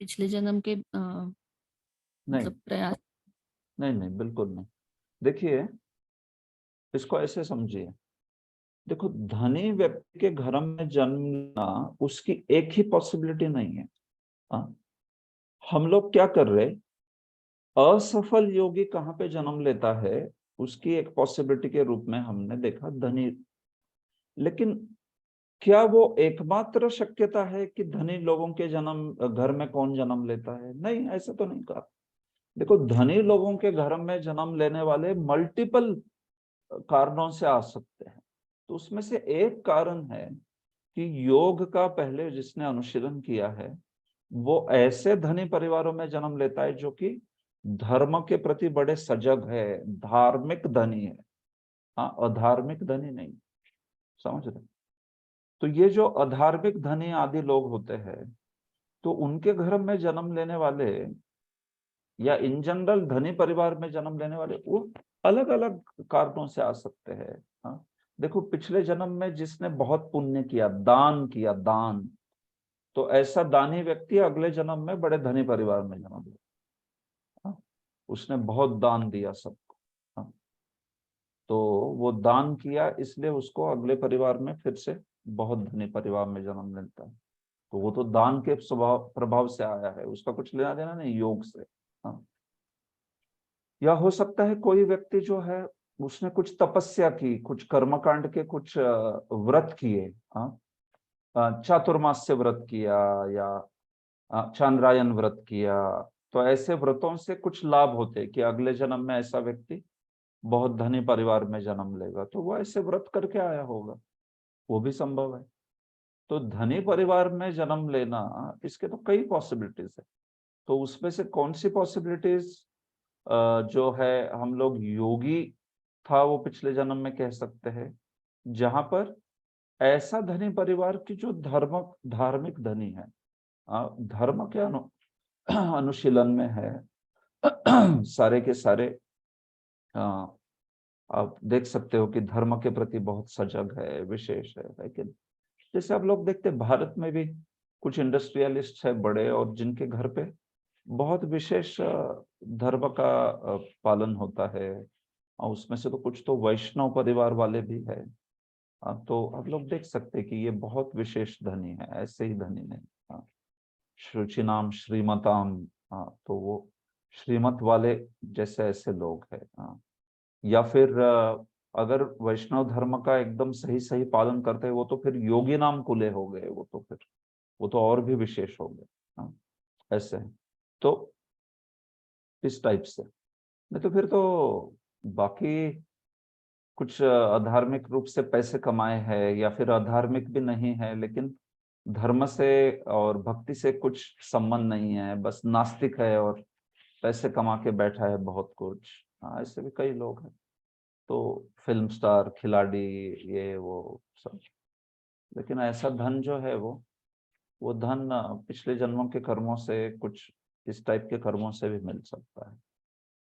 पिछले जन्म के नहीं, मतलब प्रयास? नहीं, नहीं, बिल्कुल नहीं। देखिए, इसको ऐसे समझिए। देखो, धनी व्यक्ति के घर में जन्मना उसकी एक ही पॉसिबिलिटी नहीं है। हाँ? हम लोग क्या कर रहे, असफल योगी कहाँ पे जन्म लेता है उसकी एक पॉसिबिलिटी के रूप में हमने देखा धनी। लेकिन क्या वो एकमात्र शक्यता है कि धनी लोगों के जन्म घर में कौन जन्म लेता है? नहीं, ऐसा तो नहीं कहा। देखो, धनी लोगों के घर में जन्म लेने वाले मल्टीपल कारणों से आ सकते हैं। तो उसमें से एक कारण है कि योग का पहले जिसने अनुशीलन किया है वो ऐसे धनी परिवारों में जन्म लेता है जो कि धर्म के प्रति बड़े सजग है, धार्मिक धनी है। हाँ, अधार्मिक धनी नहीं। समझ रहे? तो ये जो अधार्मिक धनी आदि लोग होते हैं, तो उनके घर में जन्म लेने वाले या इन जनरल धनी परिवार में जन्म लेने वाले वो अलग अलग कारणों से आ सकते हैं। हाँ, देखो, पिछले जन्म में जिसने बहुत पुण्य किया, दान किया, दान, तो ऐसा दानी व्यक्ति अगले जन्म में बड़े धनी परिवार में जन्म ले। हाँ, उसने बहुत दान दिया सबको। हाँ, तो वो दान किया इसलिए उसको अगले परिवार में फिर से बहुत धनी परिवार में जन्म मिलता है। तो वो तो दान के स्वभाव प्रभाव से आया है, उसका कुछ लेना देना नहीं योग से। हाँ, या हो सकता है कोई व्यक्ति जो है उसने कुछ तपस्या की, कुछ कर्मकांड के कुछ व्रत किए। हाँ, चातुर्मास्य व्रत किया या चांद्रायन व्रत किया, तो ऐसे व्रतों से कुछ लाभ होते कि अगले जन्म में ऐसा व्यक्ति बहुत धनी परिवार में जन्म लेगा, तो वो ऐसे व्रत करके आया होगा, वो भी संभव है। तो धनी परिवार में जन्म लेना, इसके तो कई पॉसिबिलिटीज है। तो उसमें से कौन सी पॉसिबिलिटीज जो है हम लोग योगी था वो पिछले जन्म में कह सकते हैं, जहां पर ऐसा धनी परिवार की जो धार्मिक धनी है, धर्म के अनुशीलन में है, सारे के सारे आप देख सकते हो कि धर्म के प्रति बहुत सजग है, विशेष है। लेकिन जैसे आप लोग देखते हैं भारत में भी कुछ इंडस्ट्रियलिस्ट है बड़े, और जिनके घर पे बहुत विशेष धर्म का पालन होता है, और उसमें से तो कुछ तो वैष्णव परिवार वाले भी है। तो आप लोग देख सकते हैं कि ये बहुत विशेष धनी है, ऐसे ही धनी नहीं। शुचिनाम श्रीमताम, तो वो श्रीमत वाले जैसे ऐसे लोग हैं। या फिर अगर वैष्णव धर्म का एकदम सही सही पालन करते हैं वो तो फिर योगी नाम कुले हो गए, वो तो और भी विशेष हो गए। ऐसे है। तो इस टाइप से नहीं तो फिर तो बाकी कुछ अधार्मिक रूप से पैसे कमाए हैं, या फिर अधार्मिक भी नहीं है लेकिन धर्म से और भक्ति से कुछ संबंध नहीं है, बस नास्तिक है और पैसे कमा के बैठा है बहुत कुछ। ऐसे भी कई लोग हैं। तो फिल्म स्टार, खिलाड़ी, ये वो सब। लेकिन ऐसा धन जो है वो धन पिछले जन्मों के कर्मों से, कुछ इस टाइप के कर्मों से भी मिल सकता है।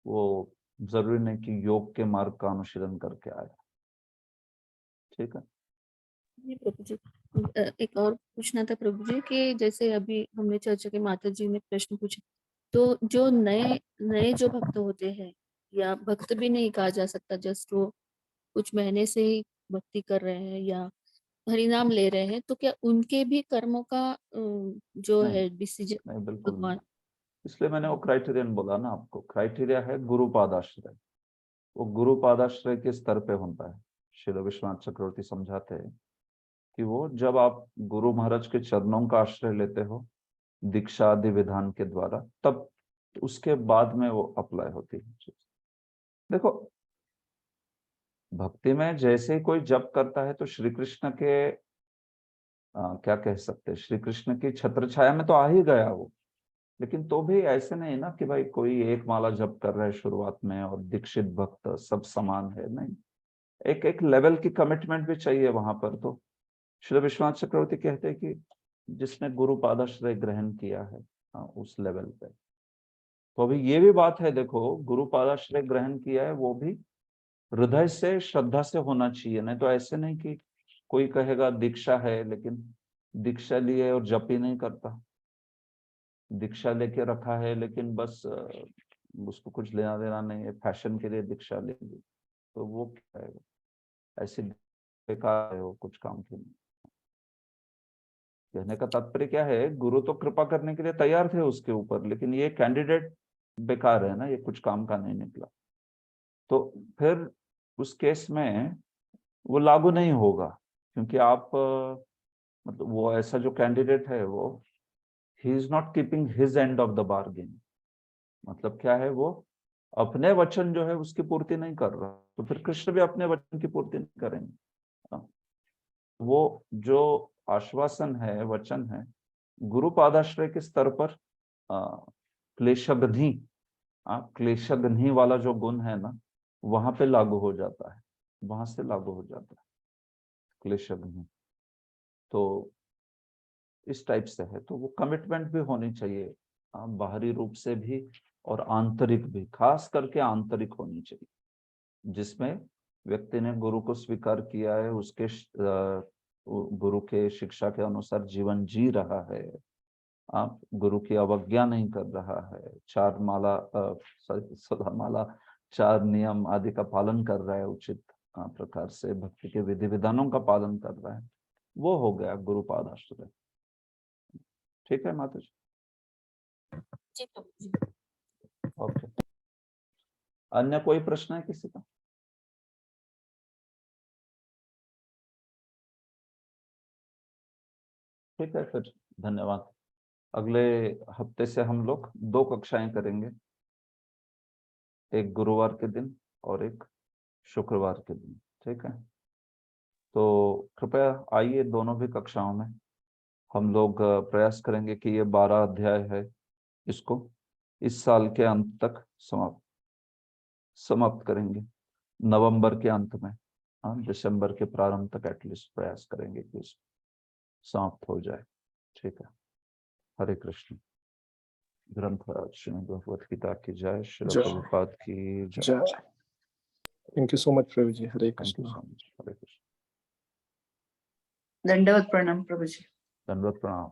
वो जरूरी नहीं कि योग के मार्ग का अनुशीलन करके आया। ठीक है जी प्रभु जी। एक और पूछना था प्रभु जी कि जैसे अभी हमने चर्चा की, माता जी ने प्रश्न पूछा, तो जो नए नए जो भक्त होते हैं, या भक्त भी नहीं कहा जा सकता, जस्ट वो कुछ महीने से ही भक्ति कर रहे हैं या हरिनाम ले रहे हैं, तो क्या उनके भी कर्मों का जो नहीं, है डिसीजन नहीं, बिल्कुल नहीं। भगवान? इसलिए मैंने वो क्राइटेरियन बोला ना आपको, क्राइटेरिया है गुरुपादाश्रय। वो गुरुपादाश्रय के स्तर पे होता है। श्रील विश्वनाथ चक्रवर्ती समझाते हैं कि वो जब आप गुरु महाराज के चरणों का आश्रय लेते हो दीक्षा आदि विधान के द्वारा, तब उसके बाद में वो अप्लाई होती है। देखो, भक्ति में जैसे ही कोई जप करता है तो श्री कृष्ण के क्या कह सकते हैं, श्री कृष्ण की छत्र छाया में तो आ ही गया वो। लेकिन तो भी ऐसे नहीं ना कि भाई कोई एक माला जप कर रहा है शुरुआत में और दीक्षित भक्त सब समान है, नहीं। एक एक लेवल की कमिटमेंट भी चाहिए वहां पर। तो श्री विश्वनाथ चक्रवर्ती कहते हैं कि जिसने गुरु पादाश्रय ग्रहण किया है, उस लेवल पे। तो अभी ये भी बात है, देखो, गुरु पादाश्रय ग्रहण किया है वो भी हृदय से श्रद्धा से होना चाहिए। नहीं तो ऐसे नहीं कि कोई कहेगा दीक्षा है लेकिन दीक्षा लिए और जप ही नहीं करता, दीक्षा लेके रखा है लेकिन बस उसको कुछ लेना देना नहीं है, फैशन के लिए दीक्षा ले ली, तो वो क्या है, ऐसे बेकार है वो, कुछ काम की नहीं। कहने का तात्पर्य क्या है, गुरु तो कृपा करने के लिए तैयार थे उसके ऊपर, लेकिन ये कैंडिडेट बेकार है ना, ये कुछ काम का नहीं निकला, तो फिर उस केस में वो लागू नहीं होगा। क्योंकि आप मतलब वो ऐसा जो कैंडिडेट है वो he is not keeping his end of the bargain. मतलब क्या है, वो अपने वचन जो है उसकी पूर्ति नहीं कर रहा, तो फिर कृष्ण भी अपने वचन की पूर्ति नहीं करेंगे। वो जो आश्वासन है, वचन है, गुरु पादाश्रय के स्तर पर क्लेशग्नि, क्लेशग्नि वाला जो गुण है ना, वहां पे लागू हो जाता है, वहां से लागू हो जाता है क्लेशग्नि। तो इस टाइप से है, तो वो कमिटमेंट भी होनी चाहिए, बाहरी रूप से भी और आंतरिक भी, खास करके आंतरिक होनी चाहिए, जिसमें व्यक्ति ने गुरु को स्वीकार किया है, उसके गुरु के शिक्षा के अनुसार जीवन जी रहा है, आप गुरु की अवज्ञा नहीं कर रहा है, 4 माला 16 माला 4 नियम आदि का पालन कर रहा है, उचित प्रकार से भक्ति के विधि विधानों का पालन कर रहा है, वो हो गया गुरु पादाश्रय। ठीक है माता जी? ओके, अन्य कोई प्रश्न है किसी का? ठीक है, फिर धन्यवाद। अगले हफ्ते से हम लोग 2 कक्षाएं करेंगे, एक गुरुवार के दिन और एक शुक्रवार के दिन। ठीक है, तो कृपया आइए दोनों भी कक्षाओं में। हम लोग प्रयास करेंगे कि ये 12 अध्याय है, इसको इस साल के अंत तक समाप्त करेंगे, नवंबर के अंत में, दिसंबर के प्रारंभ तक एटलीस्ट प्रयास करेंगे कि समाप्त हो जाए। ठीक है, हरे कृष्ण। ग्रंथराज श्रीमद् भगवत गीता की जय, श्री जय। प्रभुपाद की जय। जय। थैंक यू सो मच प्रभु जी। Hare thank you Krishna. So much. Hare Krishna. दंडवत प्रणाम प्रभु जी। दंडवत प्रणाम।